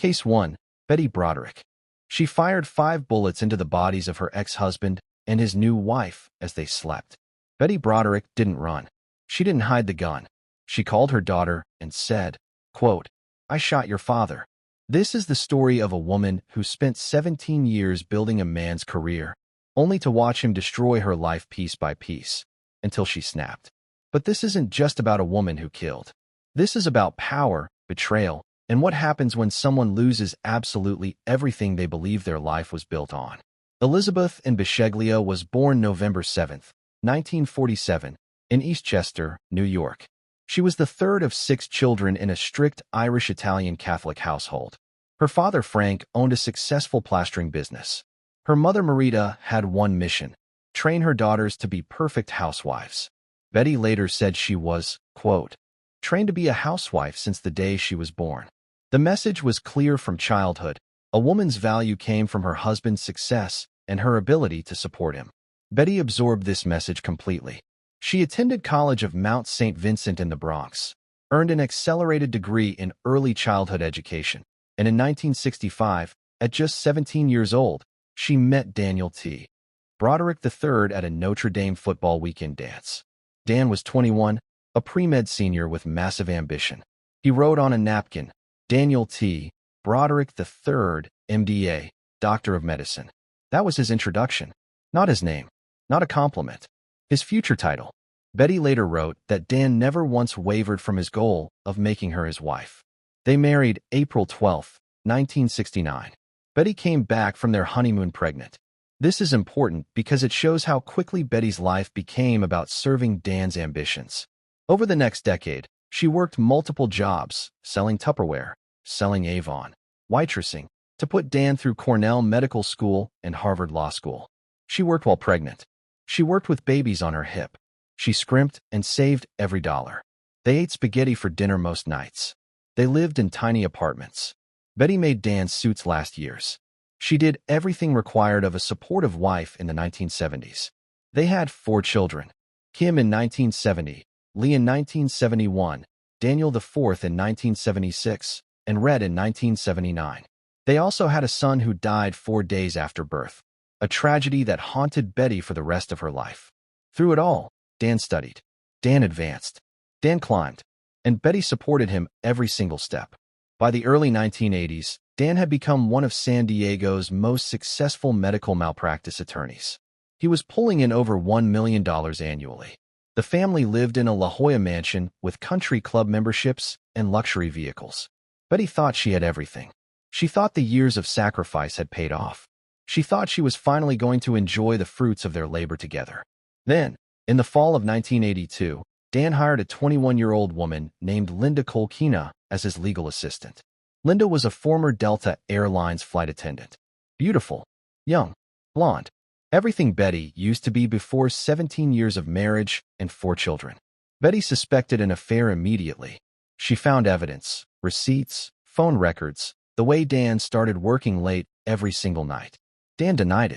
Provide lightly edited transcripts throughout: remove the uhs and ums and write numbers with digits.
Case 1. Betty Broderick. She fired 5 bullets into the bodies of her ex-husband and his new wife as they slept. Betty Broderick didn't run. She didn't hide the gun. She called her daughter and said, quote, "I shot your father." This is the story of a woman who spent 17 years building a man's career, only to watch him destroy her life piece by piece, until she snapped. But this isn't just about a woman who killed. This is about power, betrayal, and what happens when someone loses absolutely everything they believe their life was built on. Elizabeth Bisceglia was born November 7, 1947, in Eastchester, New York. She was the third of 6 children in a strict Irish-Italian Catholic household. Her father, Frank, owned a successful plastering business. Her mother, Marita, had one mission: train her daughters to be perfect housewives. Betty later said she was, quote, "trained to be a housewife since the day she was born." The message was clear from childhood. A woman's value came from her husband's success and her ability to support him. Betty absorbed this message completely. She attended College of Mount St. Vincent in the Bronx, earned an accelerated degree in early childhood education, and in 1965, at just 17 years old, she met Daniel T. Broderick III at a Notre Dame football weekend dance. Dan was 21, a pre-med senior with massive ambition. He wrote on a napkin, "Daniel T. Broderick III, MDA, Doctor of Medicine." That was his introduction, not his name, not a compliment. His future title. Betty later wrote that Dan never once wavered from his goal of making her his wife. They married April 12, 1969. Betty came back from their honeymoon pregnant. This is important because it shows how quickly Betty's life became about serving Dan's ambitions. Over the next decade, she worked multiple jobs, selling Tupperware, selling Avon, waitressing, to put Dan through Cornell Medical School and Harvard Law School. She worked while pregnant. She worked with babies on her hip. She scrimped and saved every dollar. They ate spaghetti for dinner most nights. They lived in tiny apartments. Betty made Dan suits last year's. She did everything required of a supportive wife in the 1970s. They had 4 children: Kim in 1970, Lee in 1971, Daniel IV in 1976, and Red in 1979. They also had a son who died 4 days after birth, a tragedy that haunted Betty for the rest of her life. Through it all, Dan studied. Dan advanced. Dan climbed. And Betty supported him every single step. By the early 1980s, Dan had become one of San Diego's most successful medical malpractice attorneys. He was pulling in over $1 million annually. The family lived in a La Jolla mansion with country club memberships and luxury vehicles. Betty thought she had everything. She thought the years of sacrifice had paid off. She thought she was finally going to enjoy the fruits of their labor together. Then, in the fall of 1982, Dan hired a 21-year-old woman named Linda Kolkina as his legal assistant. Linda was a former Delta Airlines flight attendant. Beautiful, young, blonde. Everything Betty used to be before 17 years of marriage and 4 children. Betty suspected an affair immediately. She found evidence, receipts, phone records, the way Dan started working late every single night. Dan denied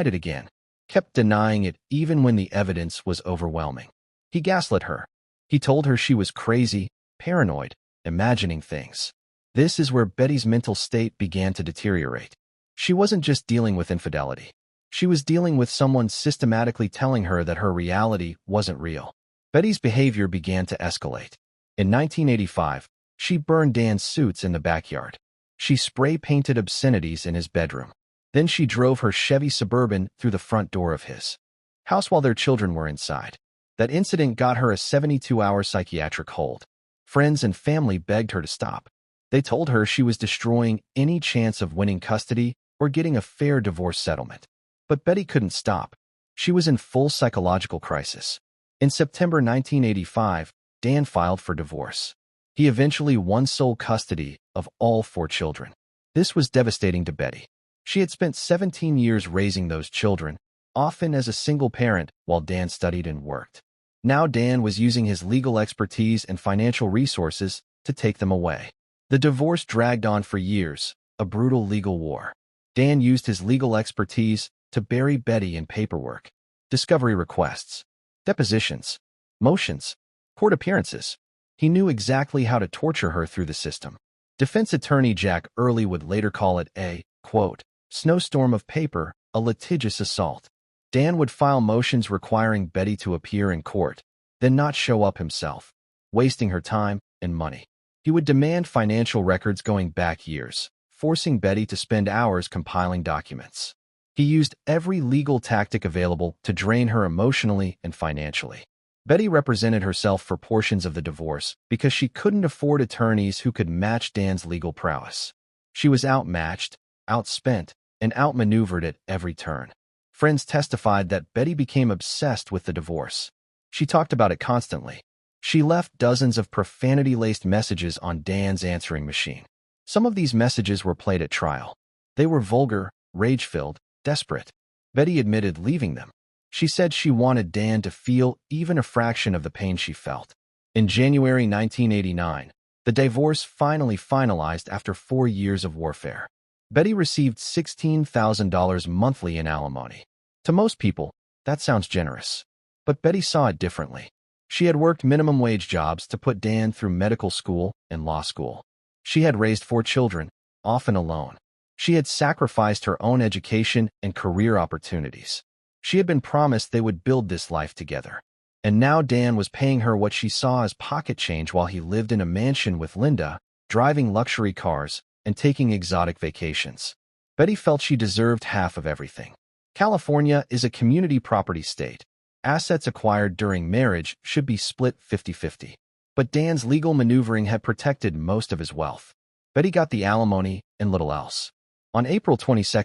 it again, kept denying it even when the evidence was overwhelming. He gaslit her. He told her she was crazy, paranoid, imagining things. This is where Betty's mental state began to deteriorate. She wasn't just dealing with infidelity. She was dealing with someone systematically telling her that her reality wasn't real. Betty's behavior began to escalate. In 1985, she burned Dan's suits in the backyard. She spray-painted obscenities in his bedroom. Then she drove her Chevy Suburban through the front door of his house while their children were inside. That incident got her a 72-hour psychiatric hold. Friends and family begged her to stop. They told her she was destroying any chance of winning custody or getting a fair divorce settlement. But Betty couldn't stop. She was in full psychological crisis. In September 1985, Dan filed for divorce. He eventually won sole custody of all 4 children. This was devastating to Betty. She had spent 17 years raising those children, often as a single parent while Dan studied and worked. Now Dan was using his legal expertise and financial resources to take them away. The divorce dragged on for years, a brutal legal war. Dan used his legal expertise to bury Betty in paperwork, discovery requests, depositions, motions, court appearances. He knew exactly how to torture her through the system. Defense attorney Jack Early would later call it a, quote, snowstorm of paper, a litigious assault. Dan would file motions requiring Betty to appear in court, then not show up himself, wasting her time and money. He would demand financial records going back years, forcing Betty to spend hours compiling documents. He used every legal tactic available to drain her emotionally and financially. Betty represented herself for portions of the divorce because she couldn't afford attorneys who could match Dan's legal prowess. She was outmatched, outspent, and outmaneuvered at every turn. Friends testified that Betty became obsessed with the divorce. She talked about it constantly. She left dozens of profanity-laced messages on Dan's answering machine. Some of these messages were played at trial. They were vulgar, rage-filled, desperate. Betty admitted leaving them. She said she wanted Dan to feel even a fraction of the pain she felt. In January 1989, the divorce finally finalized after 4 years of warfare. Betty received $16,000 monthly in alimony. To most people, that sounds generous. But Betty saw it differently. She had worked minimum wage jobs to put Dan through medical school and law school. She had raised 4 children, often alone. She had sacrificed her own education and career opportunities. She had been promised they would build this life together. And now Dan was paying her what she saw as pocket change while he lived in a mansion with Linda, driving luxury cars, and taking exotic vacations. Betty felt she deserved half of everything. California is a community property state. Assets acquired during marriage should be split 50-50. But Dan's legal maneuvering had protected most of his wealth. Betty got the alimony and little else. On April 22,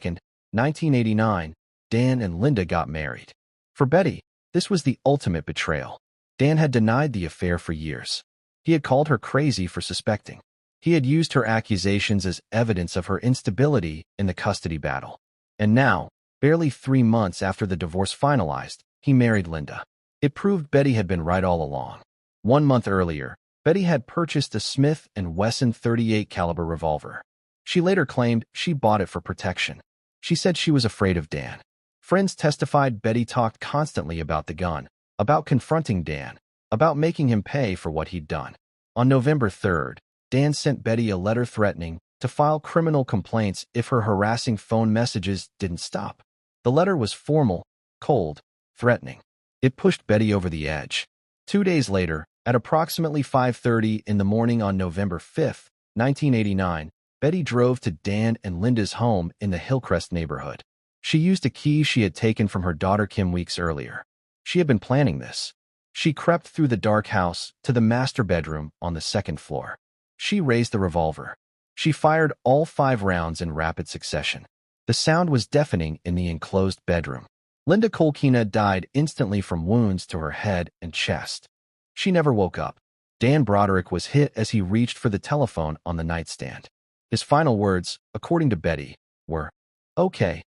1989, Dan and Linda got married. For Betty, this was the ultimate betrayal. Dan had denied the affair for years. He had called her crazy for suspecting. He had used her accusations as evidence of her instability in the custody battle. And now, barely 3 months after the divorce finalized, he married Linda. It proved Betty had been right all along. 1 month earlier, Betty had purchased a Smith & Wesson .38 caliber revolver. She later claimed she bought it for protection. She said she was afraid of Dan. Friends testified Betty talked constantly about the gun, about confronting Dan, about making him pay for what he'd done. On November 3rd, Dan sent Betty a letter threatening to file criminal complaints if her harassing phone messages didn't stop. The letter was formal, cold, threatening. It pushed Betty over the edge. 2 days later, at approximately 5:30 in the morning on November 5, 1989, Betty drove to Dan and Linda's home in the Hillcrest neighborhood. She used a key she had taken from her daughter Kim weeks earlier. She had been planning this. She crept through the dark house to the master bedroom on the 2nd floor. She raised the revolver. She fired all 5 rounds in rapid succession. The sound was deafening in the enclosed bedroom. Linda Kolkina died instantly from wounds to her head and chest. She never woke up. Dan Broderick was hit as he reached for the telephone on the nightstand. His final words, according to Betty, were, "Okay,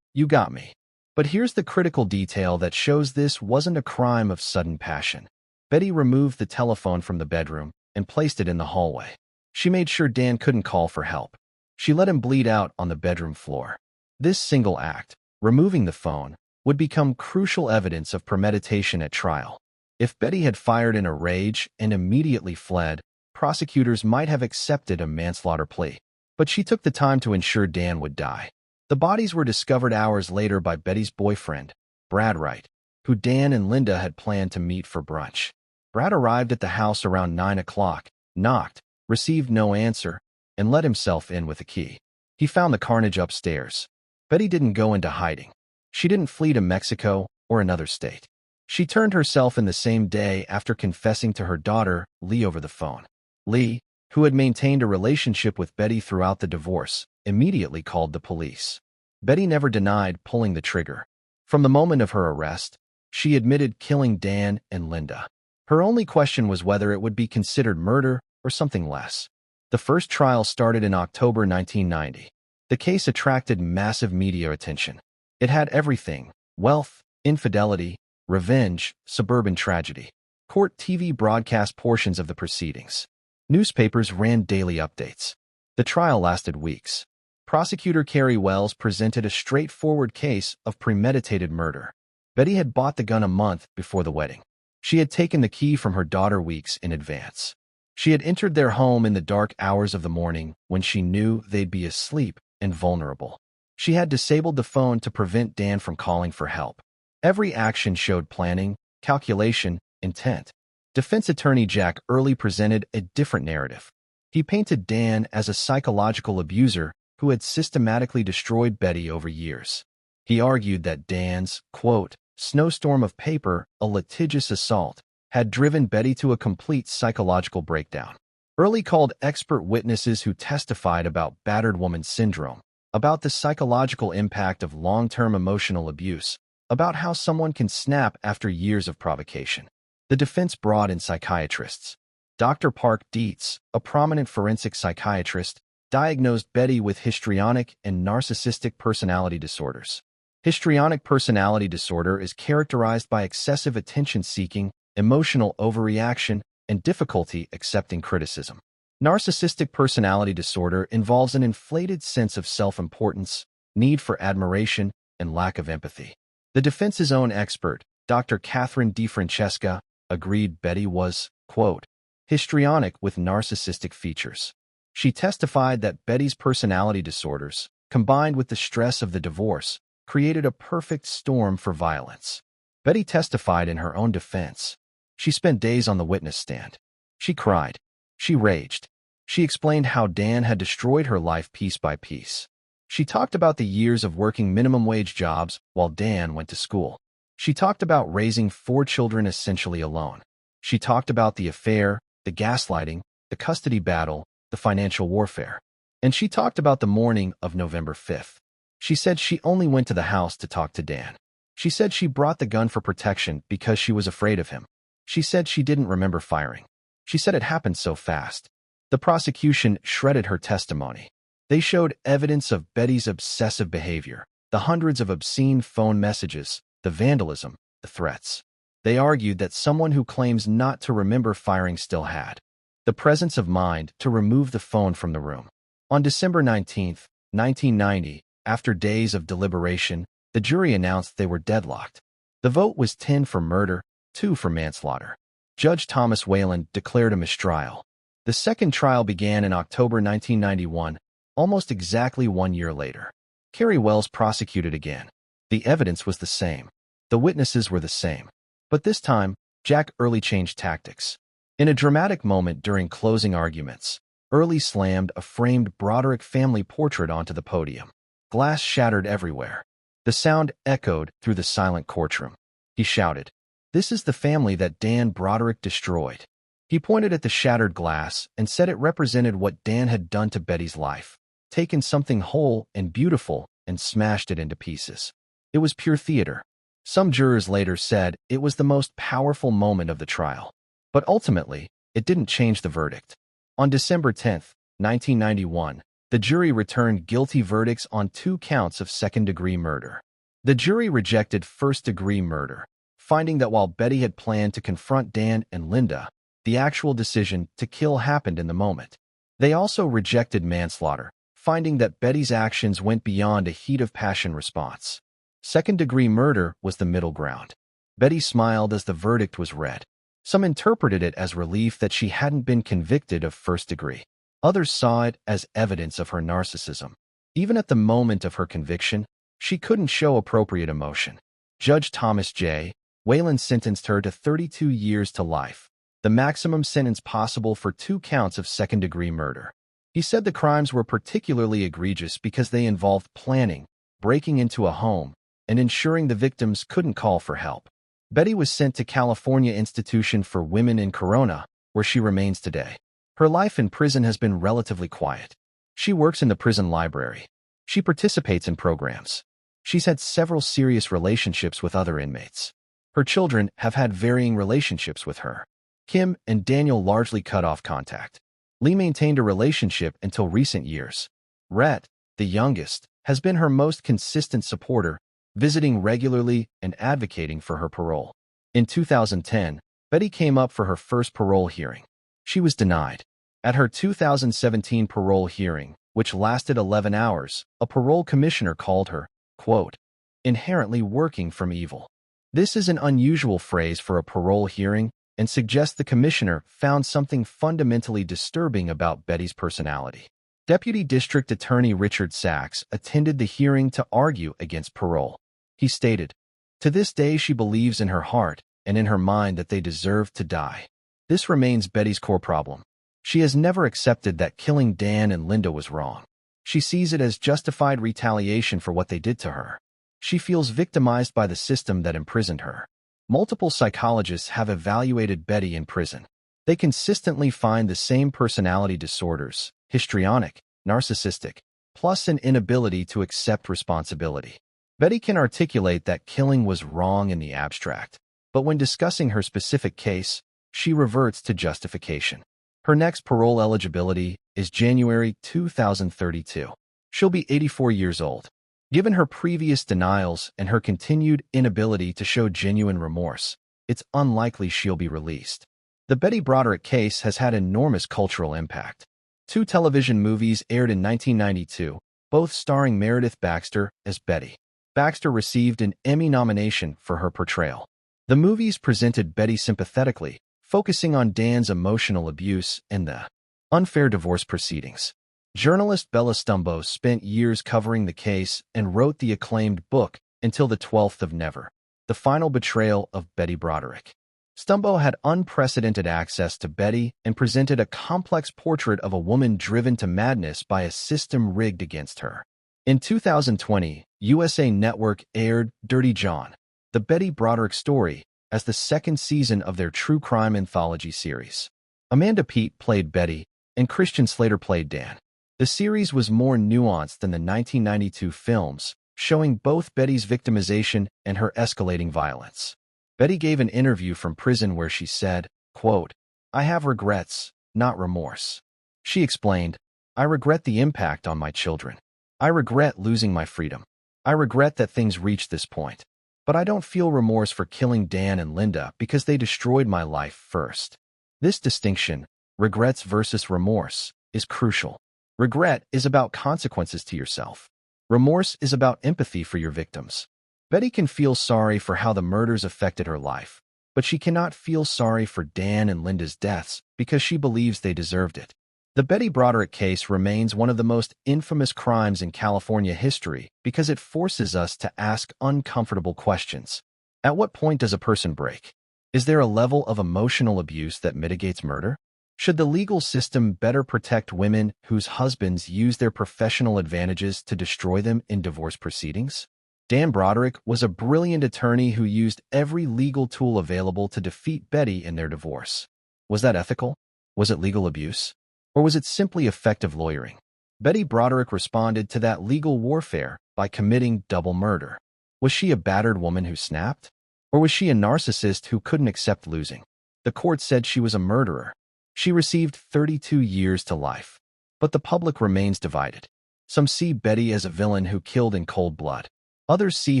you got me." But here's the critical detail that shows this wasn't a crime of sudden passion. Betty removed the telephone from the bedroom and placed it in the hallway. She made sure Dan couldn't call for help. She let him bleed out on the bedroom floor. This single act, removing the phone, would become crucial evidence of premeditation at trial. If Betty had fired in a rage and immediately fled, prosecutors might have accepted a manslaughter plea. But she took the time to ensure Dan would die. The bodies were discovered hours later by Betty's boyfriend, Brad Wright, who Dan and Linda had planned to meet for brunch. Brad arrived at the house around 9 o'clock, knocked, received no answer, and let himself in with a key. He found the carnage upstairs. Betty didn't go into hiding. She didn't flee to Mexico or another state. She turned herself in the same day after confessing to her daughter, Lee, over the phone. Lee, who had maintained a relationship with Betty throughout the divorce, immediately called the police. Betty never denied pulling the trigger. From the moment of her arrest, she admitted killing Dan and Linda. Her only question was whether it would be considered murder or something less. The first trial started in October 1990. The case attracted massive media attention. It had everything: wealth, infidelity, revenge, suburban tragedy. Court TV broadcast portions of the proceedings. Newspapers ran daily updates. The trial lasted weeks. Prosecutor Carrie Wells presented a straightforward case of premeditated murder. Betty had bought the gun a month before the wedding. She had taken the key from her daughter weeks in advance. She had entered their home in the dark hours of the morning when she knew they'd be asleep and vulnerable. She had disabled the phone to prevent Dan from calling for help. Every action showed planning, calculation, intent. Defense attorney Jack Early presented a different narrative. He painted Dan as a psychological abuser who had systematically destroyed Betty over years. He argued that Dan's, quote, snowstorm of paper, a litigious assault, had driven Betty to a complete psychological breakdown. Early called expert witnesses who testified about battered woman syndrome, about the psychological impact of long-term emotional abuse, about how someone can snap after years of provocation. The defense brought in psychiatrists. Dr. Park Dietz, a prominent forensic psychiatrist, diagnosed Betty with histrionic and narcissistic personality disorders. Histrionic personality disorder is characterized by excessive attention-seeking, emotional overreaction, and difficulty accepting criticism. Narcissistic personality disorder involves an inflated sense of self-importance, need for admiration, and lack of empathy. The defense's own expert, Dr. Catherine DeFrancesca, agreed Betty was, quote, histrionic with narcissistic features. She testified that Betty's personality disorders, combined with the stress of the divorce, created a perfect storm for violence. Betty testified in her own defense. She spent days on the witness stand. She cried. She raged. She explained how Dan had destroyed her life piece by piece. She talked about the years of working minimum-wage jobs while Dan went to school. She talked about raising 4 children essentially alone. She talked about the affair, the gaslighting, the custody battle, the financial warfare. And she talked about the morning of November 5th. She said she only went to the house to talk to Dan. She said she brought the gun for protection because she was afraid of him. She said she didn't remember firing. She said it happened so fast. The prosecution shredded her testimony. They showed evidence of Betty's obsessive behavior, the hundreds of obscene phone messages, the vandalism, the threats. They argued that someone who claims not to remember firing still had the presence of mind to remove the phone from the room. On December 19, 1990, after days of deliberation, the jury announced they were deadlocked. The vote was 10 for murder, 2 for manslaughter. Judge Thomas Whalen declared a mistrial. The second trial began in October 1991, almost exactly 1 year later. Carrie Wells prosecuted again. The evidence was the same. The witnesses were the same. But this time, Jack Early changed tactics. In a dramatic moment during closing arguments, Early slammed a framed Broderick family portrait onto the podium. Glass shattered everywhere. The sound echoed through the silent courtroom. He shouted, "This is the family that Dan Broderick destroyed." He pointed at the shattered glass and said it represented what Dan had done to Betty's life, taken something whole and beautiful and smashed it into pieces. It was pure theater. Some jurors later said it was the most powerful moment of the trial. But ultimately, it didn't change the verdict. On December 10, 1991, the jury returned guilty verdicts on 2 counts of second-degree murder. The jury rejected first-degree murder, finding that while Betty had planned to confront Dan and Linda, the actual decision to kill happened in the moment. They also rejected manslaughter, finding that Betty's actions went beyond a heat-of-passion response. Second-degree murder was the middle ground. Betty smiled as the verdict was read. Some interpreted it as relief that she hadn't been convicted of first degree. Others saw it as evidence of her narcissism. Even at the moment of her conviction, she couldn't show appropriate emotion. Judge Thomas J. Whalen sentenced her to 32 years to life, the maximum sentence possible for 2 counts of second-degree murder. He said the crimes were particularly egregious because they involved planning, breaking into a home, and ensuring the victims couldn't call for help. Betty was sent to California Institution for Women in Corona, where she remains today. Her life in prison has been relatively quiet. She works in the prison library. She participates in programs. She's had several serious relationships with other inmates. Her children have had varying relationships with her. Kim and Daniel largely cut off contact. Lee maintained a relationship until recent years. Rhett, the youngest, has been her most consistent supporter, visiting regularly and advocating for her parole. In 2010, Betty came up for her first parole hearing. She was denied. At her 2017 parole hearing, which lasted 11 hours, a parole commissioner called her, quote, inherently working from evil. This is an unusual phrase for a parole hearing and suggests the commissioner found something fundamentally disturbing about Betty's personality. Deputy District Attorney Richard Sachs attended the hearing to argue against parole. He stated, "To this day she believes in her heart and in her mind that they deserve to die. This remains Betty's core problem. She has never accepted that killing Dan and Linda was wrong. She sees it as justified retaliation for what they did to her. She feels victimized by the system that imprisoned her." Multiple psychologists have evaluated Betty in prison. They consistently find the same personality disorders, histrionic, narcissistic, plus an inability to accept responsibility. Betty can articulate that killing was wrong in the abstract, but when discussing her specific case, she reverts to justification. Her next parole eligibility is January 2032. She'll be 84 years old. Given her previous denials and her continued inability to show genuine remorse, it's unlikely she'll be released. The Betty Broderick case has had enormous cultural impact. 2 television movies aired in 1992, both starring Meredith Baxter as Betty. Baxter received an Emmy nomination for her portrayal. The movies presented Betty sympathetically, focusing on Dan's emotional abuse and the unfair divorce proceedings. Journalist Bella Stumbo spent years covering the case and wrote the acclaimed book Until the 12th of Never, The Final Betrayal of Betty Broderick. Stumbo had unprecedented access to Betty and presented a complex portrait of a woman driven to madness by a system rigged against her. In 2020, USA Network aired Dirty John, the Betty Broderick story, as the second season of their true crime anthology series. Amanda Peet played Betty, and Christian Slater played Dan. The series was more nuanced than the 1992 films, showing both Betty's victimization and her escalating violence. Betty gave an interview from prison where she said, quote, "I have regrets, not remorse." She explained, "I regret the impact on my children. I regret losing my freedom. I regret that things reached this point. But I don't feel remorse for killing Dan and Linda because they destroyed my life first." This distinction, regrets versus remorse, is crucial. Regret is about consequences to yourself. Remorse is about empathy for your victims. Betty can feel sorry for how the murders affected her life, but she cannot feel sorry for Dan and Linda's deaths because she believes they deserved it. The Betty Broderick case remains one of the most infamous crimes in California history because it forces us to ask uncomfortable questions. At what point does a person break? Is there a level of emotional abuse that mitigates murder? Should the legal system better protect women whose husbands use their professional advantages to destroy them in divorce proceedings? Dan Broderick was a brilliant attorney who used every legal tool available to defeat Betty in their divorce. Was that ethical? Was it legal abuse? Or was it simply effective lawyering? Betty Broderick responded to that legal warfare by committing double murder. Was she a battered woman who snapped? Or was she a narcissist who couldn't accept losing? The court said she was a murderer. She received 32 years to life. But the public remains divided. Some see Betty as a villain who killed in cold blood. Others see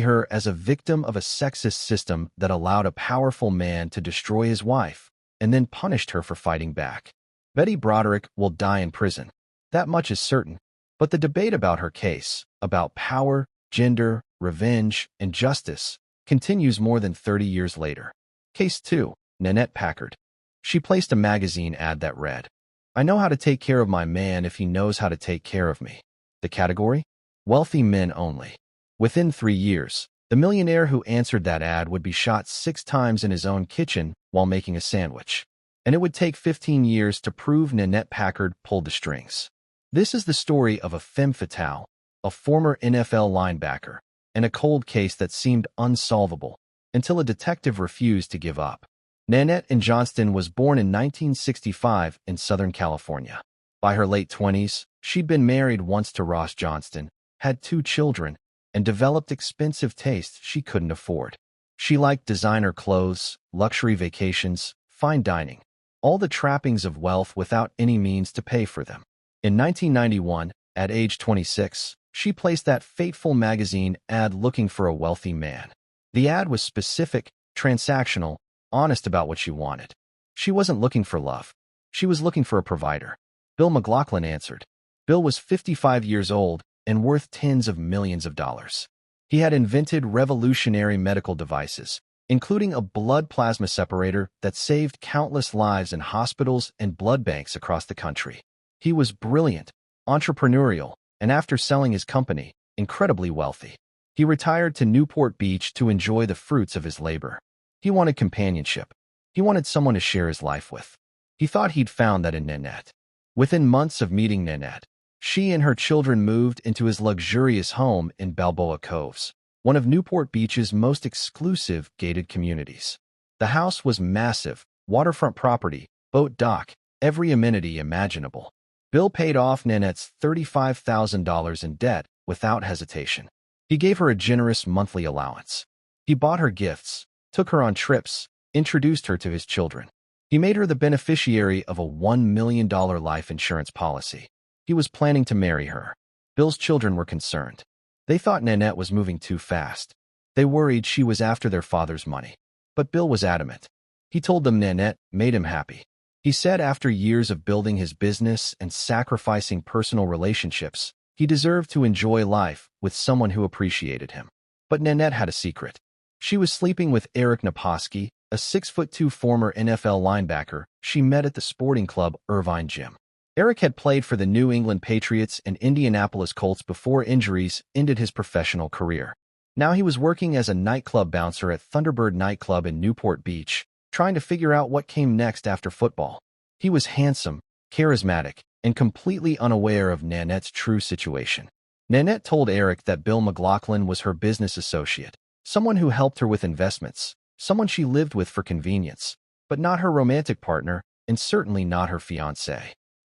her as a victim of a sexist system that allowed a powerful man to destroy his wife and then punished her for fighting back. Betty Broderick will die in prison. That much is certain. But the debate about her case, about power, gender, revenge, and justice, continues more than 30 years later. Case 2, Nanette Packard. She placed a magazine ad that read, "I know how to take care of my man if he knows how to take care of me." The category? Wealthy men only. Within 3 years, the millionaire who answered that ad would be shot 6 times in his own kitchen while making a sandwich. And it would take 15 years to prove Nanette Packard pulled the strings. This is the story of a femme fatale, a former NFL linebacker, and a cold case that seemed unsolvable until a detective refused to give up. Nanette in Johnston was born in 1965 in Southern California. By her late 20s, she'd been married once to Ross Johnston, had 2 children, and developed expensive tastes she couldn't afford. She liked designer clothes, luxury vacations, fine dining, all the trappings of wealth without any means to pay for them. In 1991, at age 26, she placed that fateful magazine ad looking for a wealthy man. The ad was specific, transactional, honest about what she wanted. She wasn't looking for love. She was looking for a provider. Bill McLaughlin answered. Bill was 55 years old and worth tens of millions of dollars. He had invented revolutionary medical devices, including a blood plasma separator that saved countless lives in hospitals and blood banks across the country. He was brilliant, entrepreneurial, and after selling his company, incredibly wealthy. He retired to Newport Beach to enjoy the fruits of his labor. He wanted companionship. He wanted someone to share his life with. He thought he'd found that in Nanette. Within months of meeting Nanette, she and her children moved into his luxurious home in Balboa Coves, one of Newport Beach's most exclusive gated communities. The house was massive, waterfront property, boat dock, every amenity imaginable. Bill paid off Nanette's $35,000 in debt without hesitation. He gave her a generous monthly allowance. He bought her gifts, took her on trips, introduced her to his children. He made her the beneficiary of a $1 million life insurance policy. He was planning to marry her. Bill's children were concerned. They thought Nanette was moving too fast. They worried she was after their father's money. But Bill was adamant. He told them Nanette made him happy. He said after years of building his business and sacrificing personal relationships, he deserved to enjoy life with someone who appreciated him. But Nanette had a secret. She was sleeping with Eric Naposki, a 6'2" former NFL linebacker she met at the sporting club Irvine Gym. Eric had played for the New England Patriots and Indianapolis Colts before injuries ended his professional career. Now he was working as a nightclub bouncer at Thunderbird nightclub in Newport Beach, trying to figure out what came next after football. He was handsome, charismatic, and completely unaware of Nanette's true situation. Nanette told Eric that Bill McLaughlin was her business associate, someone who helped her with investments, someone she lived with for convenience, but not her romantic partner, and certainly not her fiancé.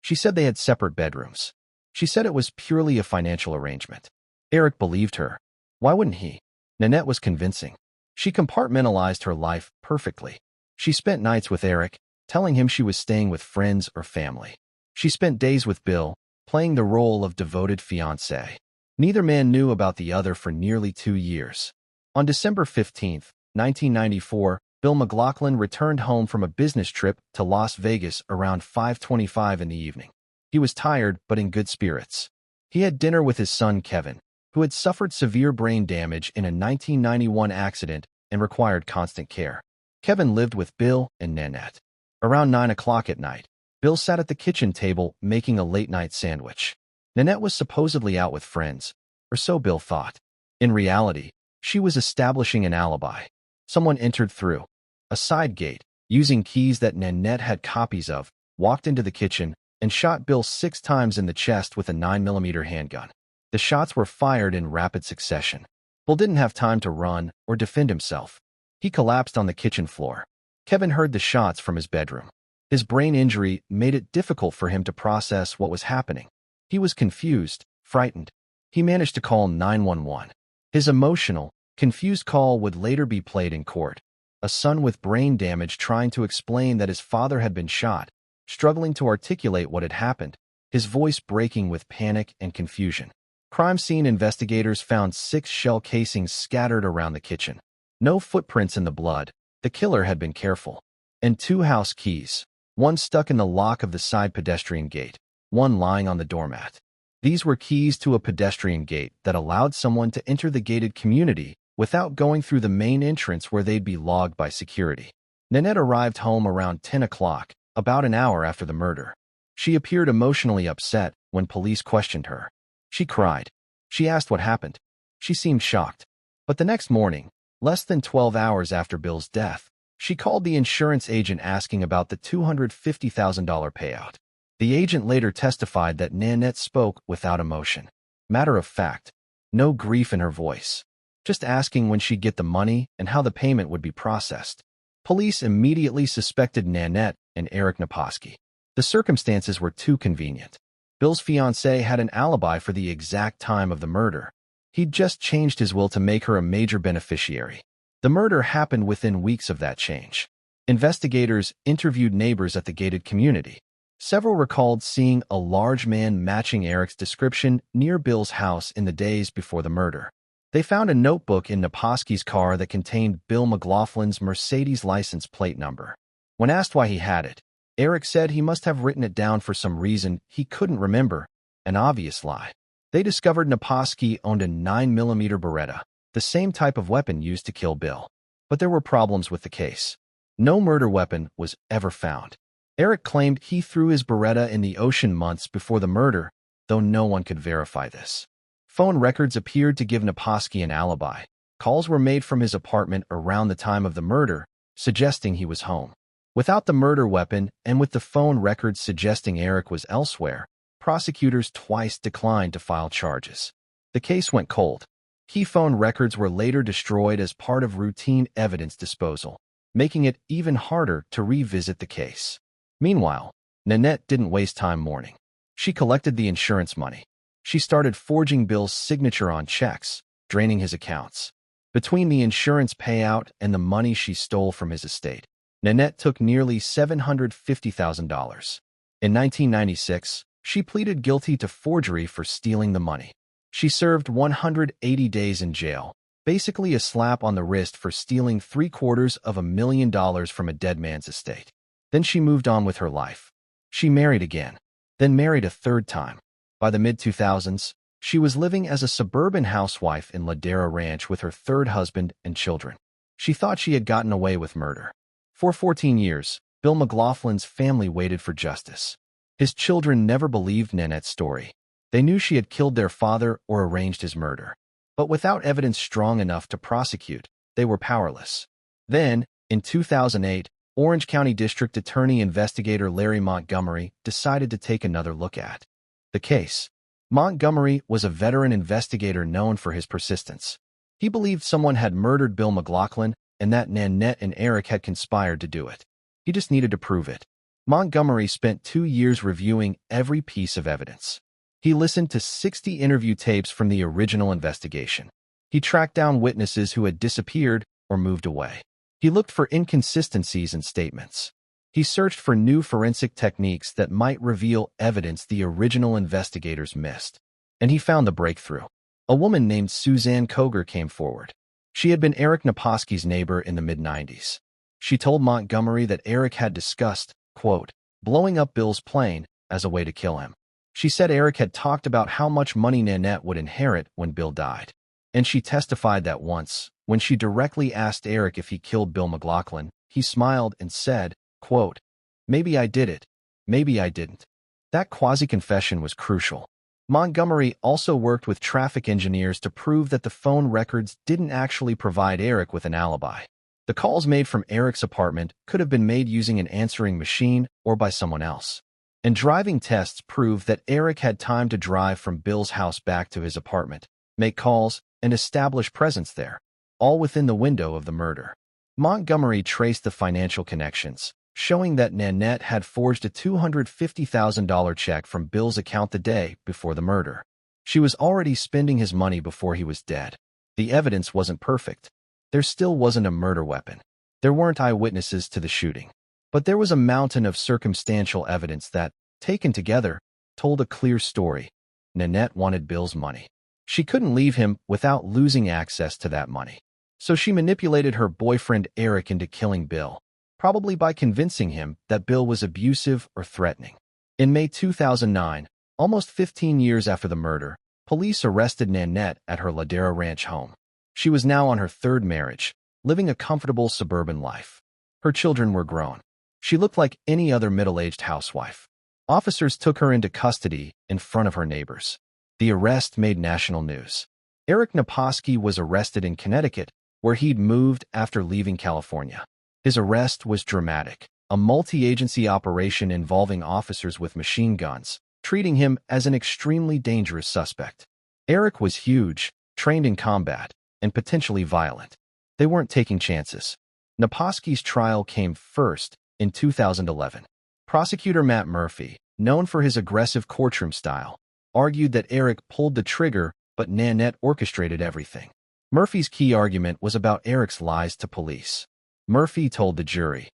She said they had separate bedrooms. She said it was purely a financial arrangement. Eric believed her. Why wouldn't he? Nanette was convincing. She compartmentalized her life perfectly. She spent nights with Eric, telling him she was staying with friends or family. She spent days with Bill, playing the role of devoted fiancé. Neither man knew about the other for nearly 2 years. On December 15, 1994, Bill McLaughlin returned home from a business trip to Las Vegas around 5:25 in the evening. He was tired but in good spirits. He had dinner with his son Kevin, who had suffered severe brain damage in a 1991 accident and required constant care. Kevin lived with Bill and Nanette. Around 9 o'clock at night, Bill sat at the kitchen table making a late-night sandwich. Nanette was supposedly out with friends, or so Bill thought. In reality, she was establishing an alibi. Someone entered through a side gate, using keys that Nanette had copies of, walked into the kitchen, and shot Bill 6 times in the chest with a 9mm handgun. The shots were fired in rapid succession. Bill didn't have time to run or defend himself. He collapsed on the kitchen floor. Kevin heard the shots from his bedroom. His brain injury made it difficult for him to process what was happening. He was confused, frightened. He managed to call 911. His emotional, confused call would later be played in court. A son with brain damage trying to explain that his father had been shot, struggling to articulate what had happened, his voice breaking with panic and confusion. Crime scene investigators found 6 shell casings scattered around the kitchen. No footprints in the blood. The killer had been careful. And 2 house keys, one stuck in the lock of the side pedestrian gate, one lying on the doormat. These were keys to a pedestrian gate that allowed someone to enter the gated community without going through the main entrance where they'd be logged by security. Nanette arrived home around 10 o'clock, about an hour after the murder. She appeared emotionally upset when police questioned her. She cried. She asked what happened. She seemed shocked. But the next morning, less than 12 hours after Bill's death, she called the insurance agent asking about the $250,000 payout. The agent later testified that Nanette spoke without emotion. Matter of fact, no grief in her voice. Just asking when she'd get the money and how the payment would be processed. Police immediately suspected Nanette and Eric Naposki. The circumstances were too convenient. Bill's fiancée had an alibi for the exact time of the murder. He'd just changed his will to make her a major beneficiary. The murder happened within weeks of that change. Investigators interviewed neighbors at the gated community. Several recalled seeing a large man matching Eric's description near Bill's house in the days before the murder. They found a notebook in Naposki's car that contained Bill McLaughlin's Mercedes license plate number. When asked why he had it, Eric said he must have written it down for some reason he couldn't remember, an obvious lie. They discovered Naposki owned a 9mm Beretta, the same type of weapon used to kill Bill. But there were problems with the case. No murder weapon was ever found. Eric claimed he threw his Beretta in the ocean months before the murder, though no one could verify this. Phone records appeared to give Naposki an alibi. Calls were made from his apartment around the time of the murder, suggesting he was home. Without the murder weapon and with the phone records suggesting Eric was elsewhere, prosecutors twice declined to file charges. The case went cold. Key phone records were later destroyed as part of routine evidence disposal, making it even harder to revisit the case. Meanwhile, Nanette didn't waste time mourning. She collected the insurance money. She started forging Bill's signature on checks, draining his accounts. Between the insurance payout and the money she stole from his estate, Nanette took nearly $750,000. In 1996, she pleaded guilty to forgery for stealing the money. She served 180 days in jail, basically a slap on the wrist for stealing $750,000 from a dead man's estate. Then she moved on with her life. She married again, then married a third time. By the mid-2000s, she was living as a suburban housewife in Ladera Ranch with her third husband and children. She thought she had gotten away with murder. For 14 years, Bill McLaughlin's family waited for justice. His children never believed Nanette's story. They knew she had killed their father or arranged his murder. But without evidence strong enough to prosecute, they were powerless. Then, in 2008, Orange County District Attorney Investigator Larry Montgomery decided to take another look at the case. Montgomery was a veteran investigator known for his persistence. He believed someone had murdered Bill McLaughlin and that Nanette and Eric had conspired to do it. He just needed to prove it. Montgomery spent 2 years reviewing every piece of evidence. He listened to 60 interview tapes from the original investigation. He tracked down witnesses who had disappeared or moved away. He looked for inconsistencies in statements. He searched for new forensic techniques that might reveal evidence the original investigators missed. And he found the breakthrough. A woman named Suzanne Koger came forward. She had been Eric Naposki's neighbor in the mid-90s. She told Montgomery that Eric had discussed, quote, blowing up Bill's plane as a way to kill him. She said Eric had talked about how much money Nanette would inherit when Bill died. And she testified that once, when she directly asked Eric if he killed Bill McLaughlin, he smiled and said, quote, maybe I did it, maybe I didn't. That quasi-confession was crucial. Montgomery also worked with traffic engineers to prove that the phone records didn't actually provide Eric with an alibi. The calls made from Eric's apartment could have been made using an answering machine or by someone else. And driving tests proved that Eric had time to drive from Bill's house back to his apartment, make calls, and establish presence there, all within the window of the murder. Montgomery traced the financial connections, showing that Nanette had forged a $250,000 check from Bill's account the day before the murder. She was already spending his money before he was dead. The evidence wasn't perfect. There still wasn't a murder weapon. There weren't eyewitnesses to the shooting. But there was a mountain of circumstantial evidence that, taken together, told a clear story. Nanette wanted Bill's money. She couldn't leave him without losing access to that money. So she manipulated her boyfriend Eric into killing Bill, probably by convincing him that Bill was abusive or threatening. In May 2009, almost 15 years after the murder, police arrested Nanette at her Ladera Ranch home. She was now on her third marriage, living a comfortable suburban life. Her children were grown. She looked like any other middle-aged housewife. Officers took her into custody in front of her neighbors. The arrest made national news. Eric Naposki was arrested in Connecticut, where he'd moved after leaving California. His arrest was dramatic, a multi-agency operation involving officers with machine guns, treating him as an extremely dangerous suspect. Eric was huge, trained in combat, and potentially violent. They weren't taking chances. Naposki's trial came first in 2011. Prosecutor Matt Murphy, known for his aggressive courtroom style, argued that Eric pulled the trigger but Nanette orchestrated everything. Murphy's key argument was about Eric's lies to police. Murphy told the jury,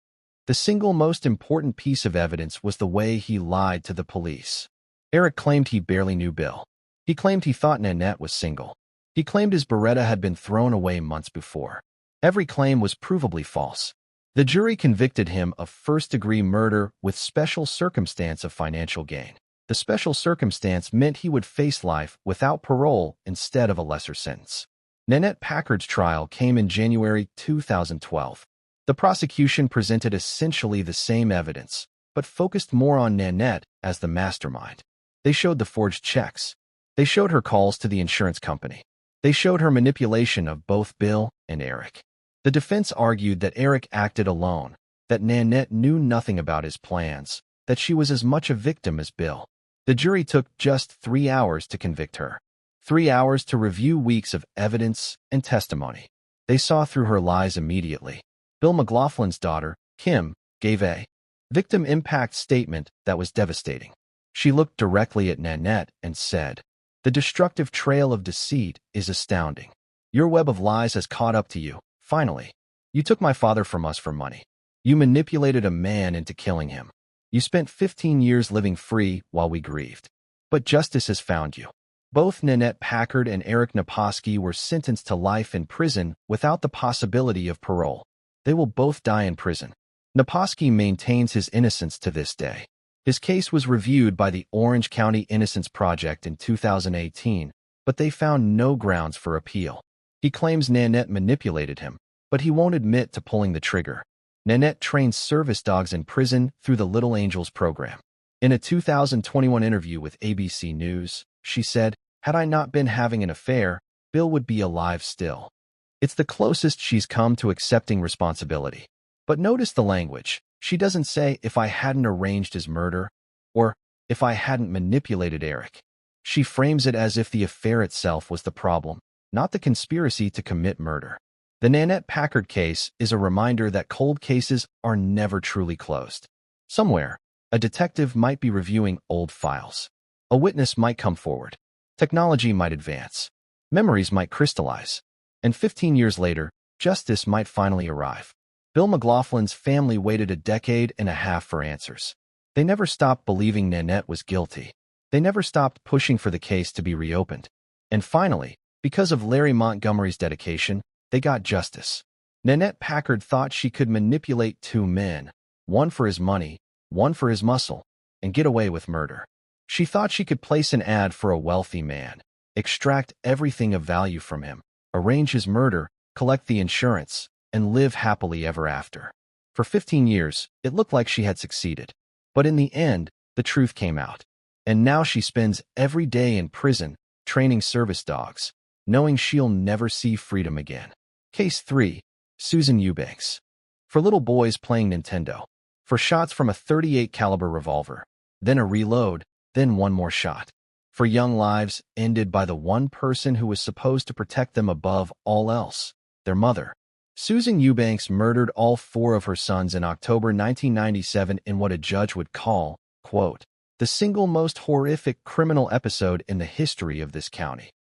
the single most important piece of evidence was the way he lied to the police. Eric claimed he barely knew Bill. He claimed he thought Nanette was single. He claimed his Beretta had been thrown away months before. Every claim was provably false. The jury convicted him of first-degree murder with special circumstance of financial gain. The special circumstance meant he would face life without parole instead of a lesser sentence. Nanette Packard's trial came in January 2012. The prosecution presented essentially the same evidence, but focused more on Nanette as the mastermind. They showed the forged checks. They showed her calls to the insurance company. They showed her manipulation of both Bill and Eric. The defense argued that Eric acted alone, that Nanette knew nothing about his plans, that she was as much a victim as Bill. The jury took just 3 hours to convict her. 3 hours to review weeks of evidence and testimony. They saw through her lies immediately. Bill McLaughlin's daughter, Kim, gave a victim impact statement that was devastating. She looked directly at Nanette and said, "The destructive trail of deceit is astounding. Your web of lies has caught up to you, finally. You took my father from us for money. You manipulated a man into killing him. You spent 15 years living free while we grieved. But justice has found you." Both Nanette Packard and Eric Naposki were sentenced to life in prison without the possibility of parole. They will both die in prison. Naposki maintains his innocence to this day. His case was reviewed by the Orange County Innocence Project in 2018, but they found no grounds for appeal. He claims Nanette manipulated him, but he won't admit to pulling the trigger. Nanette trains service dogs in prison through the Little Angels program. In a 2021 interview with ABC News, she said, "Had I not been having an affair, Bill would be alive still." It's the closest she's come to accepting responsibility. But notice the language. She doesn't say, "if I hadn't arranged his murder," or "if I hadn't manipulated Eric." She frames it as if the affair itself was the problem, not the conspiracy to commit murder. The Nanette Packard case is a reminder that cold cases are never truly closed. Somewhere, a detective might be reviewing old files. A witness might come forward. Technology might advance. Memories might crystallize. And 15 years later, justice might finally arrive. Bill McLaughlin's family waited a decade and a half for answers. They never stopped believing Nanette was guilty. They never stopped pushing for the case to be reopened. And finally, because of Larry Montgomery's dedication, they got justice. Nanette Packard thought she could manipulate 2 men, one for his money, one for his muscle, and get away with murder. She thought she could place an ad for a wealthy man, extract everything of value from him, arrange his murder, collect the insurance, and live happily ever after. For 15 years, it looked like she had succeeded. But in the end, the truth came out. And now she spends every day in prison, training service dogs, knowing she'll never see freedom again. Case 3. Susan Eubanks. For little boys playing Nintendo. For shots from a .38 caliber revolver. Then a reload, then one more shot. For young lives ended by the one person who was supposed to protect them above all else, their mother. Susan Eubanks murdered all 4 of her sons in October 1997 in what a judge would call, quote, "the single most horrific criminal episode in the history of this county."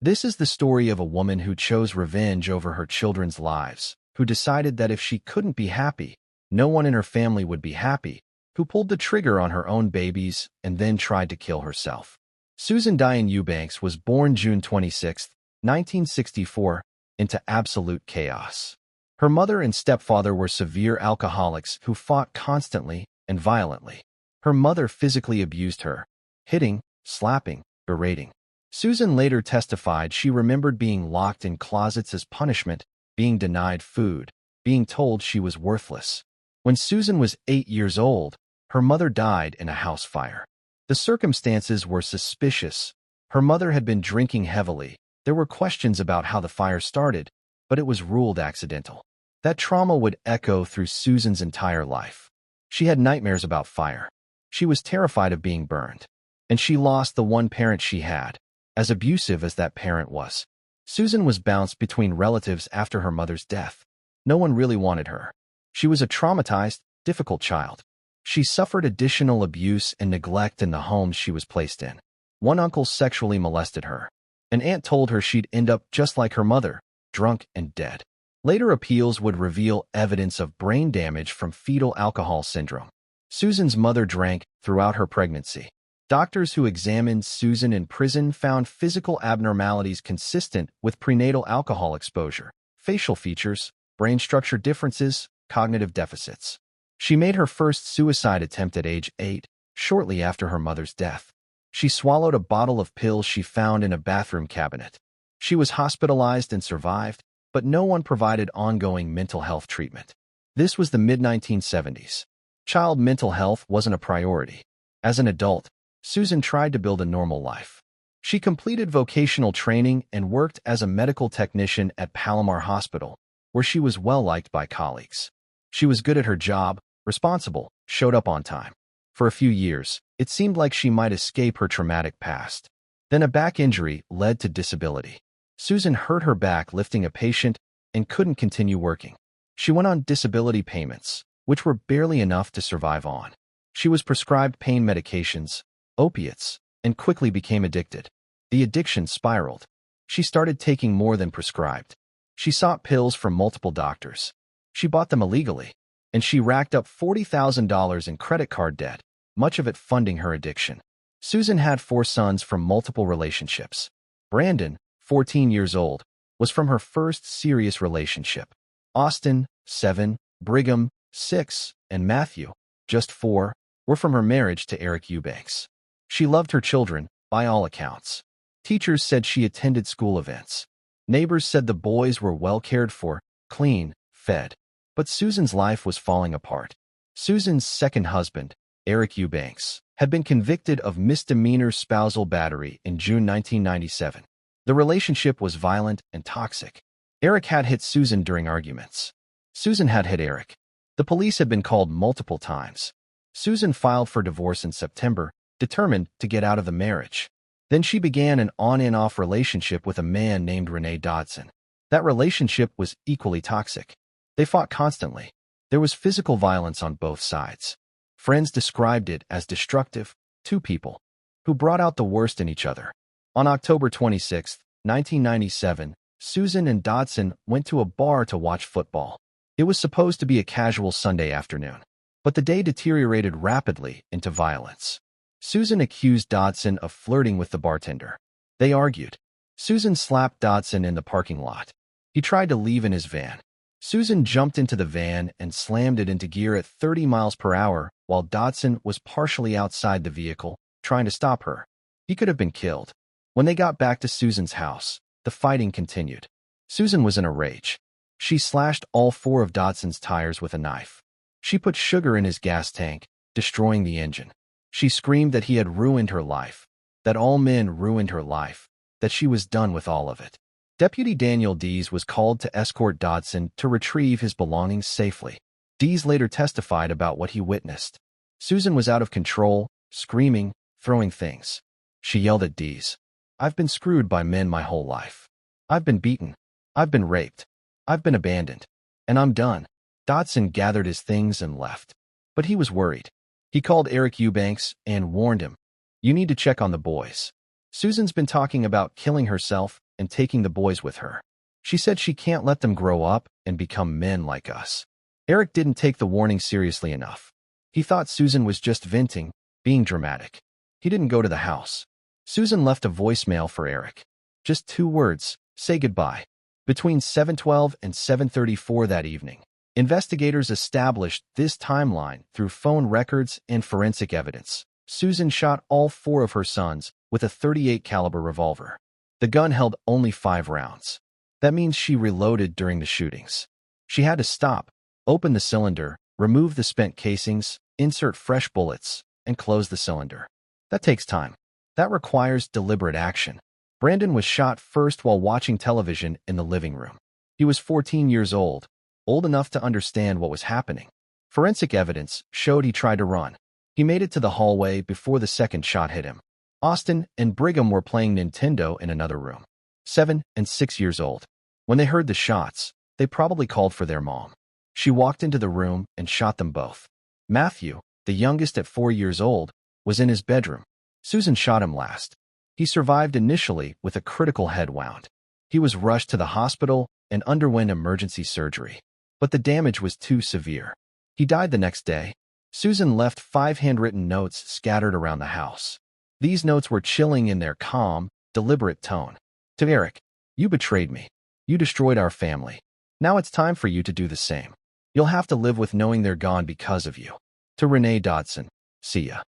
This is the story of a woman who chose revenge over her children's lives, who decided that if she couldn't be happy, no one in her family would be happy, who pulled the trigger on her own babies and then tried to kill herself. Susan Diane Eubanks was born June 26, 1964, into absolute chaos. Her mother and stepfather were severe alcoholics who fought constantly and violently. Her mother physically abused her, hitting, slapping, berating. Susan later testified she remembered being locked in closets as punishment, being denied food, being told she was worthless. When Susan was 8 years old, her mother died in a house fire. The circumstances were suspicious. Her mother had been drinking heavily. There were questions about how the fire started, but it was ruled accidental. That trauma would echo through Susan's entire life. She had nightmares about fire. She was terrified of being burned. And she lost the one parent she had, as abusive as that parent was. Susan was bounced between relatives after her mother's death. No one really wanted her. She was a traumatized, difficult child. She suffered additional abuse and neglect in the homes she was placed in. One uncle sexually molested her. An aunt told her she'd end up just like her mother, drunk and dead. Later appeals would reveal evidence of brain damage from fetal alcohol syndrome. Susan's mother drank throughout her pregnancy. Doctors who examined Susan in prison found physical abnormalities consistent with prenatal alcohol exposure, facial features, brain structure differences, cognitive deficits. She made her first suicide attempt at age 8, shortly after her mother's death. She swallowed a bottle of pills she found in a bathroom cabinet. She was hospitalized and survived, but no one provided ongoing mental health treatment. This was the mid-1970s. Child mental health wasn't a priority. As an adult, Susan tried to build a normal life. She completed vocational training and worked as a medical technician at Palomar Hospital, where she was well-liked by colleagues. She was good at her job, responsible, showed up on time. For a few years, it seemed like she might escape her traumatic past. Then a back injury led to disability. Susan hurt her back lifting a patient and couldn't continue working. She went on disability payments, which were barely enough to survive on. She was prescribed pain medications, opiates, and quickly became addicted. The addiction spiraled. She started taking more than prescribed. She sought pills from multiple doctors. She bought them illegally, and she racked up $40,000 in credit card debt, much of it funding her addiction. Susan had 4 sons from multiple relationships. Brandon, 14 years old, was from her first serious relationship. Austin, 7, Brigham, 6, and Matthew, just 4, were from her marriage to Eric Eubanks. She loved her children, by all accounts. Teachers said she attended school events. Neighbors said the boys were well cared for, clean, fed. But Susan's life was falling apart. Susan's second husband, Eric Eubanks, had been convicted of misdemeanor spousal battery in June 1997. The relationship was violent and toxic. Eric had hit Susan during arguments. Susan had hit Eric. The police had been called multiple times. Susan filed for divorce in September, determined to get out of the marriage. Then she began an on-and-off relationship with a man named Renee Dodson. That relationship was equally toxic. They fought constantly. There was physical violence on both sides. Friends described it as destructive, 2 people who brought out the worst in each other. On October 26, 1997, Susan and Dodson went to a bar to watch football. It was supposed to be a casual Sunday afternoon, but the day deteriorated rapidly into violence. Susan accused Dodson of flirting with the bartender. They argued. Susan slapped Dodson in the parking lot. He tried to leave in his van. Susan jumped into the van and slammed it into gear at 30 miles per hour while Dodson was partially outside the vehicle, trying to stop her. He could have been killed. When they got back to Susan's house, the fighting continued. Susan was in a rage. She slashed all 4 of Dodson's tires with a knife. She put sugar in his gas tank, destroying the engine. She screamed that he had ruined her life, that all men ruined her life, that she was done with all of it. Deputy Daniel Dees was called to escort Dodson to retrieve his belongings safely. Dees later testified about what he witnessed. Susan was out of control, screaming, throwing things. She yelled at Dees, "I've been screwed by men my whole life. I've been beaten. I've been raped. I've been abandoned. And I'm done." Dodson gathered his things and left. But he was worried. He called Eric Eubanks and warned him, "You need to check on the boys. Susan's been talking about killing herself and taking the boys with her. She said she can't let them grow up and become men like us." Eric didn't take the warning seriously enough. He thought Susan was just venting, being dramatic. He didn't go to the house. Susan left a voicemail for Eric. Just 2 words, "Say goodbye." Between 7:12 and 7:34 that evening, investigators established this timeline through phone records and forensic evidence. Susan shot all 4 of her sons with a .38 caliber revolver. The gun held only 5 rounds. That means she reloaded during the shootings. She had to stop, open the cylinder, remove the spent casings, insert fresh bullets, and close the cylinder. That takes time. That requires deliberate action. Brandon was shot first while watching television in the living room. He was 14 years old enough to understand what was happening. Forensic evidence showed he tried to run. He made it to the hallway before the second shot hit him. Austin and Brigham were playing Nintendo in another room, 7 and 6 years old. When they heard the shots, they probably called for their mom. She walked into the room and shot them both. Matthew, the youngest at 4 years old, was in his bedroom. Susan shot him last. He survived initially with a critical head wound. He was rushed to the hospital and underwent emergency surgery. But the damage was too severe. He died the next day. Susan left 5 handwritten notes scattered around the house. These notes were chilling in their calm, deliberate tone. To Eric, "You betrayed me. You destroyed our family. Now it's time for you to do the same. You'll have to live with knowing they're gone because of you." To Renee Dodson, "See ya."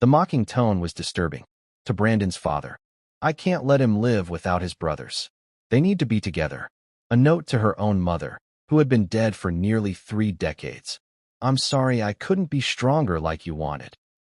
The mocking tone was disturbing. To Brandon's father, I can't let him live without his brothers. They need to be together. A note to her own mother, who had been dead for nearly 3 decades. I'm sorry I couldn't be stronger like you wanted.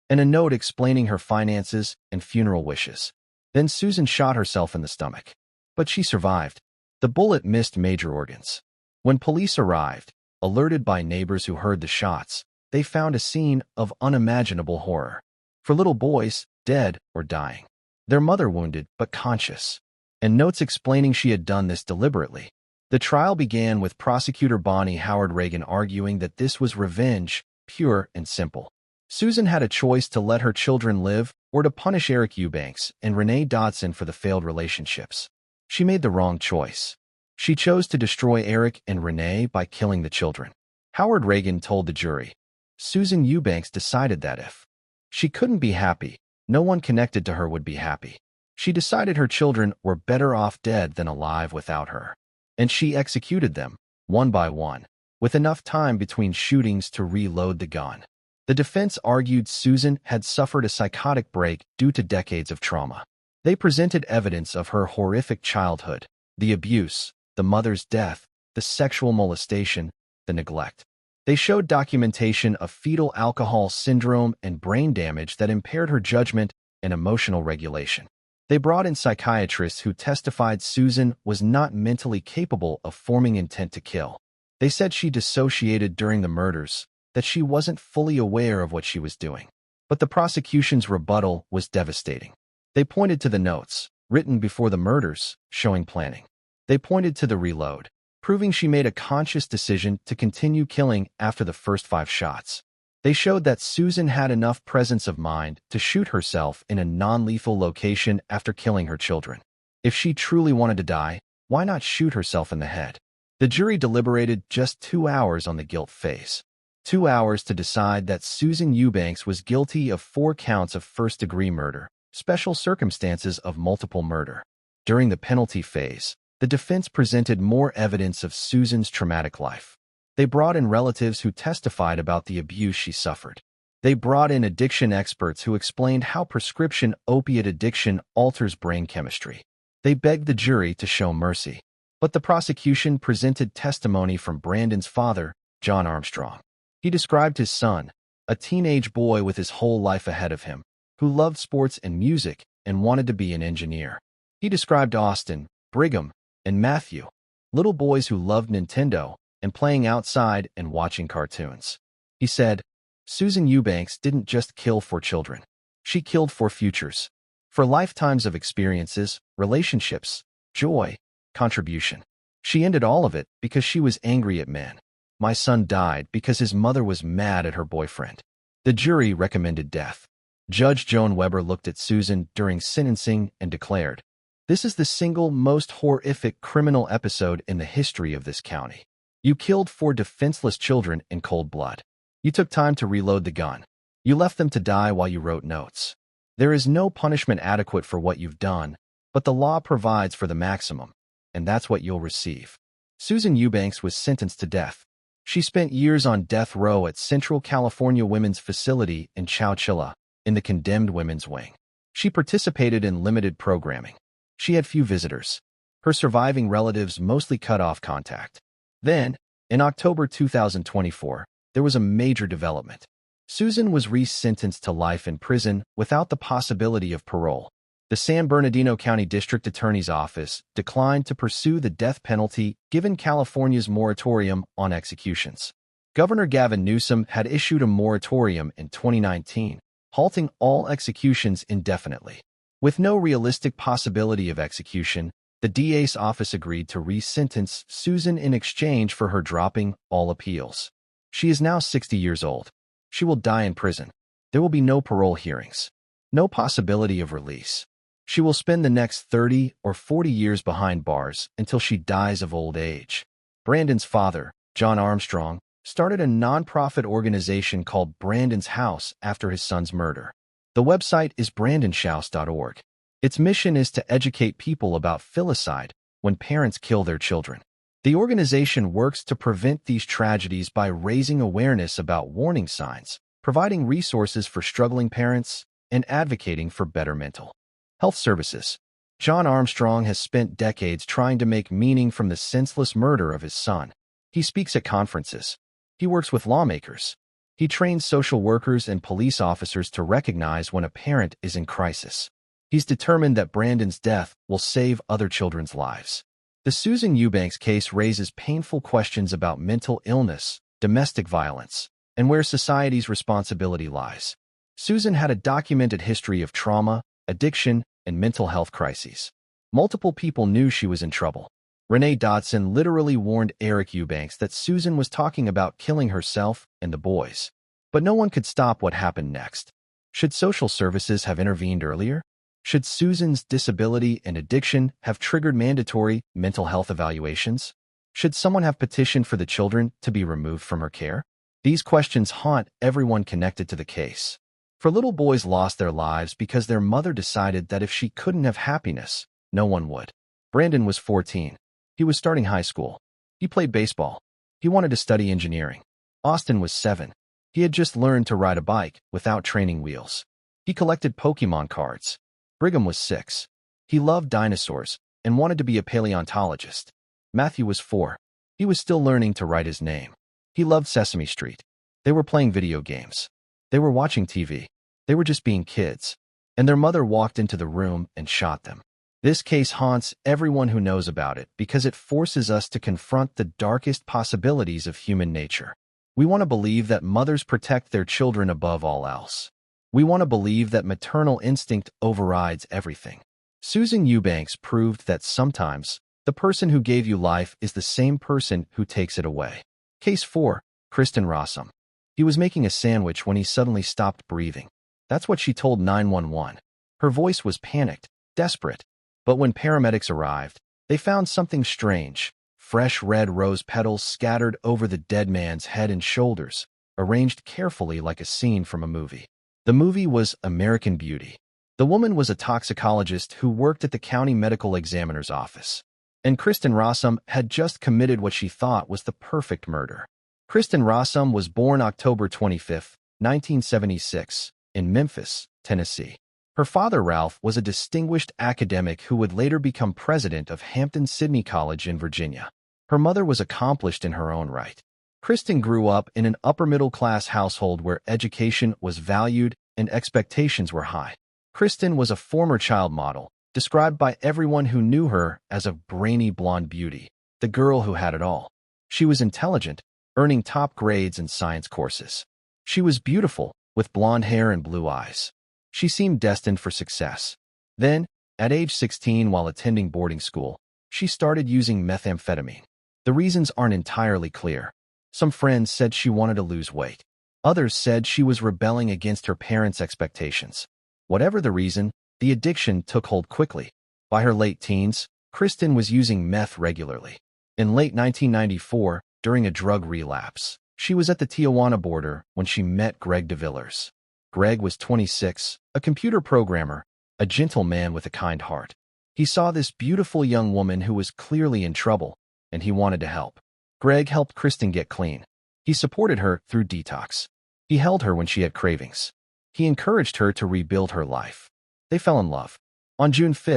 And a note explaining her finances and funeral wishes. Then Susan shot herself in the stomach. But she survived. The bullet missed major organs. When police arrived, alerted by neighbors who heard the shots, they found a scene of unimaginable horror. 4 little boys, dead or dying. Their mother wounded but conscious. And notes explaining she had done this deliberately. The trial began with prosecutor Bonnie Howard Reagan arguing that this was revenge, pure and simple. Susan had a choice to let her children live or to punish Eric Eubanks and Renee Dodson for the failed relationships. She made the wrong choice. She chose to destroy Eric and Renee by killing the children. Howard Reagan told the jury, Susan Eubanks decided that if she couldn't be happy, no one connected to her would be happy. She decided her children were better off dead than alive without her. And she executed them, one by one, with enough time between shootings to reload the gun. The defense argued Susan had suffered a psychotic break due to decades of trauma. They presented evidence of her horrific childhood, the abuse, the mother's death, the sexual molestation, the neglect. They showed documentation of fetal alcohol syndrome and brain damage that impaired her judgment and emotional regulation. They brought in psychiatrists who testified Susan was not mentally capable of forming intent to kill. They said she dissociated during the murders, that she wasn't fully aware of what she was doing. But the prosecution's rebuttal was devastating. They pointed to the notes, written before the murders, showing planning. They pointed to the reload, proving she made a conscious decision to continue killing after the first 5 shots. They showed that Susan had enough presence of mind to shoot herself in a non-lethal location after killing her children. If she truly wanted to die, why not shoot herself in the head? The jury deliberated just 2 hours on the guilt phase. 2 hours to decide that Susan Eubanks was guilty of 4 counts of first-degree murder, special circumstances of multiple murder. During the penalty phase, the defense presented more evidence of Susan's traumatic life. They brought in relatives who testified about the abuse she suffered. They brought in addiction experts who explained how prescription opiate addiction alters brain chemistry. They begged the jury to show mercy. But the prosecution presented testimony from Brandon's father, John Armstrong. He described his son, a teenage boy with his whole life ahead of him, who loved sports and music and wanted to be an engineer. He described Austin, Brigham, and Matthew, little boys who loved Nintendo and playing outside and watching cartoons. He said, Susan Eubanks didn't just kill for children. She killed for futures, for lifetimes of experiences, relationships, joy, contribution. She ended all of it because she was angry at men. My son died because his mother was mad at her boyfriend. The jury recommended death. Judge Joan Weber looked at Susan during sentencing and declared, This is the single most horrific criminal episode in the history of this county. You killed 4 defenseless children in cold blood. You took time to reload the gun. You left them to die while you wrote notes. There is no punishment adequate for what you've done, but the law provides for the maximum, and that's what you'll receive. Susan Eubanks was sentenced to death. She spent years on death row at Central California Women's Facility in Chowchilla, in the condemned women's wing. She participated in limited programming. She had few visitors. Her surviving relatives mostly cut off contact. Then, in October 2024, there was a major development. Susan was re-sentenced to life in prison without the possibility of parole. The San Bernardino County District Attorney's Office declined to pursue the death penalty given California's moratorium on executions. Governor Gavin Newsom had issued a moratorium in 2019, halting all executions indefinitely. With no realistic possibility of execution, the DA's office agreed to re-sentence Susan in exchange for her dropping all appeals. She is now 60 years old. She will die in prison. There will be no parole hearings. No possibility of release. She will spend the next 30 or 40 years behind bars until she dies of old age. Brandon's father, John Armstrong, started a nonprofit organization called Brandon's House after his son's murder. The website is brandonshouse.org. Its mission is to educate people about filicide when parents kill their children. The organization works to prevent these tragedies by raising awareness about warning signs, providing resources for struggling parents, and advocating for better mental health services. John Armstrong has spent decades trying to make meaning from the senseless murder of his son. He speaks at conferences. He works with lawmakers. He trains social workers and police officers to recognize when a parent is in crisis. He's determined that Brandon's death will save other children's lives. The Susan Eubanks case raises painful questions about mental illness, domestic violence, and where society's responsibility lies. Susan had a documented history of trauma, addiction, and mental health crises. Multiple people knew she was in trouble. Renee Dodson literally warned Eric Eubanks that Susan was talking about killing herself and the boys. But no one could stop what happened next. Should social services have intervened earlier? Should Susan's disability and addiction have triggered mandatory mental health evaluations? Should someone have petitioned for the children to be removed from her care? These questions haunt everyone connected to the case. For little boys lost their lives because their mother decided that if she couldn't have happiness, no one would. Brandon was 14. He was starting high school. He played baseball. He wanted to study engineering. Austin was 7. He had just learned to ride a bike without training wheels. He collected Pokemon cards. Brigham was 6. He loved dinosaurs and wanted to be a paleontologist. Matthew was 4. He was still learning to write his name. He loved Sesame Street. They were playing video games. They were watching TV. They were just being kids. And their mother walked into the room and shot them. This case haunts everyone who knows about it because it forces us to confront the darkest possibilities of human nature. We want to believe that mothers protect their children above all else. We want to believe that maternal instinct overrides everything. Susan Eubanks proved that sometimes the person who gave you life is the same person who takes it away. Case 4. Kristen Rossum. He was making a sandwich when he suddenly stopped breathing. That's what she told 911. Her voice was panicked, desperate. But when paramedics arrived, they found something strange. Fresh red rose petals scattered over the dead man's head and shoulders, arranged carefully like a scene from a movie. The movie was American Beauty. The woman was a toxicologist who worked at the county medical examiner's office. And Kristen Rossum had just committed what she thought was the perfect murder. Kristen Rossum was born October 25, 1976, in Memphis, Tennessee. Her father, Ralph, was a distinguished academic who would later become president of Hampton-Sydney College in Virginia. Her mother was accomplished in her own right. Kristen grew up in an upper-middle-class household where education was valued and expectations were high. Kristen was a former child model, described by everyone who knew her as a brainy blonde beauty, the girl who had it all. She was intelligent, earning top grades in science courses. She was beautiful, with blonde hair and blue eyes. She seemed destined for success. Then, at age 16 while attending boarding school, she started using methamphetamine. The reasons aren't entirely clear. Some friends said she wanted to lose weight. Others said she was rebelling against her parents' expectations. Whatever the reason, the addiction took hold quickly. By her late teens, Kristen was using meth regularly. In late 1994, during a drug relapse, she was at the Tijuana border when she met Greg DeVillers. Greg was 26, a computer programmer, a gentle man with a kind heart. He saw this beautiful young woman who was clearly in trouble, and he wanted to help. Greg helped Kristen get clean. He supported her through detox. He held her when she had cravings. He encouraged her to rebuild her life. They fell in love. On June 5,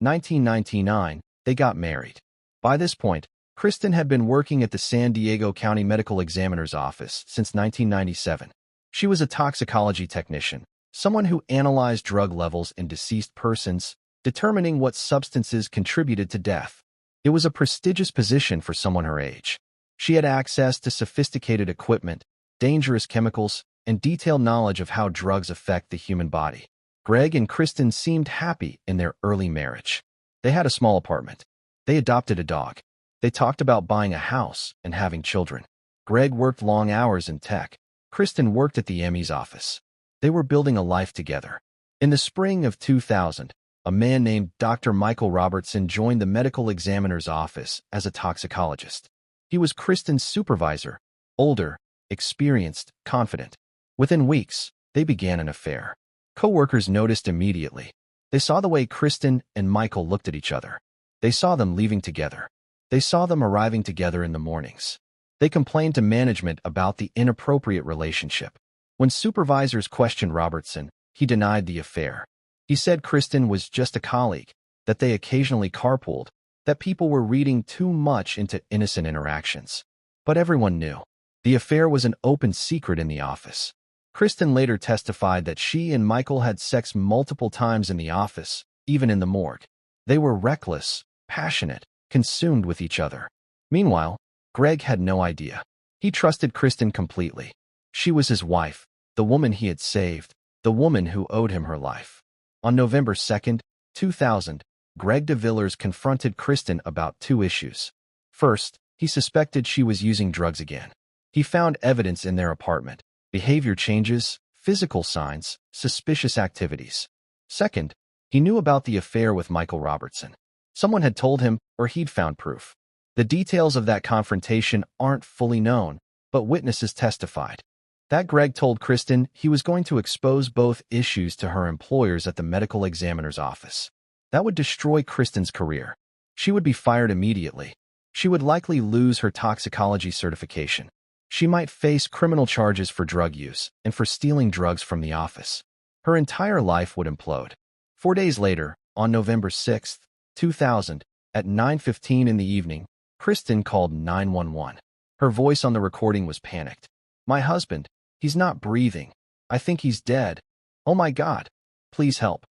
1999, they got married. By this point, Kristen had been working at the San Diego County Medical Examiner's office since 1997. She was a toxicology technician, someone who analyzed drug levels in deceased persons, determining what substances contributed to death. It was a prestigious position for someone her age. She had access to sophisticated equipment, dangerous chemicals, and detailed knowledge of how drugs affect the human body. Greg and Kristen seemed happy in their early marriage. They had a small apartment. They adopted a dog. They talked about buying a house and having children. Greg worked long hours in tech. Kristen worked at the ME's office. They were building a life together. In the spring of 2000, a man named Dr. Michael Robertson joined the medical examiner's office as a toxicologist. He was Kristen's supervisor, older, experienced, confident. Within weeks, they began an affair. Co-workers noticed immediately. They saw the way Kristen and Michael looked at each other. They saw them leaving together. They saw them arriving together in the mornings. They complained to management about the inappropriate relationship. When supervisors questioned Robertson, he denied the affair. He said Kristen was just a colleague, that they occasionally carpooled, that people were reading too much into innocent interactions. But everyone knew. The affair was an open secret in the office. Kristen later testified that she and Michael had sex multiple times in the office, even in the morgue. They were reckless, passionate, consumed with each other. Meanwhile, Greg had no idea. He trusted Kristen completely. She was his wife, the woman he had saved, the woman who owed him her life. On November 2, 2000, Greg DeVillers confronted Kristen about two issues. First, he suspected she was using drugs again. He found evidence in their apartment: behavior changes, physical signs, suspicious activities. Second, he knew about the affair with Michael Robertson. Someone had told him, or he'd found proof. The details of that confrontation aren't fully known, but witnesses testified that Greg told Kristen he was going to expose both issues to her employers at the medical examiner's office. That would destroy Kristen's career. She would be fired immediately. She would likely lose her toxicology certification. She might face criminal charges for drug use and for stealing drugs from the office. Her entire life would implode. 4 days later, on November 6, 2000, at 9:15 in the evening, Kristen called 911. Her voice on the recording was panicked. "My husband, he's not breathing. I think he's dead. Oh my God. Please help.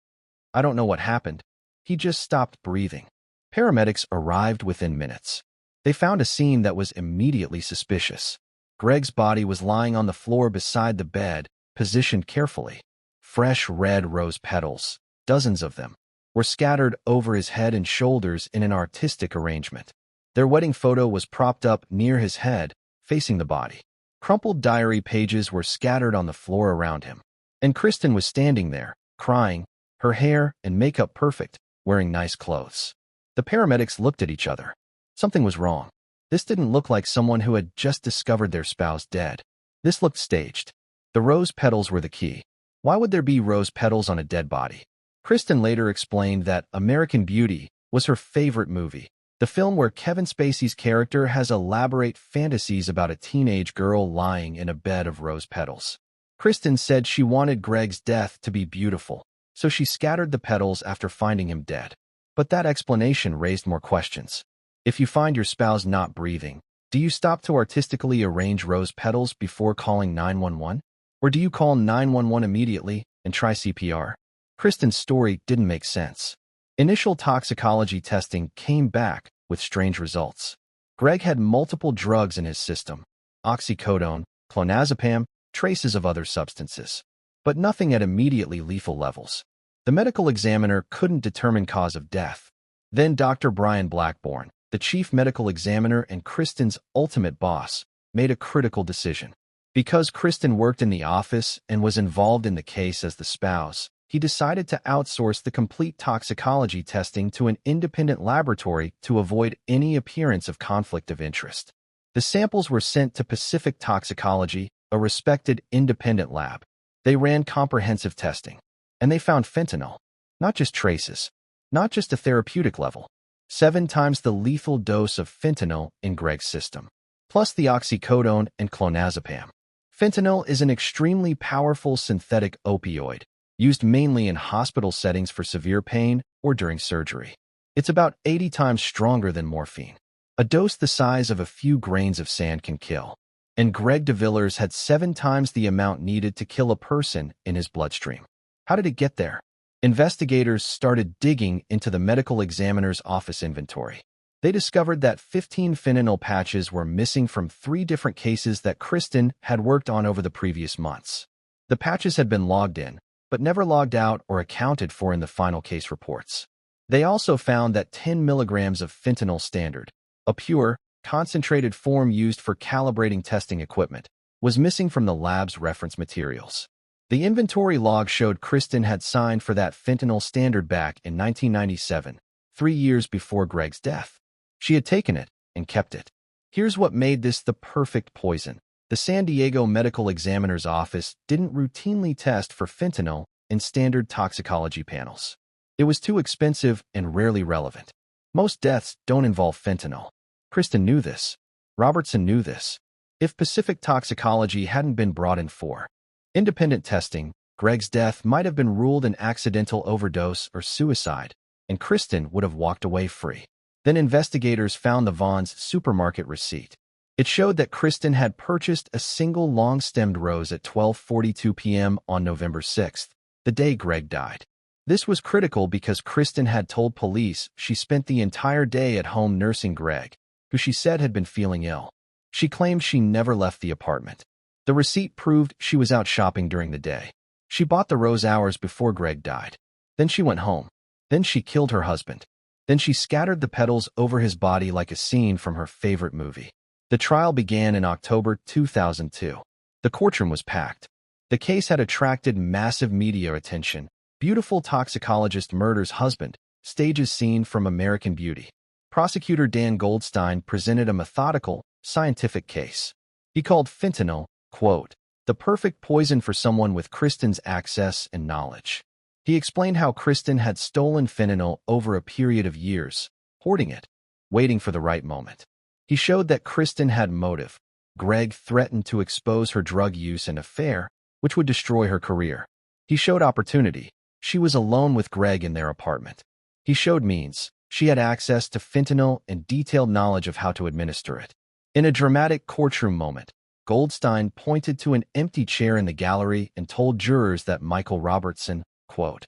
I don't know what happened. He just stopped breathing." Paramedics arrived within minutes. They found a scene that was immediately suspicious. Greg's body was lying on the floor beside the bed, positioned carefully. Fresh red rose petals, dozens of them, were scattered over his head and shoulders in an artistic arrangement. Their wedding photo was propped up near his head, facing the body. Crumpled diary pages were scattered on the floor around him. And Kristen was standing there, crying, her hair and makeup perfect, wearing nice clothes. The paramedics looked at each other. Something was wrong. This didn't look like someone who had just discovered their spouse dead. This looked staged. The rose petals were the key. Why would there be rose petals on a dead body? Kristen later explained that American Beauty was her favorite movie, the film where Kevin Spacey's character has elaborate fantasies about a teenage girl lying in a bed of rose petals. Kristen said she wanted Greg's death to be beautiful, so she scattered the petals after finding him dead. But that explanation raised more questions. If you find your spouse not breathing, do you stop to artistically arrange rose petals before calling 911? Or do you call 911 immediately and try CPR? Kristen's story didn't make sense. Initial toxicology testing came back with strange results. Greg had multiple drugs in his system: oxycodone, clonazepam, traces of other substances. But nothing at immediately lethal levels. The medical examiner couldn't determine cause of death. Then Dr. Brian Blackburn, the chief medical examiner and Kristen's ultimate boss, made a critical decision. Because Kristen worked in the office and was involved in the case as the spouse, he decided to outsource the complete toxicology testing to an independent laboratory to avoid any appearance of conflict of interest. The samples were sent to Pacific Toxicology, a respected independent lab. They ran comprehensive testing, and they found fentanyl, not just traces, not just a therapeutic level, 7 times the lethal dose of fentanyl in Greg's system, plus the oxycodone and clonazepam. Fentanyl is an extremely powerful synthetic opioid, used mainly in hospital settings for severe pain or during surgery. It's about 80 times stronger than morphine. A dose the size of a few grains of sand can kill. And Greg DeVillers had 7 times the amount needed to kill a person in his bloodstream. How did it get there? Investigators started digging into the medical examiner's office inventory. They discovered that 15 fentanyl patches were missing from 3 different cases that Kristen had worked on over the previous months. The patches had been logged in, but never logged out or accounted for in the final case reports. They also found that 10 milligrams of fentanyl standard, a pure, concentrated form used for calibrating testing equipment, was missing from the lab's reference materials. The inventory log showed Kristen had signed for that fentanyl standard back in 1997, 3 years before Greg's death. She had taken it and kept it. Here's what made this the perfect poison. The San Diego Medical Examiner's Office didn't routinely test for fentanyl in standard toxicology panels. It was too expensive and rarely relevant. Most deaths don't involve fentanyl. Kristen knew this. Robertson knew this. If Pacific Toxicology hadn't been brought in for independent testing, Greg's death might have been ruled an accidental overdose or suicide, and Kristen would have walked away free. Then investigators found the Vaughn's supermarket receipt. It showed that Kristen had purchased a single long-stemmed rose at 12:42 p.m. on November 6th, the day Greg died. This was critical because Kristen had told police she spent the entire day at home nursing Greg, who she said had been feeling ill. She claimed she never left the apartment. The receipt proved she was out shopping during the day. She bought the rose hours before Greg died. Then she went home. Then she killed her husband. Then she scattered the petals over his body like a scene from her favorite movie. The trial began in October 2002. The courtroom was packed. The case had attracted massive media attention. Beautiful toxicologist murders husband, stages scene from American Beauty. Prosecutor Dan Goldstein presented a methodical, scientific case. He called fentanyl, quote, the perfect poison for someone with Kristen's access and knowledge. He explained how Kristen had stolen fentanyl over a period of years, hoarding it, waiting for the right moment. He showed that Kristen had motive. Greg threatened to expose her drug use and affair, which would destroy her career. He showed opportunity. She was alone with Greg in their apartment. He showed means. She had access to fentanyl and detailed knowledge of how to administer it. In a dramatic courtroom moment, Goldstein pointed to an empty chair in the gallery and told jurors that Michael Robertson, quote,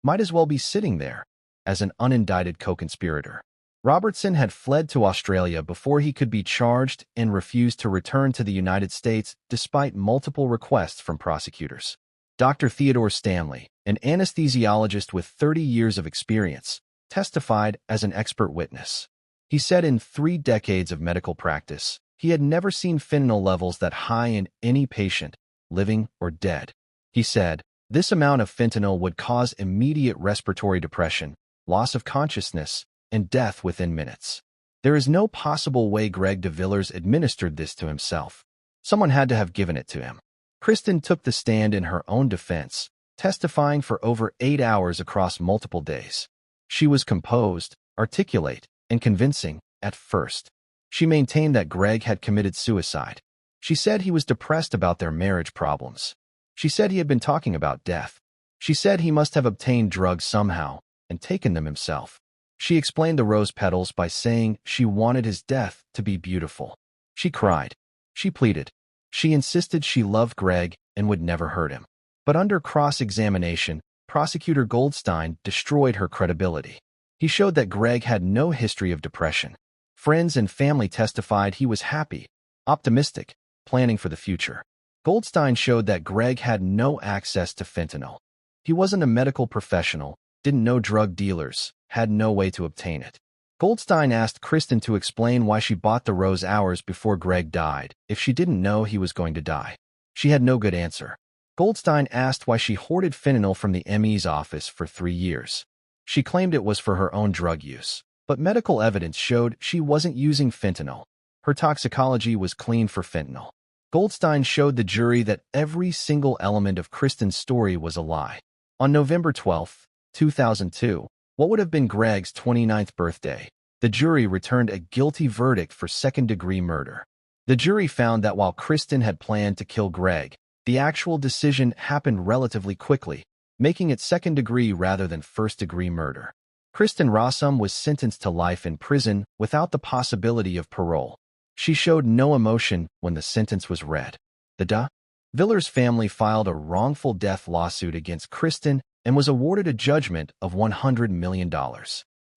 might as well be sitting there as an unindicted co-conspirator. Robertson had fled to Australia before he could be charged and refused to return to the United States despite multiple requests from prosecutors. Dr. Theodore Stanley, an anesthesiologist with 30 years of experience, testified as an expert witness. He said in 3 decades of medical practice, he had never seen fentanyl levels that high in any patient, living or dead. He said, this amount of fentanyl would cause immediate respiratory depression, loss of consciousness, and death within minutes. There is no possible way Greg de Villers administered this to himself. Someone had to have given it to him. Kristen took the stand in her own defense, testifying for over 8 hours across multiple days. She was composed, articulate, and convincing at first. She maintained that Greg had committed suicide. She said he was depressed about their marriage problems. She said he had been talking about death. She said he must have obtained drugs somehow and taken them himself. She explained the rose petals by saying she wanted his death to be beautiful. She cried. She pleaded. She insisted she loved Greg and would never hurt him. But under cross-examination, Prosecutor Goldstein destroyed her credibility. He showed that Greg had no history of depression. Friends and family testified he was happy, optimistic, planning for the future. Goldstein showed that Greg had no access to fentanyl. He wasn't a medical professional, didn't know drug dealers, had no way to obtain it. Goldstein asked Kristen to explain why she bought the rose hours before Greg died if she didn't know he was going to die. She had no good answer. Goldstein asked why she hoarded fentanyl from the ME's office for 3 years. She claimed it was for her own drug use, but medical evidence showed she wasn't using fentanyl. Her toxicology was clean for fentanyl. Goldstein showed the jury that every single element of Kristen's story was a lie. On November 12, 2002, what would have been Greg's 29th birthday, the jury returned a guilty verdict for second-degree murder. The jury found that while Kristen had planned to kill Greg, the actual decision happened relatively quickly, making it second-degree rather than first-degree murder. Kristen Rossum was sentenced to life in prison without the possibility of parole. She showed no emotion when the sentence was read. The de Villers family filed a wrongful death lawsuit against Kristen and was awarded a judgment of $100 million.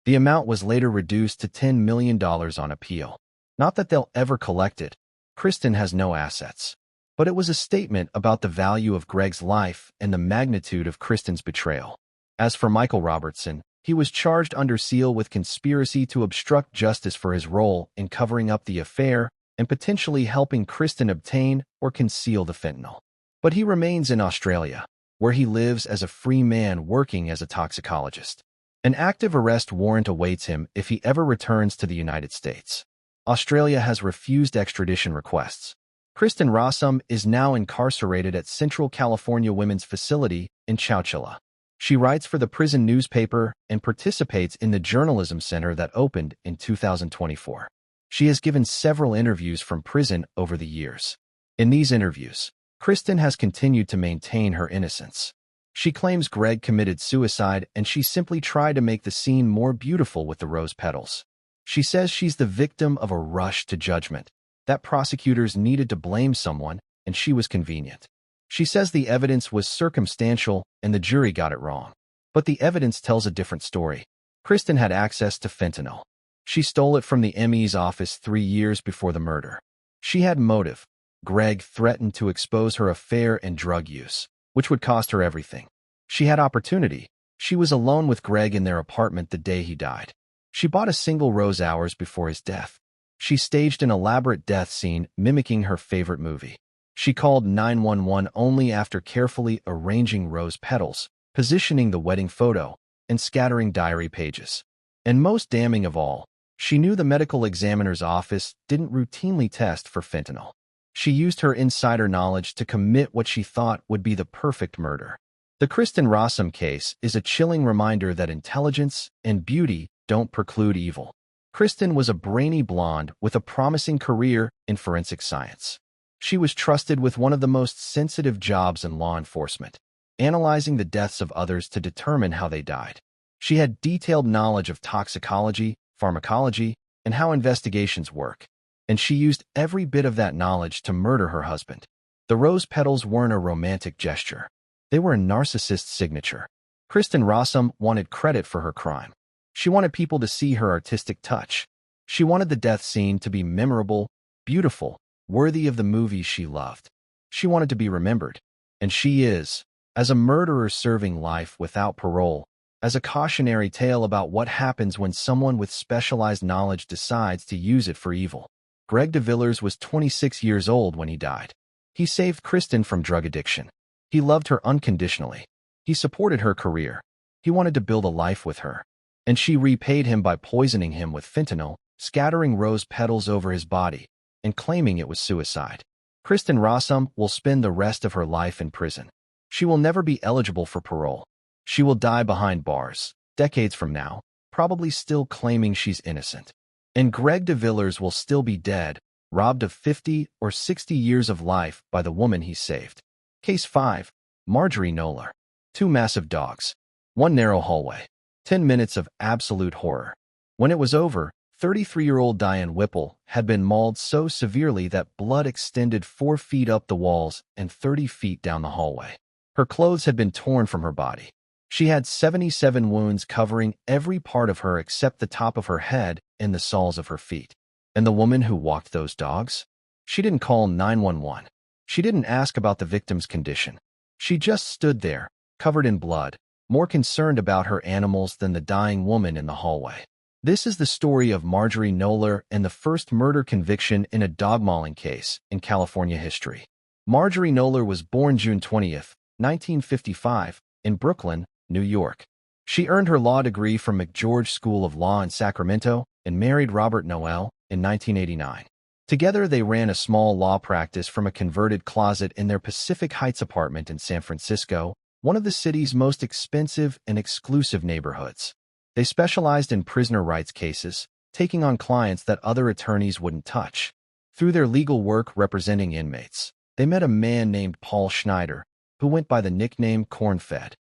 The amount was later reduced to $10 million on appeal. Not that they'll ever collect it. Kristen has no assets. But it was a statement about the value of Greg's life and the magnitude of Kristen's betrayal. As for Michael Robertson, he was charged under seal with conspiracy to obstruct justice for his role in covering up the affair and potentially helping Kristen obtain or conceal the fentanyl. But he remains in Australia, where he lives as a free man working as a toxicologist. An active arrest warrant awaits him if he ever returns to the United States. Australia has refused extradition requests. Kristen Rossum is now incarcerated at Central California Women's Facility in Chowchilla. She writes for the prison newspaper and participates in the journalism center that opened in 2024. She has given several interviews from prison over the years. In these interviews, Kristen has continued to maintain her innocence. She claims Greg committed suicide and she simply tried to make the scene more beautiful with the rose petals. She says she's the victim of a rush to judgment, that prosecutors needed to blame someone and she was convenient. She says the evidence was circumstantial and the jury got it wrong. But the evidence tells a different story. Kristen had access to fentanyl. She stole it from the ME's office 3 years before the murder. She had motive. Greg threatened to expose her affair and drug use, which would cost her everything. She had opportunity. She was alone with Greg in their apartment the day he died. She bought a single rose hours before his death. She staged an elaborate death scene mimicking her favorite movie. She called 911 only after carefully arranging rose petals, positioning the wedding photo, and scattering diary pages. And most damning of all, she knew the medical examiner's office didn't routinely test for fentanyl. She used her insider knowledge to commit what she thought would be the perfect murder. The Kristen Rossum case is a chilling reminder that intelligence and beauty don't preclude evil. Kristen was a brainy blonde with a promising career in forensic science. She was trusted with one of the most sensitive jobs in law enforcement, analyzing the deaths of others to determine how they died. She had detailed knowledge of toxicology, pharmacology, and how investigations work, and she used every bit of that knowledge to murder her husband. The rose petals weren't a romantic gesture. They were a narcissist's signature. Kristen Rossum wanted credit for her crime. She wanted people to see her artistic touch. She wanted the death scene to be memorable, beautiful, worthy of the movies she loved. She wanted to be remembered. And she is, as a murderer serving life without parole, as a cautionary tale about what happens when someone with specialized knowledge decides to use it for evil. Greg DeVillers was 26 years old when he died. He saved Kristen from drug addiction. He loved her unconditionally. He supported her career. He wanted to build a life with her. And she repaid him by poisoning him with fentanyl, scattering rose petals over his body, and claiming it was suicide. Kristen Rossum will spend the rest of her life in prison. She will never be eligible for parole. She will die behind bars, decades from now, probably still claiming she's innocent. And Greg DeVillers will still be dead, robbed of 50 or 60 years of life by the woman he saved. Case 5. Marjorie Knoller. 2 massive dogs. 1 narrow hallway. 10 minutes of absolute horror. When it was over, 33-year-old Diane Whipple had been mauled so severely that blood extended 4 feet up the walls and 30 feet down the hallway. Her clothes had been torn from her body. She had 77 wounds covering every part of her except the top of her head and the soles of her feet. And the woman who walked those dogs? She didn't call 911. She didn't ask about the victim's condition. She just stood there, covered in blood, more concerned about her animals than the dying woman in the hallway. This is the story of Marjorie Knoller and the first murder conviction in a dog mauling case in California history. Marjorie Knoller was born June 20th, 1955, in Brooklyn, New York. She earned her law degree from McGeorge School of Law in Sacramento and married Robert Noel in 1989. Together, they ran a small law practice from a converted closet in their Pacific Heights apartment in San Francisco, one of the city's most expensive and exclusive neighborhoods. They specialized in prisoner rights cases, taking on clients that other attorneys wouldn't touch. Through their legal work representing inmates, they met a man named Paul Schneider, who went by the nickname Corn-Fed.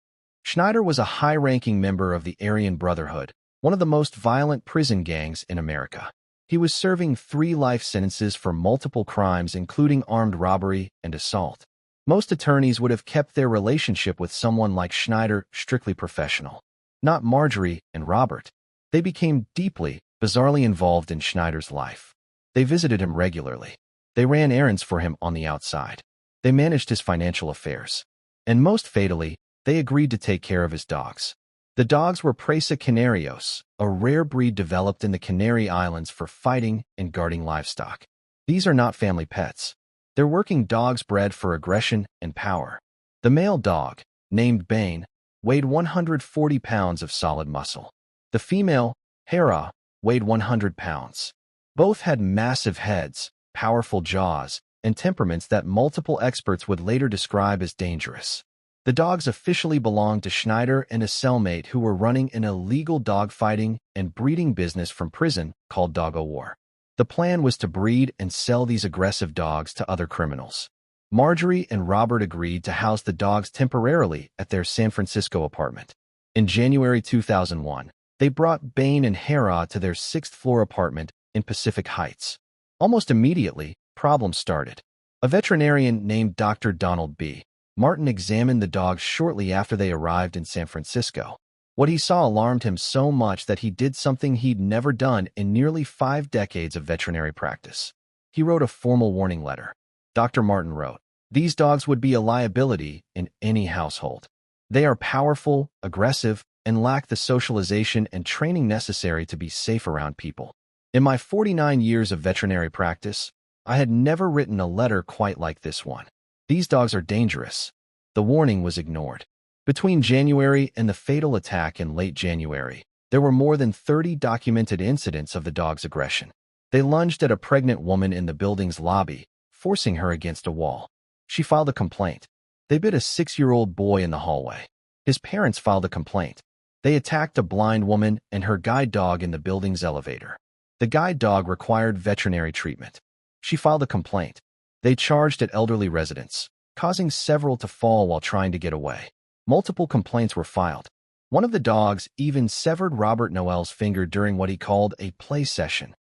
Schneider was a high-ranking member of the Aryan Brotherhood, one of the most violent prison gangs in America. He was serving 3 life sentences for multiple crimes including armed robbery and assault. Most attorneys would have kept their relationship with someone like Schneider strictly professional. Not Marjorie and Robert. They became deeply, bizarrely involved in Schneider's life. They visited him regularly. They ran errands for him on the outside. They managed his financial affairs. And most fatally, they agreed to take care of his dogs. The dogs were Presa Canarios, a rare breed developed in the Canary Islands for fighting and guarding livestock. These are not family pets. They're working dogs bred for aggression and power. The male dog, named Bane, weighed 140 pounds of solid muscle. The female, Hera, weighed 100 pounds. Both had massive heads, powerful jaws, and temperaments that multiple experts would later describe as dangerous. The dogs officially belonged to Schneider and a cellmate who were running an illegal dogfighting and breeding business from prison called Dog-O-War. The plan was to breed and sell these aggressive dogs to other criminals. Marjorie and Robert agreed to house the dogs temporarily at their San Francisco apartment. In January 2001, they brought Bane and Hera to their sixth-floor apartment in Pacific Heights. Almost immediately, problems started. A veterinarian named Dr. Donald B. Martin examined the dogs shortly after they arrived in San Francisco. What he saw alarmed him so much that he did something he'd never done in nearly 5 decades of veterinary practice. He wrote a formal warning letter. Dr. Martin wrote, "These dogs would be a liability in any household. They are powerful, aggressive, and lack the socialization and training necessary to be safe around people." In my 49 years of veterinary practice, I had never written a letter quite like this one. These dogs are dangerous. The warning was ignored. Between January and the fatal attack in late January, there were more than 30 documented incidents of the dog's aggression. They lunged at a pregnant woman in the building's lobby, forcing her against a wall. She filed a complaint. They bit a 6-year-old boy in the hallway. His parents filed a complaint. They attacked a blind woman and her guide dog in the building's elevator. The guide dog required veterinary treatment. She filed a complaint. They charged at elderly residents, causing several to fall while trying to get away. Multiple complaints were filed. One of the dogs even severed Robert Noel's finger during what he called a play session.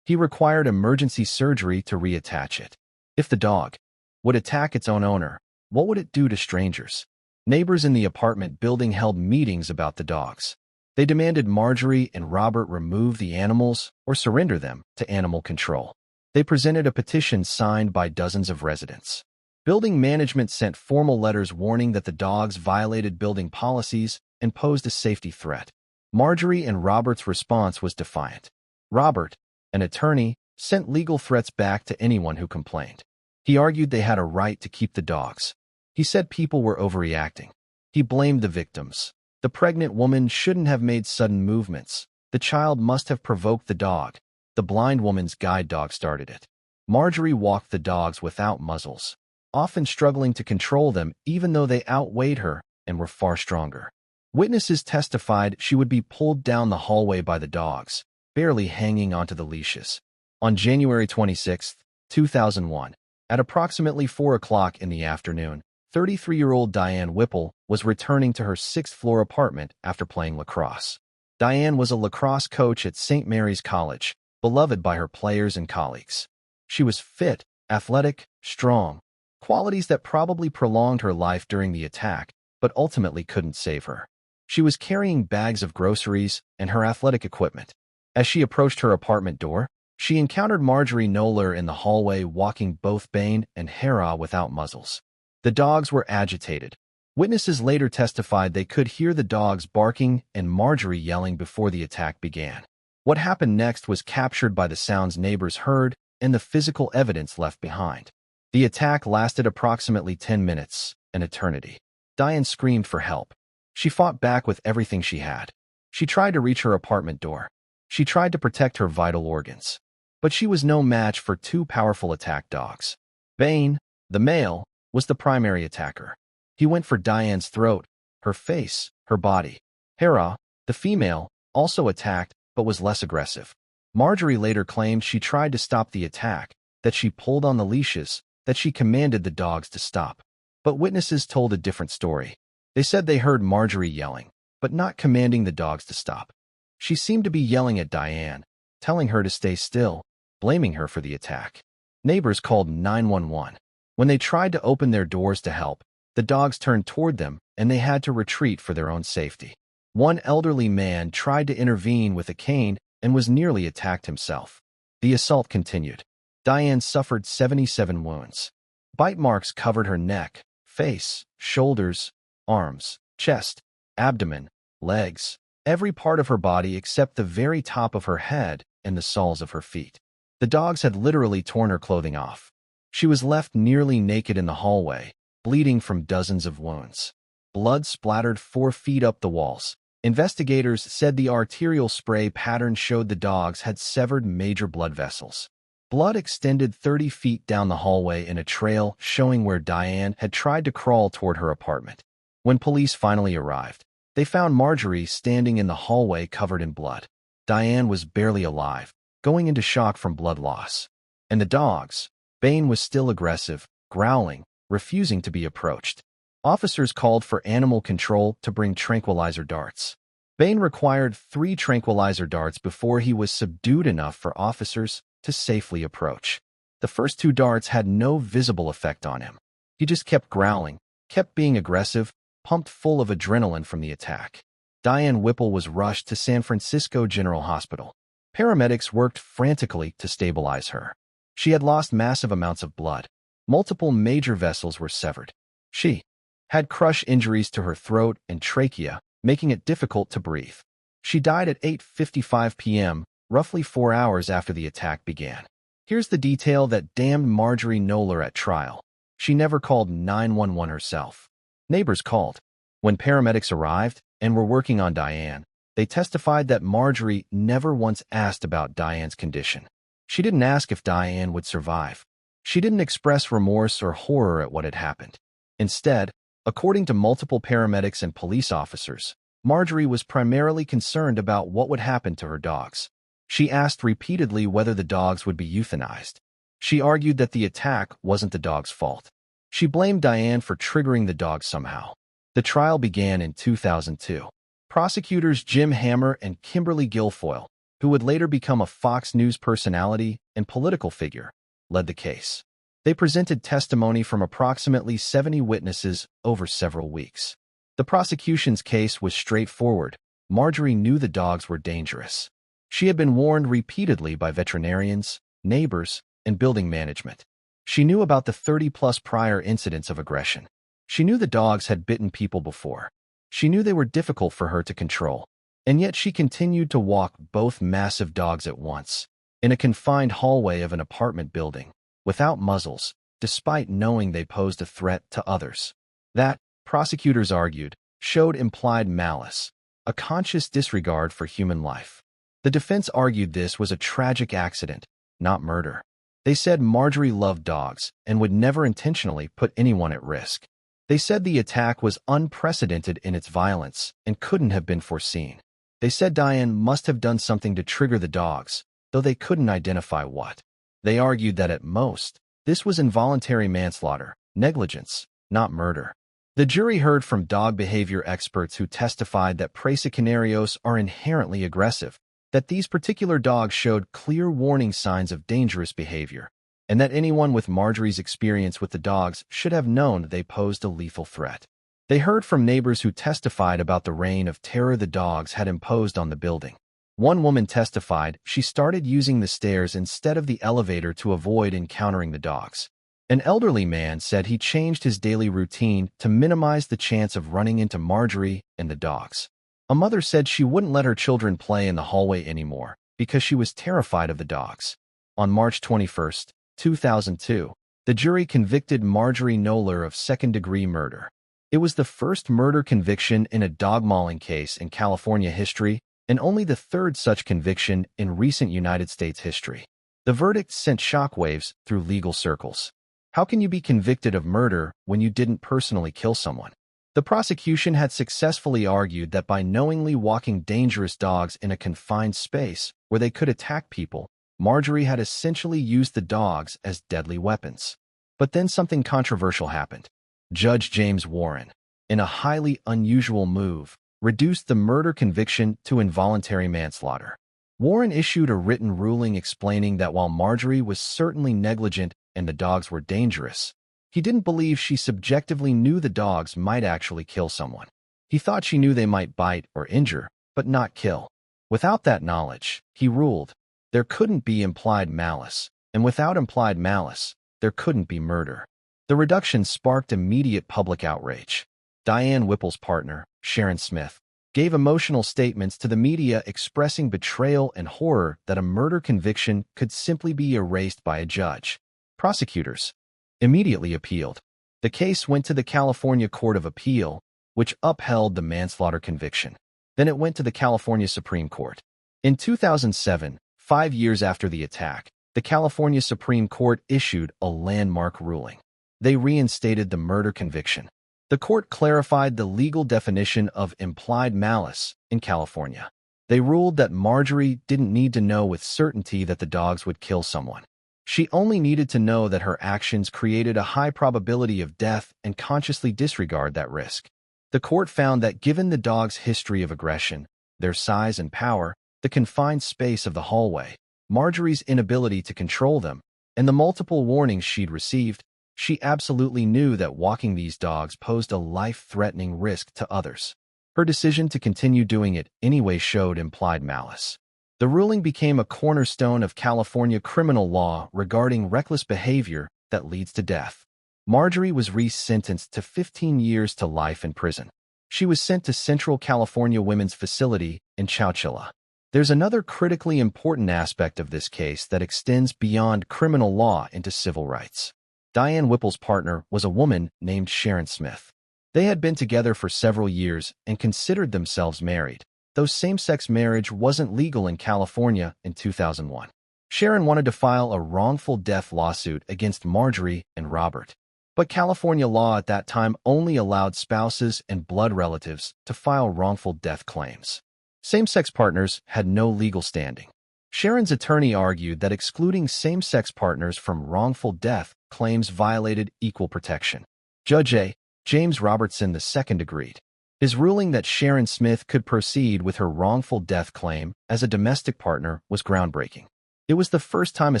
He required emergency surgery to reattach it. If the dog would attack its own owner, what would it do to strangers? Neighbors in the apartment building held meetings about the dogs. They demanded Marjorie and Robert remove the animals or surrender them to animal control. They presented a petition signed by dozens of residents. Building management sent formal letters warning that the dogs violated building policies and posed a safety threat. Marjorie and Robert's response was defiant. Robert, an attorney, sent legal threats back to anyone who complained. He argued they had a right to keep the dogs. He said people were overreacting. He blamed the victims. The pregnant woman shouldn't have made sudden movements. The child must have provoked the dog. The blind woman's guide dog started it. Marjorie walked the dogs without muzzles, often struggling to control them even though they outweighed her and were far stronger. Witnesses testified she would be pulled down the hallway by the dogs, barely hanging onto the leashes. On January 26, 2001, at approximately 4 o'clock in the afternoon, 33-year-old Diane Whipple was returning to her sixth-floor apartment after playing lacrosse. Diane was a lacrosse coach at St. Mary's College, beloved by her players and colleagues. She was fit, athletic, strong, qualities that probably prolonged her life during the attack, but ultimately couldn't save her. She was carrying bags of groceries and her athletic equipment. As she approached her apartment door, she encountered Marjorie Noller in the hallway walking both Bane and Hera without muzzles. The dogs were agitated. Witnesses later testified they could hear the dogs barking and Marjorie yelling before the attack began. What happened next was captured by the sounds neighbors heard and the physical evidence left behind. The attack lasted approximately 10 minutes, an eternity. Diane screamed for help. She fought back with everything she had. She tried to reach her apartment door. She tried to protect her vital organs. But she was no match for 2 powerful attack dogs. Bane, the male, was the primary attacker. He went for Diane's throat, her face, her body. Hera, the female, also attacked but was less aggressive. Marjorie later claimed she tried to stop the attack, that she pulled on the leashes, that she commanded the dogs to stop. But witnesses told a different story. They said they heard Marjorie yelling, but not commanding the dogs to stop. She seemed to be yelling at Diane, telling her to stay still, blaming her for the attack. Neighbors called 911. When they tried to open their doors to help, the dogs turned toward them and they had to retreat for their own safety. One elderly man tried to intervene with a cane and was nearly attacked himself. The assault continued. Diane suffered 77 wounds. Bite marks covered her neck, face, shoulders, arms, chest, abdomen, legs, every part of her body except the very top of her head and the soles of her feet. The dogs had literally torn her clothing off. She was left nearly naked in the hallway, bleeding from dozens of wounds. Blood splattered 4 feet up the walls. Investigators said the arterial spray pattern showed the dogs had severed major blood vessels. Blood extended 30 feet down the hallway in a trail showing where Diane had tried to crawl toward her apartment. When police finally arrived, they found Marjorie standing in the hallway covered in blood. Diane was barely alive, going into shock from blood loss. And the dogs, Bane was still aggressive, growling, refusing to be approached. Officers called for animal control to bring tranquilizer darts. Bain required 3 tranquilizer darts before he was subdued enough for officers to safely approach. The first 2 darts had no visible effect on him. He just kept growling, kept being aggressive, pumped full of adrenaline from the attack. Diane Whipple was rushed to San Francisco General Hospital. Paramedics worked frantically to stabilize her. She had lost massive amounts of blood. Multiple major vessels were severed. She had crush injuries to her throat and trachea, making it difficult to breathe. She died at 8:55 p.m., roughly 4 hours after the attack began. Here's the detail that damned Marjorie Knoller at trial. She never called 911 herself. Neighbors called. When paramedics arrived and were working on Diane, they testified that Marjorie never once asked about Diane's condition. She didn't ask if Diane would survive. She didn't express remorse or horror at what had happened. Instead, according to multiple paramedics and police officers, Marjorie was primarily concerned about what would happen to her dogs. She asked repeatedly whether the dogs would be euthanized. She argued that the attack wasn't the dog's fault. She blamed Diane for triggering the dog somehow. The trial began in 2002. Prosecutors Jim Hammer and Kimberly Guilfoyle, who would later become a Fox News personality and political figure, led the case. They presented testimony from approximately 70 witnesses over several weeks. The prosecution's case was straightforward. Marjorie knew the dogs were dangerous. She had been warned repeatedly by veterinarians, neighbors, and building management. She knew about the 30-plus prior incidents of aggression. She knew the dogs had bitten people before. She knew they were difficult for her to control. And yet she continued to walk both massive dogs at once, in a confined hallway of an apartment building, without muzzles, despite knowing they posed a threat to others. That, prosecutors argued, showed implied malice, a conscious disregard for human life. The defense argued this was a tragic accident, not murder. They said Marjorie loved dogs and would never intentionally put anyone at risk. They said the attack was unprecedented in its violence and couldn't have been foreseen. They said Diane must have done something to trigger the dogs, though they couldn't identify what. They argued that at most, this was involuntary manslaughter, negligence, not murder. The jury heard from dog behavior experts who testified that Presa Canarios are inherently aggressive, that these particular dogs showed clear warning signs of dangerous behavior, and that anyone with Marjorie's experience with the dogs should have known they posed a lethal threat. They heard from neighbors who testified about the reign of terror the dogs had imposed on the building. One woman testified she started using the stairs instead of the elevator to avoid encountering the dogs. An elderly man said he changed his daily routine to minimize the chance of running into Marjorie and the dogs. A mother said she wouldn't let her children play in the hallway anymore because she was terrified of the dogs. On March 21, 2002, the jury convicted Marjorie Knoller of second-degree murder. It was the first murder conviction in a dog mauling case in California history and only the third such conviction in recent United States history. The verdict sent shockwaves through legal circles. How can you be convicted of murder when you didn't personally kill someone? The prosecution had successfully argued that by knowingly walking dangerous dogs in a confined space where they could attack people, Marjorie had essentially used the dogs as deadly weapons. But then something controversial happened. Judge James Warren, in a highly unusual move, reduced the murder conviction to involuntary manslaughter. Warren issued a written ruling explaining that while Marjorie was certainly negligent and the dogs were dangerous, he didn't believe she subjectively knew the dogs might actually kill someone. He thought she knew they might bite or injure, but not kill. Without that knowledge, he ruled, there couldn't be implied malice, and without implied malice, there couldn't be murder. The reduction sparked immediate public outrage. Diane Whipple's partner, Sharon Smith, gave emotional statements to the media expressing betrayal and horror that a murder conviction could simply be erased by a judge. Prosecutors immediately appealed. The case went to the California Court of Appeal, which upheld the manslaughter conviction. Then it went to the California Supreme Court. In 2007, 5 years after the attack, the California Supreme Court issued a landmark ruling. They reinstated the murder conviction. The court clarified the legal definition of implied malice in California. They ruled that Marjorie didn't need to know with certainty that the dogs would kill someone. She only needed to know that her actions created a high probability of death and consciously disregard that risk. The court found that given the dog's history of aggression, their size and power, the confined space of the hallway, Marjorie's inability to control them, and the multiple warnings she'd received, she absolutely knew that walking these dogs posed a life-threatening risk to others. Her decision to continue doing it anyway showed implied malice. The ruling became a cornerstone of California criminal law regarding reckless behavior that leads to death. Marjorie was sentenced to 15 years to life in prison. She was sent to Central California Women's Facility in Chowchilla. There's another critically important aspect of this case that extends beyond criminal law into civil rights. Diane Whipple's partner was a woman named Sharon Smith. They had been together for several years and considered themselves married, though same-sex marriage wasn't legal in California in 2001. Sharon wanted to file a wrongful death lawsuit against Marjorie and Robert, but California law at that time only allowed spouses and blood relatives to file wrongful death claims. Same-sex partners had no legal standing. Sharon's attorney argued that excluding same-sex partners from wrongful death claims violated equal protection. Judge A. James Robertson II agreed. His ruling that Sharon Smith could proceed with her wrongful death claim as a domestic partner was groundbreaking. It was the first time a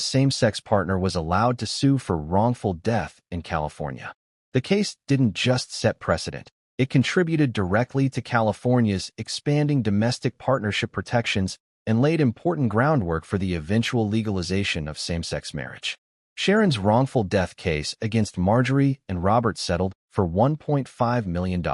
same-sex partner was allowed to sue for wrongful death in California. The case didn't just set precedent. It contributed directly to California's expanding domestic partnership protections and laid important groundwork for the eventual legalization of same-sex marriage. Sharon's wrongful death case against Marjorie and Robert settled for $1.5 million.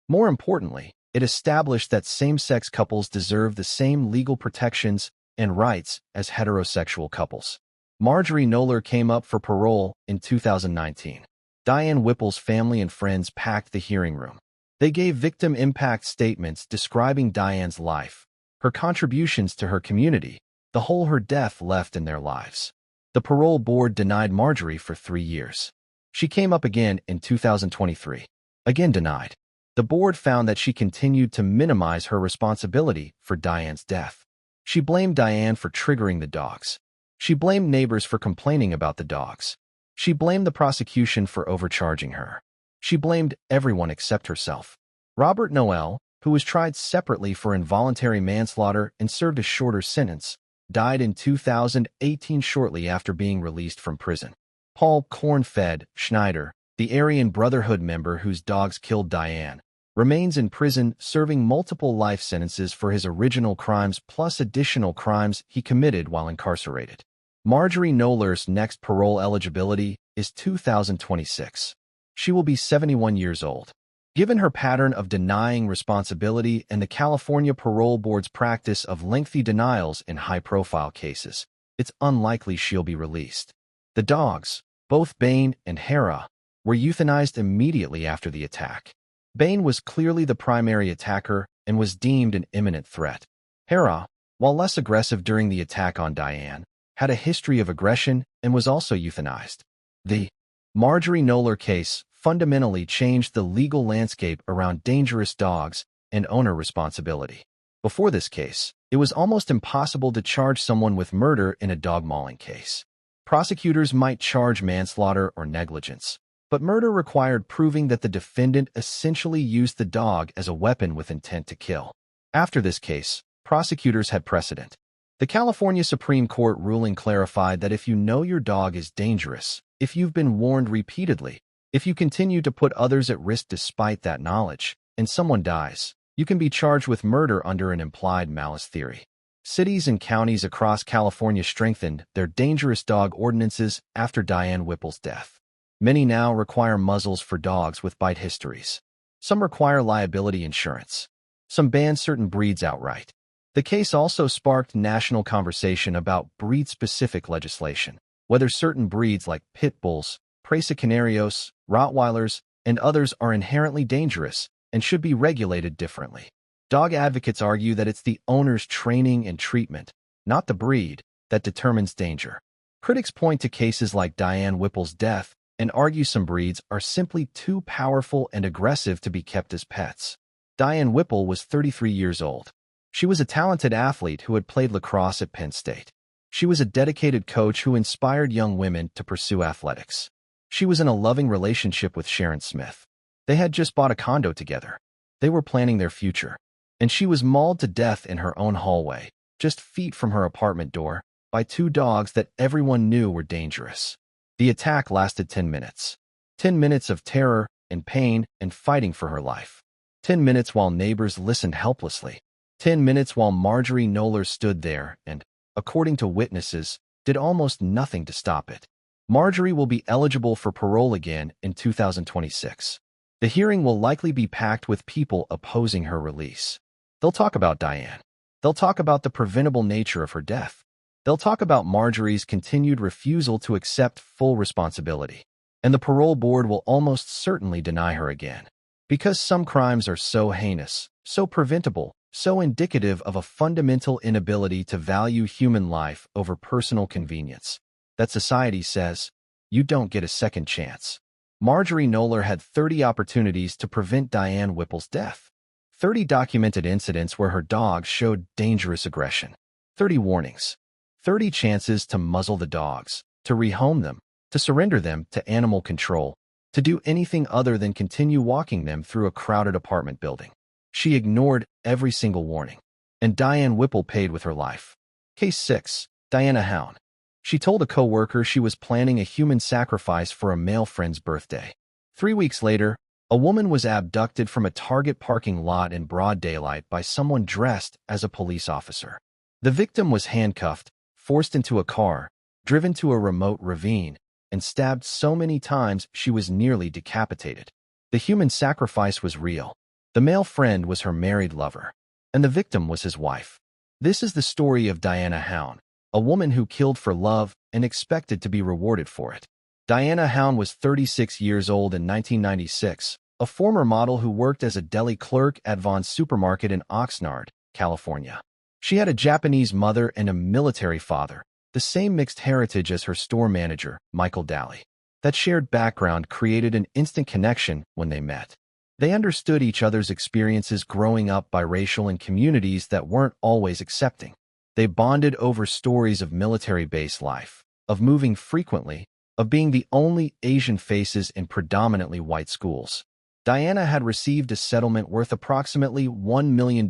More importantly, it established that same-sex couples deserve the same legal protections and rights as heterosexual couples. Marjorie Knoller came up for parole in 2019. Diane Whipple's family and friends packed the hearing room. They gave victim impact statements describing Diane's life, her contributions to her community, the hole her death left in their lives. The parole board denied Marjorie for 3 years. She came up again in 2023. Again denied. The board found that she continued to minimize her responsibility for Diane's death. She blamed Diane for triggering the dogs. She blamed neighbors for complaining about the dogs. She blamed the prosecution for overcharging her. She blamed everyone except herself. Robert Noel, who was tried separately for involuntary manslaughter and served a shorter sentence, died in 2018 shortly after being released from prison. Paul Corn-Fed Schneider, the Aryan Brotherhood member whose dogs killed Diane, remains in prison serving multiple life sentences for his original crimes plus additional crimes he committed while incarcerated. Marjorie Knoller's next parole eligibility is 2026. She will be 71 years old. Given her pattern of denying responsibility and the California Parole Board's practice of lengthy denials in high-profile cases, it's unlikely she'll be released. The dogs, both Bane and Hera, were euthanized immediately after the attack. Bane was clearly the primary attacker and was deemed an imminent threat. Hera, while less aggressive during the attack on Diane, had a history of aggression and was also euthanized. The Marjorie Knoller case fundamentally changed the legal landscape around dangerous dogs and owner responsibility. Before this case, it was almost impossible to charge someone with murder in a dog mauling case. Prosecutors might charge manslaughter or negligence, but murder required proving that the defendant essentially used the dog as a weapon with intent to kill. After this case, prosecutors had precedent. The California Supreme Court ruling clarified that if you know your dog is dangerous, if you've been warned repeatedly, if you continue to put others at risk despite that knowledge, and someone dies, you can be charged with murder under an implied malice theory. Cities and counties across California strengthened their dangerous dog ordinances after Diane Whipple's death. Many now require muzzles for dogs with bite histories. Some require liability insurance. Some ban certain breeds outright. The case also sparked national conversation about breed-specific legislation, whether certain breeds like pit bulls, Presa Canarios, Rottweilers, and others are inherently dangerous and should be regulated differently. Dog advocates argue that it's the owner's training and treatment, not the breed, that determines danger. Critics point to cases like Diane Whipple's death and argue some breeds are simply too powerful and aggressive to be kept as pets. Diane Whipple was 33 years old. She was a talented athlete who had played lacrosse at Penn State. She was a dedicated coach who inspired young women to pursue athletics. She was in a loving relationship with Sharon Smith. They had just bought a condo together. They were planning their future. And she was mauled to death in her own hallway, just feet from her apartment door, by two dogs that everyone knew were dangerous. The attack lasted 10 minutes. 10 minutes of terror and pain and fighting for her life. 10 minutes while neighbors listened helplessly. 10 minutes while Marjorie Knoller stood there and, according to witnesses, did almost nothing to stop it. Marjorie will be eligible for parole again in 2026. The hearing will likely be packed with people opposing her release. They'll talk about Diane. They'll talk about the preventable nature of her death. They'll talk about Marjorie's continued refusal to accept full responsibility. And the parole board will almost certainly deny her again. Because some crimes are so heinous, so preventable, so indicative of a fundamental inability to value human life over personal convenience, that society says, you don't get a second chance. Marjorie Knoller had 30 opportunities to prevent Diane Whipple's death. 30 documented incidents where her dogs showed dangerous aggression. 30 warnings. 30 chances to muzzle the dogs, to rehome them, to surrender them to animal control, to do anything other than continue walking them through a crowded apartment building. She ignored every single warning. And Diane Whipple paid with her life. Case 6. Diana Hown. She told a co-worker she was planning a human sacrifice for a male friend's birthday. 3 weeks later, a woman was abducted from a Target parking lot in broad daylight by someone dressed as a police officer. The victim was handcuffed, forced into a car, driven to a remote ravine, and stabbed so many times she was nearly decapitated. The human sacrifice was real. The male friend was her married lover, and the victim was his wife. This is the story of Diana Hown, a woman who killed for love and expected to be rewarded for it. Diana Hown was 36 years old in 1996, a former model who worked as a deli clerk at Vaughn's Supermarket in Oxnard, California. She had a Japanese mother and a military father, the same mixed heritage as her store manager, Michael Daly. That shared background created an instant connection when they met. They understood each other's experiences growing up biracial in communities that weren't always accepting. They bonded over stories of military-base life, of moving frequently, of being the only Asian faces in predominantly white schools. Diana had received a settlement worth approximately $1 million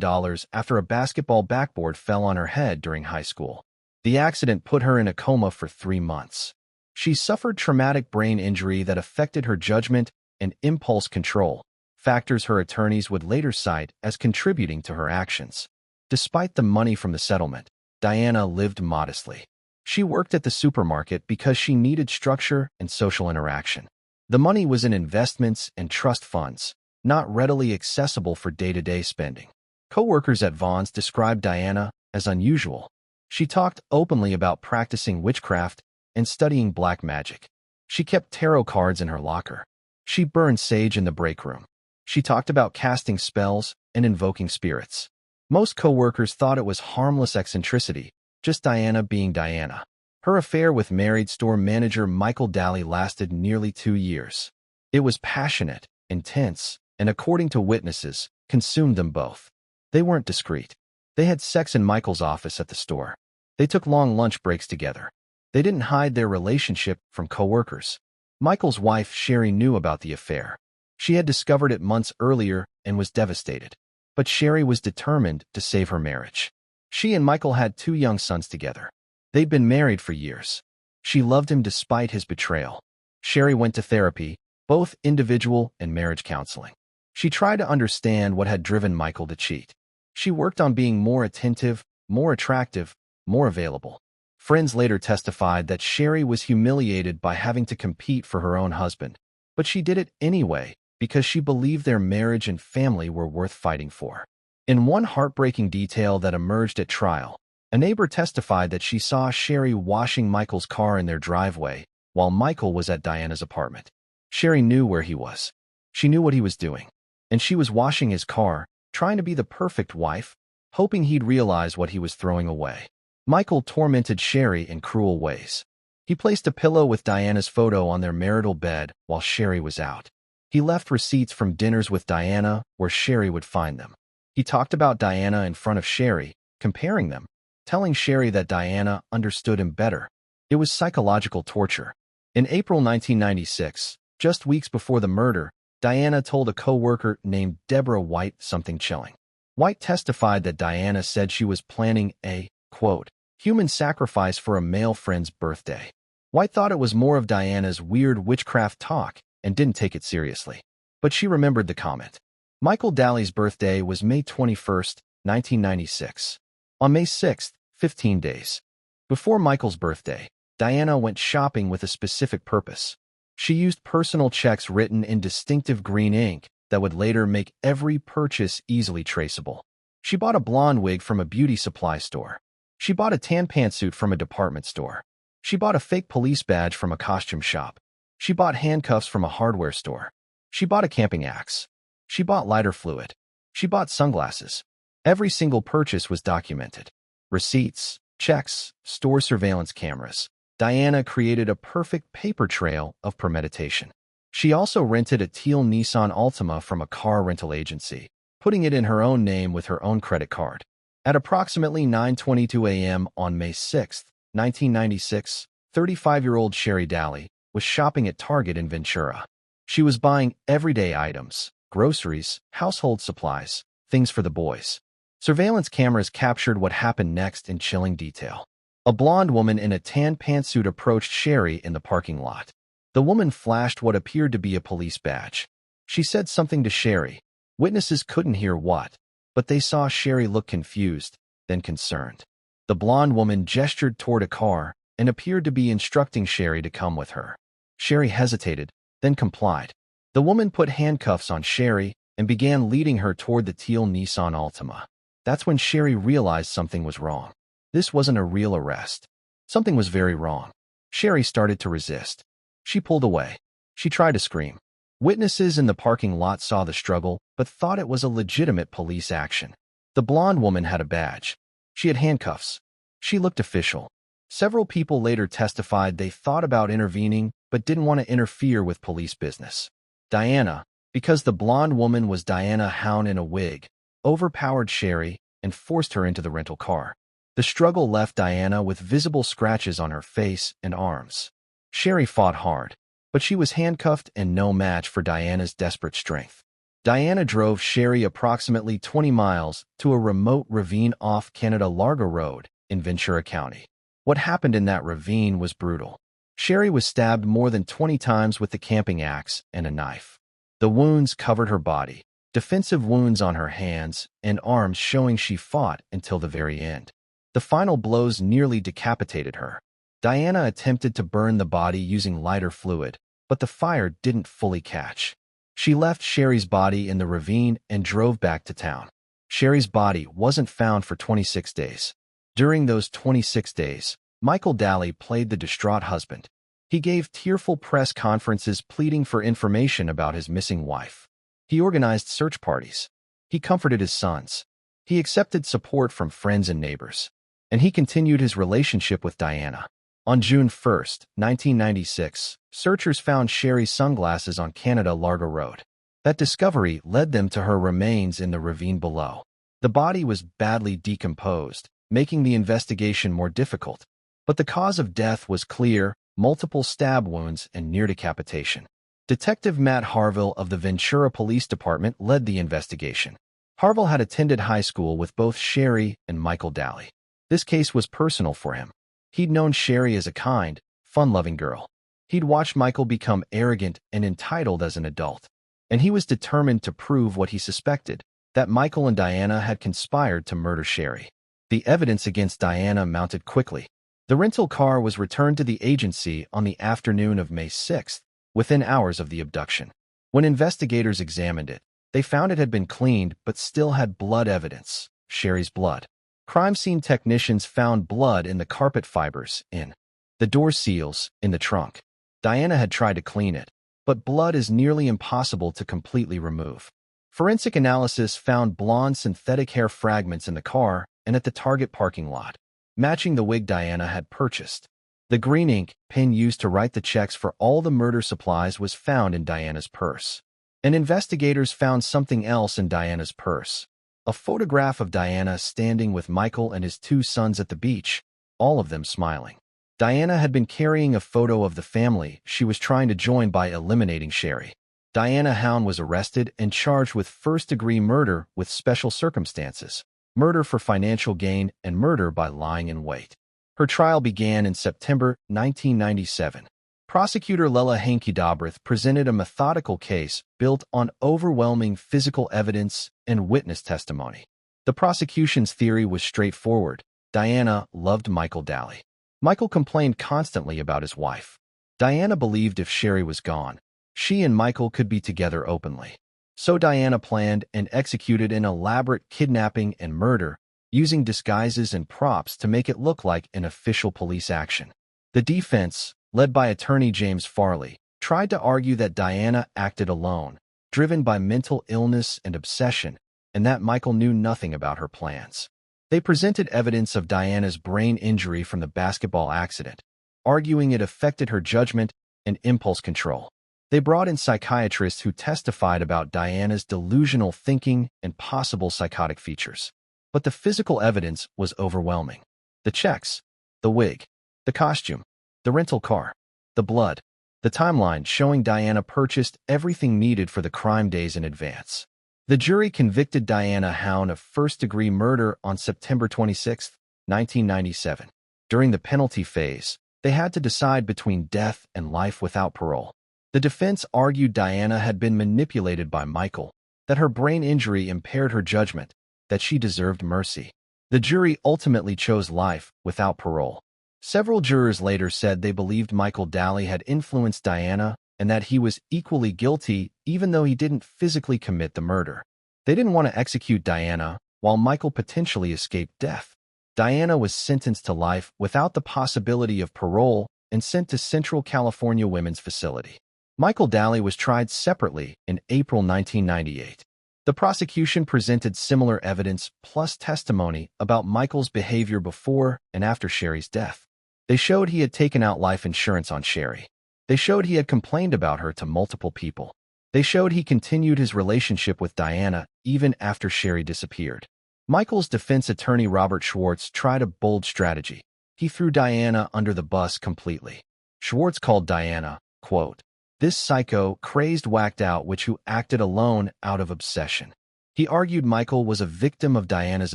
after a basketball backboard fell on her head during high school. The accident put her in a coma for 3 months. She suffered traumatic brain injury that affected her judgment and impulse control, factors her attorneys would later cite as contributing to her actions. Despite the money from the settlement, Diana lived modestly. She worked at the supermarket because she needed structure and social interaction. The money was in investments and trust funds, not readily accessible for day-to-day spending. Co-workers at Vaughn's described Diana as unusual. She talked openly about practicing witchcraft and studying black magic. She kept tarot cards in her locker. She burned sage in the break room. She talked about casting spells and invoking spirits. Most co-workers thought it was harmless eccentricity, just Diana being Diana. Her affair with married store manager Michael Daly lasted nearly 2 years. It was passionate, intense, and according to witnesses, consumed them both. They weren't discreet. They had sex in Michael's office at the store. They took long lunch breaks together. They didn't hide their relationship from co-workers. Michael's wife, Sherry, knew about the affair. She had discovered it months earlier and was devastated. But Sherry was determined to save her marriage. She and Michael had 2 young sons together. They'd been married for years. She loved him despite his betrayal. Sherry went to therapy, both individual and marriage counseling. She tried to understand what had driven Michael to cheat. She worked on being more attentive, more attractive, more available. Friends later testified that Sherry was humiliated by having to compete for her own husband, but she did it anyway because she believed their marriage and family were worth fighting for. In one heartbreaking detail that emerged at trial, a neighbor testified that she saw Sherry washing Michael's car in their driveway while Michael was at Diana's apartment. Sherry knew where he was. She knew what he was doing. And she was washing his car, trying to be the perfect wife, hoping he'd realize what he was throwing away. Michael tormented Sherry in cruel ways. He placed a pillow with Diana's photo on their marital bed while Sherry was out. He left receipts from dinners with Diana where Sherry would find them. He talked about Diana in front of Sherry, comparing them. telling Sherry that Diana understood him better. It was psychological torture. In April 1996, just weeks before the murder, Diana told a co-worker named Deborah White something chilling. White testified that Diana said she was planning a, quote, human sacrifice for a male friend's birthday. White thought it was more of Diana's weird witchcraft talk and didn't take it seriously. But she remembered the comment. Michael Daly's birthday was May 21, 1996. On May 6, 15 days before Michael's birthday, Diana went shopping with a specific purpose. She used personal checks written in distinctive green ink that would later make every purchase easily traceable. She bought a blonde wig from a beauty supply store. She bought a tan pantsuit from a department store. She bought a fake police badge from a costume shop. She bought handcuffs from a hardware store. She bought a camping axe. She bought lighter fluid. She bought sunglasses. Every single purchase was documented. Receipts, checks, store surveillance cameras. Diana created a perfect paper trail of premeditation. She also rented a teal Nissan Altima from a car rental agency, putting it in her own name with her own credit card. At approximately 9:22 a.m. on May 6, 1996, 35-year-old Sherry Daly was shopping at Target in Ventura. She was buying everyday items, groceries, household supplies, things for the boys. Surveillance cameras captured what happened next in chilling detail. A blonde woman in a tan pantsuit approached Sherry in the parking lot. The woman flashed what appeared to be a police badge. She said something to Sherry. Witnesses couldn't hear what, but they saw Sherry look confused, then concerned. The blonde woman gestured toward a car and appeared to be instructing Sherry to come with her. Sherry hesitated, then complied. The woman put handcuffs on Sherry and began leading her toward the teal Nissan Altima. That's when Sherry realized something was wrong. This wasn't a real arrest. Something was very wrong. Sherry started to resist. She pulled away. She tried to scream. Witnesses in the parking lot saw the struggle, but thought it was a legitimate police action. The blonde woman had a badge. She had handcuffs. She looked official. Several people later testified they thought about intervening, but didn't want to interfere with police business. Diana, because the blonde woman was Diana Hown in a wig, overpowered Sherry and forced her into the rental car. The struggle left Diana with visible scratches on her face and arms. Sherry fought hard, but she was handcuffed and no match for Diana's desperate strength. Diana drove Sherry approximately 20 miles to a remote ravine off Canada Largo Road in Ventura County. What happened in that ravine was brutal. Sherry was stabbed more than 20 times with the camping axe and a knife. The wounds covered her body, defensive wounds on her hands and arms showing she fought until the very end. The final blows nearly decapitated her. Diana attempted to burn the body using lighter fluid, but the fire didn't fully catch. She left Sherry's body in the ravine and drove back to town. Sherry's body wasn't found for 26 days. During those 26 days, Michael Daly played the distraught husband. He gave tearful press conferences pleading for information about his missing wife. He organized search parties. He comforted his sons. He accepted support from friends and neighbors. And he continued his relationship with Diana. On June 1, 1996, searchers found Sherry's sunglasses on Canada Largo Road. That discovery led them to her remains in the ravine below. The body was badly decomposed, making the investigation more difficult. But the cause of death was clear: multiple stab wounds and near decapitation. Detective Matt Harville of the Ventura Police Department led the investigation. Harville had attended high school with both Sherry and Michael Daly. This case was personal for him. He'd known Sherry as a kind, fun-loving girl. He'd watched Michael become arrogant and entitled as an adult. And he was determined to prove what he suspected, that Michael and Diana had conspired to murder Sherry. The evidence against Diana mounted quickly. The rental car was returned to the agency on the afternoon of May 6, within hours of the abduction. When investigators examined it, they found it had been cleaned but still had blood evidence, Sherry's blood. Crime scene technicians found blood in the carpet fibers, in the door seals, in the trunk. Diana had tried to clean it, but blood is nearly impossible to completely remove. Forensic analysis found blonde synthetic hair fragments in the car and at the Target parking lot, matching the wig Diana had purchased. The green ink pen used to write the checks for all the murder supplies was found in Diana's purse. And investigators found something else in Diana's purse: A photograph of Diana standing with Michael and his two sons at the beach, all of them smiling. Diana had been carrying a photo of the family she was trying to join by eliminating Sherry. Diana Hound was arrested and charged with first-degree murder with special circumstances, murder for financial gain, and murder by lying in wait. Her trial began in September 1997. Prosecutor Lela Hankey-Dobrith presented a methodical case built on overwhelming physical evidence and witness testimony. The prosecution's theory was straightforward. Diana loved Michael Daly. Michael complained constantly about his wife. Diana believed if Sherry was gone, she and Michael could be together openly. So Diana planned and executed an elaborate kidnapping and murder, using disguises and props to make it look like an official police action. The defense, led by attorney James Farley, tried to argue that Diana acted alone, driven by mental illness and obsession, and that Michael knew nothing about her plans. They presented evidence of Diana's brain injury from the basketball accident, arguing it affected her judgment and impulse control. They brought in psychiatrists who testified about Diana's delusional thinking and possible psychotic features. But the physical evidence was overwhelming. The checks, the wig, the costume, the rental car, the blood, the timeline showing Diana purchased everything needed for the crime days in advance. The jury convicted Diana Hound of first-degree murder on September 26, 1997. During the penalty phase, they had to decide between death and life without parole. The defense argued Diana had been manipulated by Michael, that her brain injury impaired her judgment, that she deserved mercy. The jury ultimately chose life without parole. Several jurors later said they believed Michael Daly had influenced Diana and that he was equally guilty even though he didn't physically commit the murder. They didn't want to execute Diana, while Michael potentially escaped death. Diana was sentenced to life without the possibility of parole and sent to Central California Women's Facility. Michael Daly was tried separately in April 1998. The prosecution presented similar evidence plus testimony about Michael's behavior before and after Sherry's death. They showed he had taken out life insurance on Sherry. They showed he had complained about her to multiple people. They showed he continued his relationship with Diana even after Sherry disappeared. Michael's defense attorney Robert Schwartz tried a bold strategy. He threw Diana under the bus completely. Schwartz called Diana, quote, "this psycho, crazed, whacked out witch who acted alone out of obsession." He argued Michael was a victim of Diana's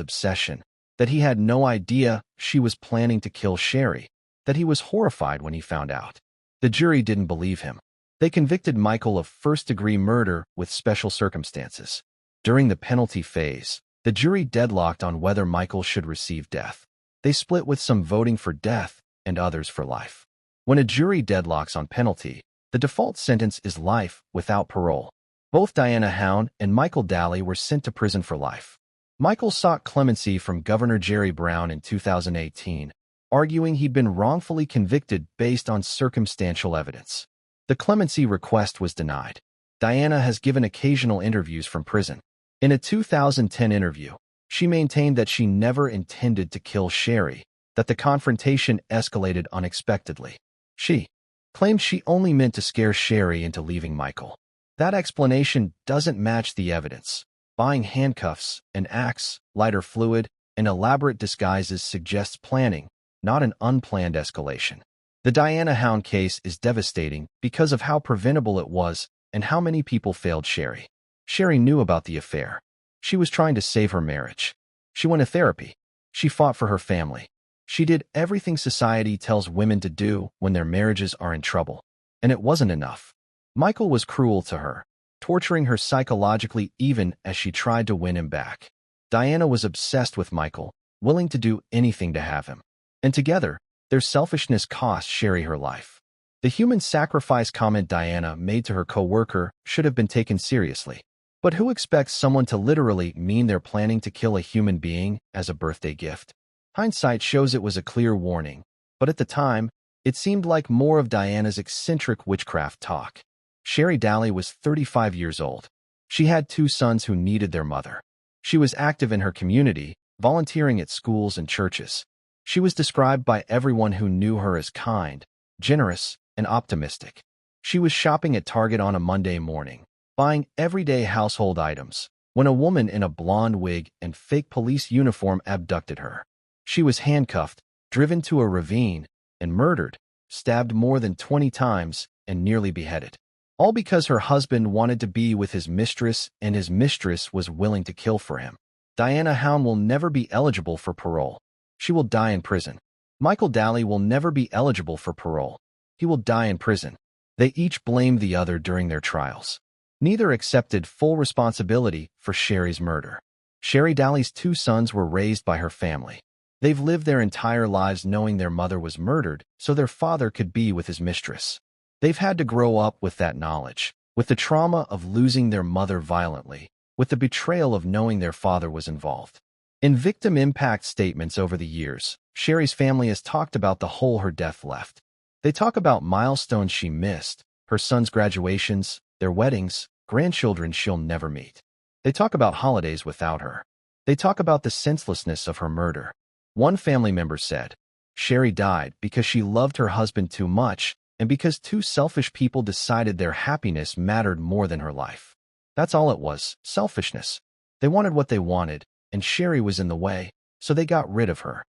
obsession, that he had no idea she was planning to kill Sherry, that he was horrified when he found out. The jury didn't believe him. They convicted Michael of first-degree murder with special circumstances. During the penalty phase, the jury deadlocked on whether Michael should receive death. They split with some voting for death and others for life. When a jury deadlocks on penalty, the default sentence is life without parole. Both Diana Hound and Michael Daly were sent to prison for life. Michael sought clemency from Governor Jerry Brown in 2018, arguing he'd been wrongfully convicted based on circumstantial evidence. The clemency request was denied. Diana has given occasional interviews from prison. In a 2010 interview, she maintained that she never intended to kill Sherry, that the confrontation escalated unexpectedly. She claimed she only meant to scare Sherry into leaving Michael. That explanation doesn't match the evidence. Buying handcuffs, an axe, lighter fluid, and elaborate disguises suggests planning, not an unplanned escalation. The Diana Hound case is devastating because of how preventable it was and how many people failed Sherry. Sherry knew about the affair. She was trying to save her marriage. She went to therapy. She fought for her family. She did everything society tells women to do when their marriages are in trouble. And it wasn't enough. Michael was cruel to her, torturing her psychologically even as she tried to win him back. Diana was obsessed with Michael, willing to do anything to have him. And together, their selfishness cost Sherry her life. The human sacrifice comment Diana made to her co-worker should have been taken seriously. But who expects someone to literally mean they're planning to kill a human being as a birthday gift? Hindsight shows it was a clear warning, but at the time, it seemed like more of Diana's eccentric witchcraft talk. Sherry Daly was 35 years old. She had two sons who needed their mother. She was active in her community, volunteering at schools and churches. She was described by everyone who knew her as kind, generous, and optimistic. She was shopping at Target on a Monday morning, buying everyday household items, when a woman in a blonde wig and fake police uniform abducted her. She was handcuffed, driven to a ravine, and murdered, stabbed more than 20 times, and nearly beheaded. All because her husband wanted to be with his mistress and his mistress was willing to kill for him. Diana Hound will never be eligible for parole. She will die in prison. Michael Daly will never be eligible for parole. He will die in prison. They each blamed the other during their trials. Neither accepted full responsibility for Sherry's murder. Sherry Daly's 2 sons were raised by her family. They've lived their entire lives knowing their mother was murdered so their father could be with his mistress. They've had to grow up with that knowledge, with the trauma of losing their mother violently, with the betrayal of knowing their father was involved. In victim impact statements over the years, Sherry's family has talked about the hole her death left. They talk about milestones she missed, her sons' graduations, their weddings, grandchildren she'll never meet. They talk about holidays without her. They talk about the senselessness of her murder. One family member said, "Sherry died because she loved her husband too much and because 2 selfish people decided their happiness mattered more than her life." That's all it was, selfishness. They wanted what they wanted, and Sherry was in the way, so they got rid of her.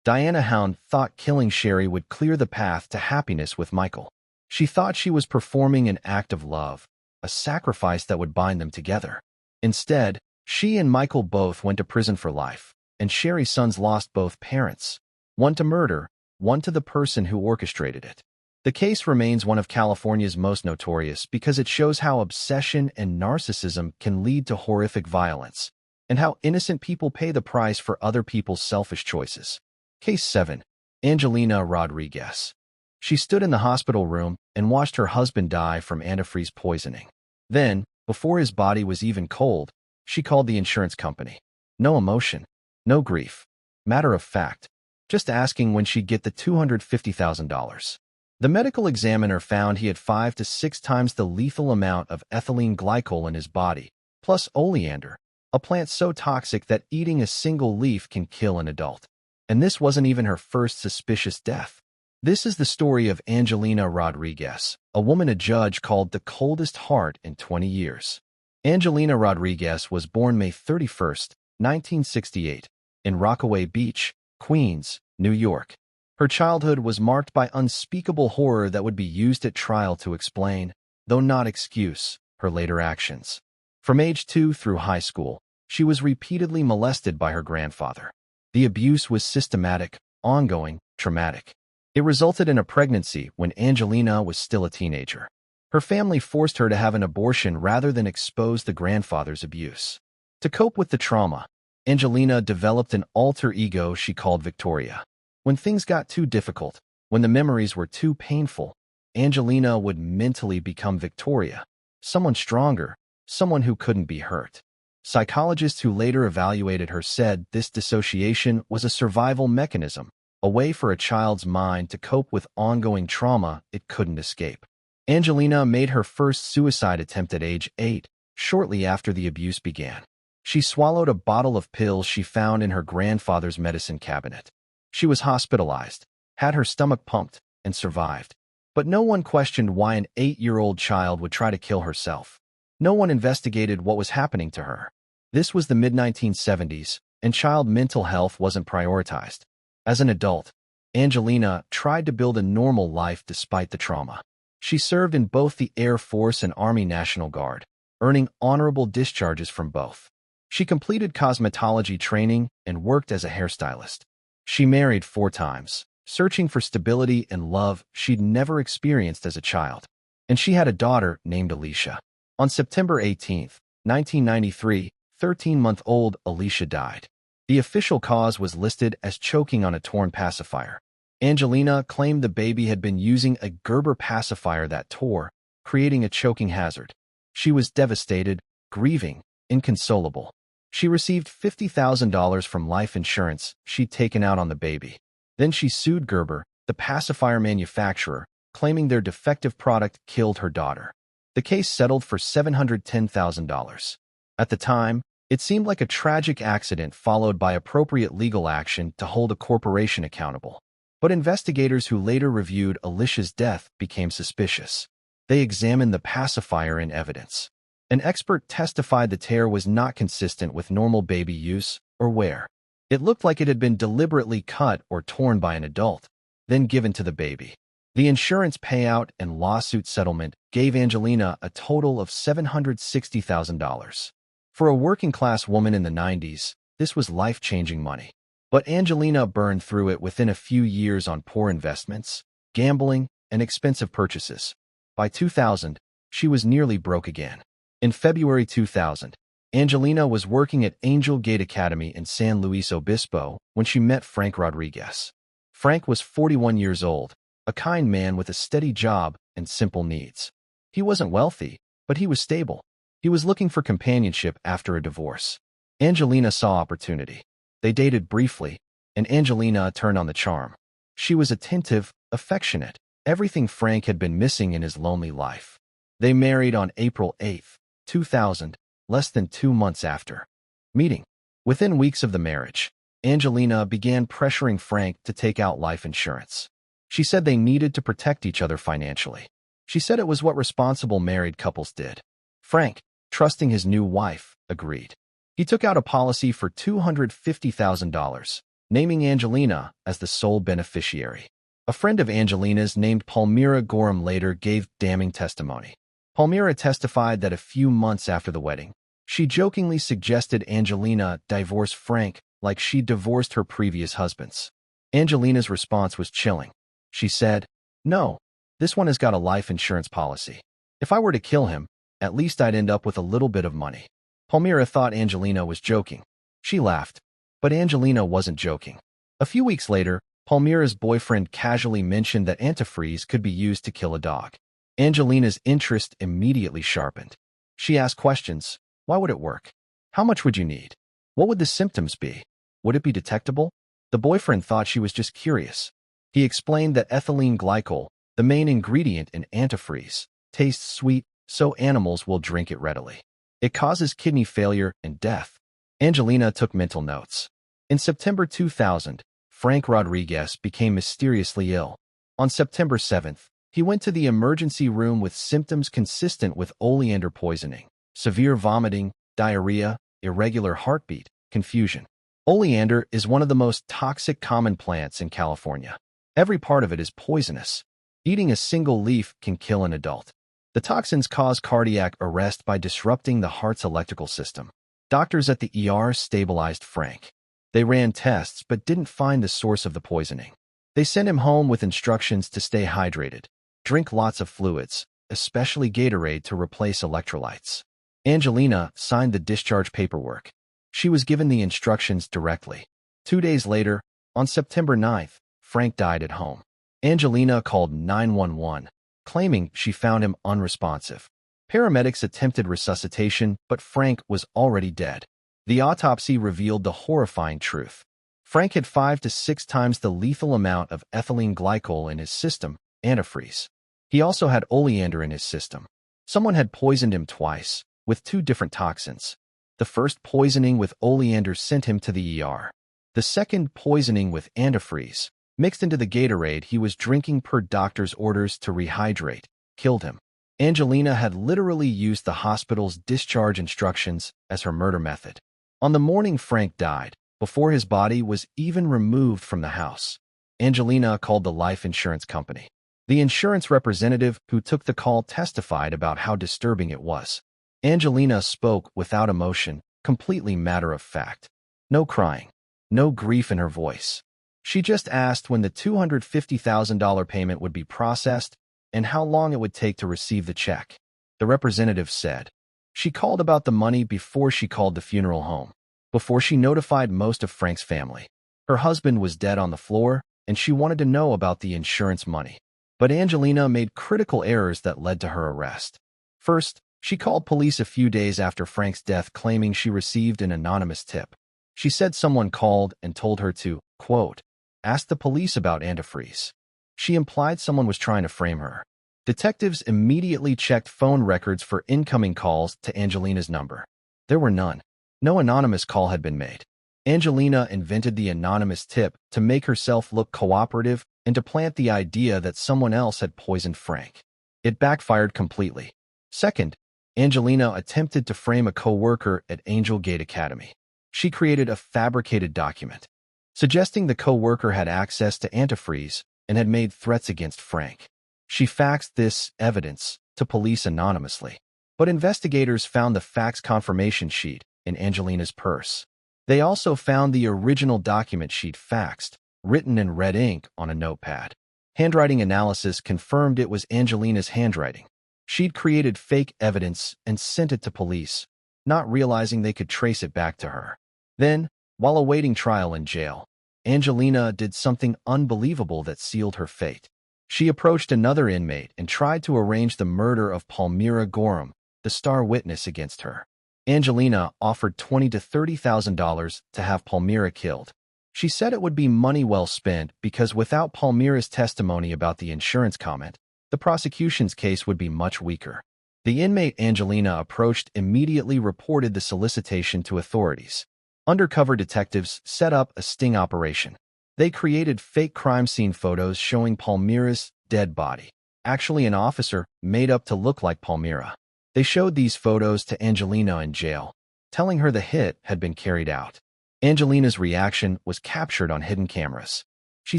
Diana Hound thought killing Sherry would clear the path to happiness with Michael. She thought she was performing an act of love, a sacrifice that would bind them together. Instead, she and Michael both went to prison for life, and Sherry's sons lost both parents, one to murder, one to the person who orchestrated it. The case remains one of California's most notorious because it shows how obsession and narcissism can lead to horrific violence, and how innocent people pay the price for other people's selfish choices. Case 7. Angelina Rodriguez. She stood in the hospital room and watched her husband die from antifreeze poisoning. Then, before his body was even cold, she called the insurance company. No emotion, no grief. Matter of fact, just asking when she'd get the $250,000. The medical examiner found he had 5 to 6 times the lethal amount of ethylene glycol in his body, plus oleander, a plant so toxic that eating a single leaf can kill an adult. And this wasn't even her first suspicious death. This is the story of Angelina Rodriguez, a woman a judge called the coldest heart in 20 years. Angelina Rodriguez was born May 31, 1968, in Rockaway Beach, Queens, New York. Her childhood was marked by unspeakable horror that would be used at trial to explain, though not excuse, her later actions. From age 2 through high school, she was repeatedly molested by her grandfather. The abuse was systematic, ongoing, traumatic. It resulted in a pregnancy when Angelina was still a teenager. Her family forced her to have an abortion rather than expose the grandfather's abuse. To cope with the trauma, Angelina developed an alter ego she called Victoria. When things got too difficult, when the memories were too painful, Angelina would mentally become Victoria, someone stronger, someone who couldn't be hurt. Psychologists who later evaluated her said this dissociation was a survival mechanism, a way for a child's mind to cope with ongoing trauma it couldn't escape. Angelina made her first suicide attempt at age 8, shortly after the abuse began. She swallowed a bottle of pills she found in her grandfather's medicine cabinet. She was hospitalized, had her stomach pumped, and survived. But no one questioned why an 8-year-old child would try to kill herself. No one investigated what was happening to her. This was the mid-1970s, and child mental health wasn't prioritized. As an adult, Angelina tried to build a normal life despite the trauma. She served in both the Air Force and Army National Guard, earning honorable discharges from both. She completed cosmetology training and worked as a hairstylist. She married 4 times, searching for stability and love she'd never experienced as a child. And she had a daughter named Alicia. On September 18, 1993, 13-month-old Alicia died. The official cause was listed as choking on a torn pacifier. Angelina claimed the baby had been using a Gerber pacifier that tore, creating a choking hazard. She was devastated, grieving, inconsolable. She received $50,000 from life insurance she'd taken out on the baby. Then she sued Gerber, the pacifier manufacturer, claiming their defective product killed her daughter. The case settled for $710,000. At the time, it seemed like a tragic accident followed by appropriate legal action to hold a corporation accountable. But investigators who later reviewed Alicia's death became suspicious. They examined the pacifier in evidence. An expert testified the tear was not consistent with normal baby use or wear. It looked like it had been deliberately cut or torn by an adult, then given to the baby. The insurance payout and lawsuit settlement gave Angelina a total of $760,000. For a working-class woman in the 90s, this was life-changing money. But Angelina burned through it within a few years on poor investments, gambling, and expensive purchases. By 2000, she was nearly broke again. In February 2000, Angelina was working at Angel Gate Academy in San Luis Obispo when she met Frank Rodriguez. Frank was 41 years old, a kind man with a steady job and simple needs. He wasn't wealthy, but he was stable. He was looking for companionship after a divorce. Angelina saw opportunity. They dated briefly, and Angelina turned on the charm. She was attentive, affectionate, everything Frank had been missing in his lonely life. They married on April 8, 2000, less than 2 months after meeting. Within weeks of the marriage, Angelina began pressuring Frank to take out life insurance. She said they needed to protect each other financially. She said it was what responsible married couples did. Frank, trusting his new wife, agreed. He took out a policy for $250,000, naming Angelina as the sole beneficiary. A friend of Angelina's named Palmira Gorham later gave damning testimony. Palmira testified that a few months after the wedding, she jokingly suggested Angelina divorce Frank like she divorced her previous husbands. Angelina's response was chilling. She said, "No, this one has got a life insurance policy. If I were to kill him, at least I'd end up with a little bit of money." Palmira thought Angelina was joking. She laughed, but Angelina wasn't joking. A few weeks later, Palmira's boyfriend casually mentioned that antifreeze could be used to kill a dog. Angelina's interest immediately sharpened. She asked questions. Why would it work? How much would you need? What would the symptoms be? Would it be detectable? The boyfriend thought she was just curious. He explained that ethylene glycol, the main ingredient in antifreeze, tastes sweet, so animals will drink it readily. It causes kidney failure and death. Angelina took mental notes. In September 2000, Frank Rodriguez became mysteriously ill. On September 7th, he went to the emergency room with symptoms consistent with oleander poisoning: severe vomiting, diarrhea, irregular heartbeat, confusion. Oleander is one of the most toxic common plants in California. Every part of it is poisonous. Eating a single leaf can kill an adult. The toxins cause cardiac arrest by disrupting the heart's electrical system. Doctors at the ER stabilized Frank. They ran tests but didn't find the source of the poisoning. They sent him home with instructions to stay hydrated, drink lots of fluids, especially Gatorade, to replace electrolytes. Angelina signed the discharge paperwork. She was given the instructions directly. 2 days later, on September 9th, Frank died at home. Angelina called 911, claiming she found him unresponsive. Paramedics attempted resuscitation, but Frank was already dead. The autopsy revealed the horrifying truth. Frank had 5 to 6 times the lethal amount of ethylene glycol in his system, antifreeze. He also had oleander in his system. Someone had poisoned him twice, with 2 different toxins. The first poisoning with oleander sent him to the ER. The second poisoning with antifreeze, mixed into the Gatorade he was drinking per doctor's orders to rehydrate, killed him. Angelina had literally used the hospital's discharge instructions as her murder method. On the morning Frank died, before his body was even removed from the house, Angelina called the life insurance company. The insurance representative who took the call testified about how disturbing it was. Angelina spoke without emotion, completely matter of fact. No crying, no grief in her voice. She just asked when the $250,000 payment would be processed and how long it would take to receive the check. The representative said she called about the money before she called the funeral home, before she notified most of Frank's family. Her husband was dead on the floor, and she wanted to know about the insurance money. But Angelina made critical errors that led to her arrest. First, she called police a few days after Frank's death, claiming she received an anonymous tip. She said someone called and told her to, quote, ask the police about antifreeze. She implied someone was trying to frame her. Detectives immediately checked phone records for incoming calls to Angelina's number. There were none. No anonymous call had been made. Angelina invented the anonymous tip to make herself look cooperative and to plant the idea that someone else had poisoned Frank. It backfired completely. Second, Angelina attempted to frame a co-worker at Angel Gate Academy. She created a fabricated document, suggesting the co-worker had access to antifreeze and had made threats against Frank. She faxed this evidence to police anonymously, but investigators found the fax confirmation sheet in Angelina's purse. They also found the original document sheet faxed, written in red ink on a notepad. Handwriting analysis confirmed it was Angelina's handwriting. She'd created fake evidence and sent it to police, not realizing they could trace it back to her. Then, while awaiting trial in jail, Angelina did something unbelievable that sealed her fate. She approached another inmate and tried to arrange the murder of Palmyra Gorham, the star witness against her. Angelina offered $20,000 to $30,000 to have Palmyra killed. She said it would be money well spent because without Palmyra's testimony about the insurance comment, the prosecution's case would be much weaker. The inmate Angelina approached immediately reported the solicitation to authorities. Undercover detectives set up a sting operation. They created fake crime scene photos showing Palmyra's dead body, actually an officer made up to look like Palmyra. They showed these photos to Angelina in jail, telling her the hit had been carried out. Angelina's reaction was captured on hidden cameras. She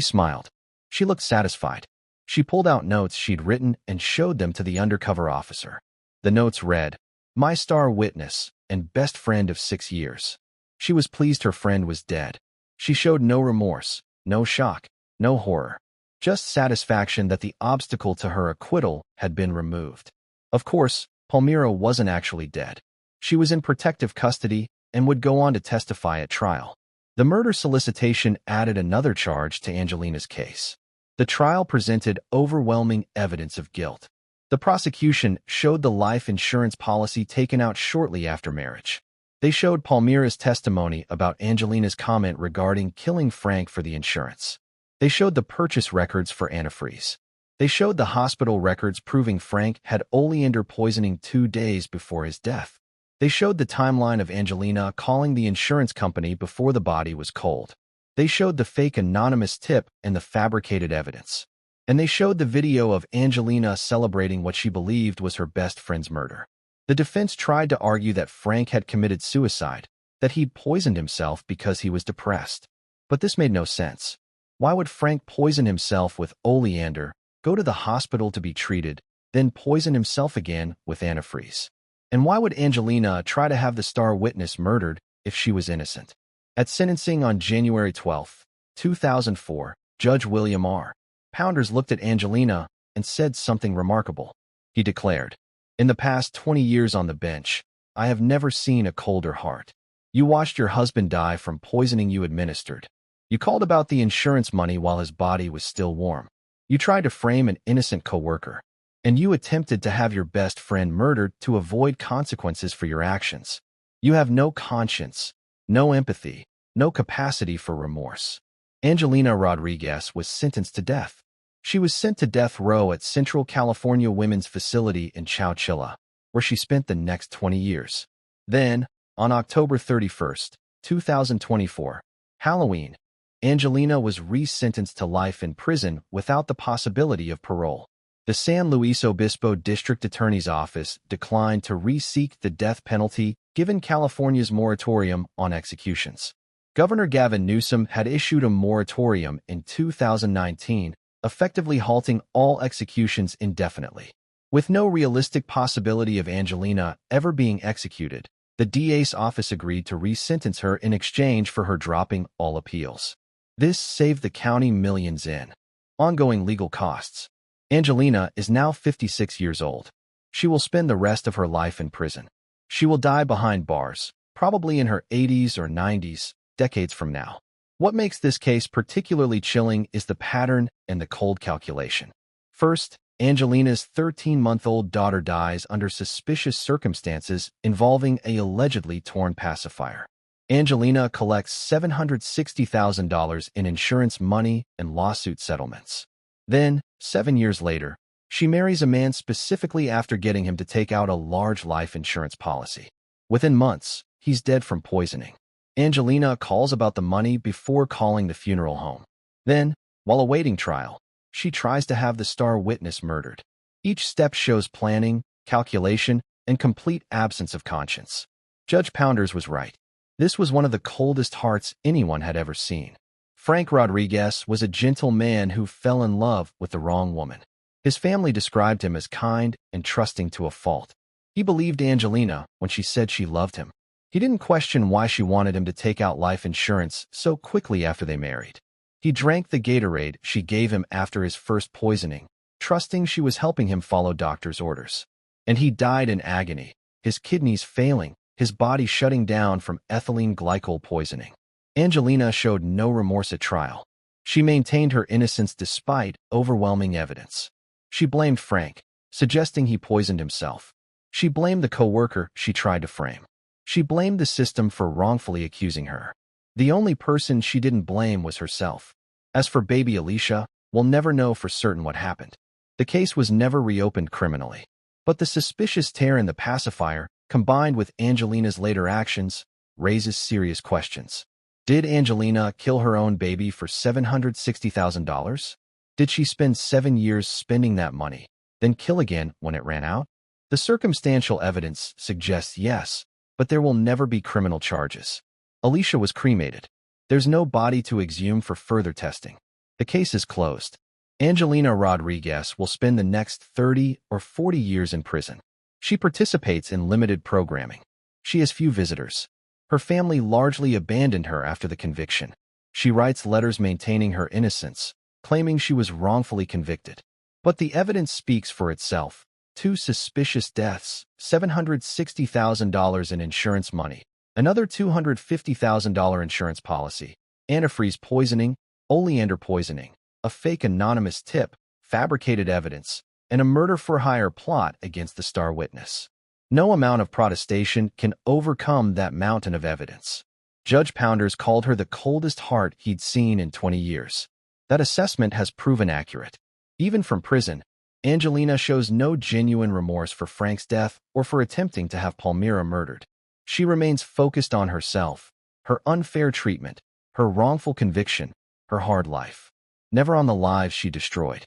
smiled. She looked satisfied. She pulled out notes she'd written and showed them to the undercover officer. The notes read, "My star witness and best friend of 6 years." She was pleased her friend was dead. She showed no remorse, no shock, no horror, just satisfaction that the obstacle to her acquittal had been removed. Of course, Palmyra wasn't actually dead. She was in protective custody and would go on to testify at trial. The murder solicitation added another charge to Angelina's case. The trial presented overwhelming evidence of guilt. The prosecution showed the life insurance policy taken out shortly after marriage. They showed Palmyra's testimony about Angelina's comment regarding killing Frank for the insurance. They showed the purchase records for antifreeze. They showed the hospital records proving Frank had oleander poisoning 2 days before his death. They showed the timeline of Angelina calling the insurance company before the body was cold. They showed the fake anonymous tip and the fabricated evidence. And they showed the video of Angelina celebrating what she believed was her best friend's murder. The defense tried to argue that Frank had committed suicide, that he'd poisoned himself because he was depressed. But this made no sense. Why would Frank poison himself with oleander, go to the hospital to be treated, then poison himself again with antifreeze? And why would Angelina try to have the star witness murdered if she was innocent? At sentencing on January 12, 2004, Judge William R. Pounders looked at Angelina and said something remarkable. He declared, "In the past 20 years on the bench, I have never seen a colder heart. You watched your husband die from poisoning you administered. You called about the insurance money while his body was still warm. You tried to frame an innocent coworker. And you attempted to have your best friend murdered to avoid consequences for your actions. You have no conscience, no empathy, no capacity for remorse." Angelina Rodriguez was sentenced to death. She was sent to death row at Central California Women's Facility in Chowchilla, where she spent the next 20 years. Then, on October 31, 2024, Halloween, Angelina was re-sentenced to life in prison without the possibility of parole. The San Luis Obispo District Attorney's Office declined to re-seek the death penalty given California's moratorium on executions. Governor Gavin Newsom had issued a moratorium in 2019, effectively halting all executions indefinitely. With no realistic possibility of Angelina ever being executed, the DA's office agreed to re-sentence her in exchange for her dropping all appeals. This saved the county millions in ongoing legal costs. Angelina is now 56 years old. She will spend the rest of her life in prison. She will die behind bars, probably in her 80s or 90s, decades from now. What makes this case particularly chilling is the pattern and the cold calculation. First, Angelina's 13-month-old daughter dies under suspicious circumstances involving a allegedly torn pacifier. Angelina collects $760,000 in insurance money and lawsuit settlements. Then, 7 years later, she marries a man specifically after getting him to take out a large life insurance policy. Within months, he's dead from poisoning. Angelina calls about the money before calling the funeral home. Then, while awaiting trial, she tries to have the star witness murdered. Each step shows planning, calculation, and complete absence of conscience. Judge Pounders was right. This was one of the coldest hearts anyone had ever seen. Frank Rodriguez was a gentle man who fell in love with the wrong woman. His family described him as kind and trusting to a fault. He believed Angelina when she said she loved him. He didn't question why she wanted him to take out life insurance so quickly after they married. He drank the Gatorade she gave him after his first poisoning, trusting she was helping him follow doctor's orders. And he died in agony, his kidneys failing, his body shutting down from ethylene glycol poisoning. Angelina showed no remorse at trial. She maintained her innocence despite overwhelming evidence. She blamed Frank, suggesting he poisoned himself. She blamed the co-worker she tried to frame. She blamed the system for wrongfully accusing her. The only person she didn't blame was herself. As for baby Alicia, we'll never know for certain what happened. The case was never reopened criminally. But the suspicious tear in the pacifier, combined with Angelina's later actions, raises serious questions. Did Angelina kill her own baby for $760,000? Did she spend 7 years spending that money, then kill again when it ran out? The circumstantial evidence suggests yes, but there will never be criminal charges. Alicia was cremated. There's no body to exhume for further testing. The case is closed. Angelina Rodriguez will spend the next 30 or 40 years in prison. She participates in limited programming. She has few visitors. Her family largely abandoned her after the conviction. She writes letters maintaining her innocence, claiming she was wrongfully convicted. But the evidence speaks for itself. 2 suspicious deaths, $760,000 in insurance money, another $250,000 insurance policy, antifreeze poisoning, oleander poisoning, a fake anonymous tip, fabricated evidence, and a murder-for-hire plot against the star witness. No amount of protestation can overcome that mountain of evidence. Judge Pounders called her the coldest heart he'd seen in 20 years. That assessment has proven accurate. Even from prison, Angelina shows no genuine remorse for Frank's death or for attempting to have Palmyra murdered. She remains focused on herself, her unfair treatment, her wrongful conviction, her hard life. Never on the lives she destroyed.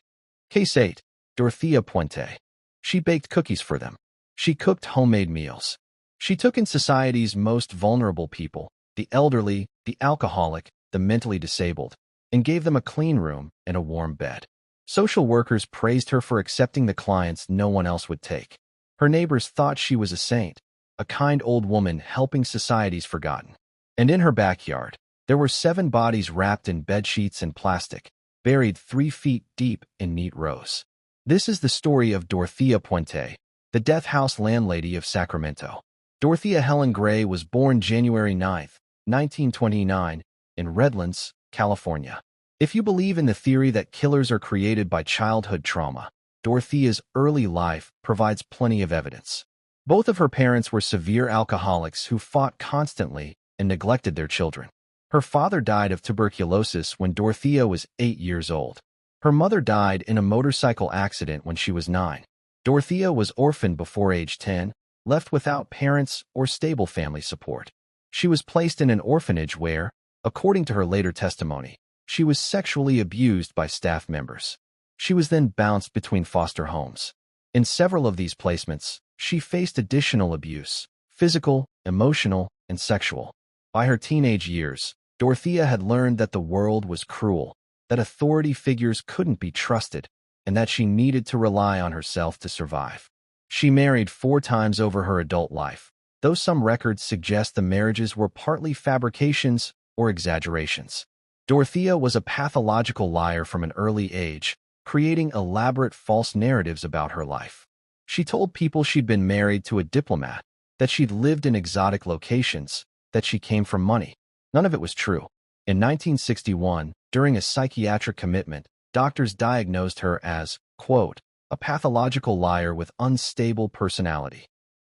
Case 8. Dorothea Puente. She baked cookies for them. She cooked homemade meals. She took in society's most vulnerable people, the elderly, the alcoholic, the mentally disabled, and gave them a clean room and a warm bed. Social workers praised her for accepting the clients no one else would take. Her neighbors thought she was a saint, a kind old woman helping society's forgotten. And in her backyard, there were 7 bodies wrapped in bedsheets and plastic, buried 3 feet deep in neat rows. This is the story of Dorothea Puente, the Death House Landlady of Sacramento. Dorothea Helen Gray was born January 9, 1929, in Redlands, California. If you believe in the theory that killers are created by childhood trauma, Dorothea's early life provides plenty of evidence. Both of her parents were severe alcoholics who fought constantly and neglected their children. Her father died of tuberculosis when Dorothea was 8 years old. Her mother died in a motorcycle accident when she was 9. Dorothea was orphaned before age 10, left without parents or stable family support. She was placed in an orphanage where, according to her later testimony, she was sexually abused by staff members. She was then bounced between foster homes. In several of these placements, she faced additional abuse, physical, emotional, and sexual. By her teenage years, Dorothea had learned that the world was cruel, that authority figures couldn't be trusted, and that she needed to rely on herself to survive. She married 4 times over her adult life, though some records suggest the marriages were partly fabrications or exaggerations. Dorothea was a pathological liar from an early age, creating elaborate false narratives about her life. She told people she'd been married to a diplomat, that she'd lived in exotic locations, that she came from money. None of it was true. In 1961, during a psychiatric commitment, doctors diagnosed her as, quote, a pathological liar with unstable personality.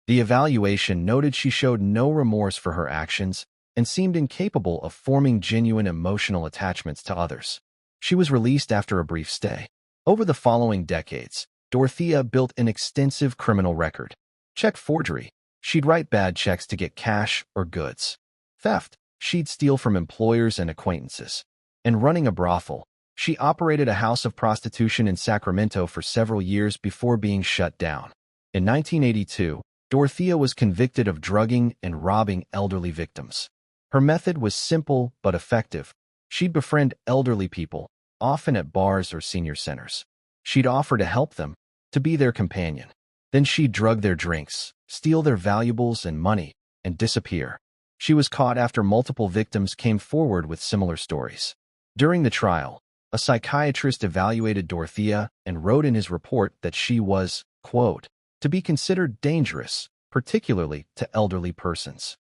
The evaluation noted she showed no remorse for her actions and seemed incapable of forming genuine emotional attachments to others. She was released after a brief stay. Over the following decades, Dorothea built an extensive criminal record. Check forgery. She'd write bad checks to get cash or goods. Theft. She'd steal from employers and acquaintances. And running a brothel. She operated a house of prostitution in Sacramento for several years before being shut down. In 1982, Dorothea was convicted of drugging and robbing elderly victims. Her method was simple but effective. She'd befriend elderly people, often at bars or senior centers. She'd offer to help them, to be their companion. Then she'd drug their drinks, steal their valuables and money, and disappear. She was caught after multiple victims came forward with similar stories. During the trial, a psychiatrist evaluated Dorothea and wrote in his report that she was, quote, to be considered dangerous, particularly to elderly persons.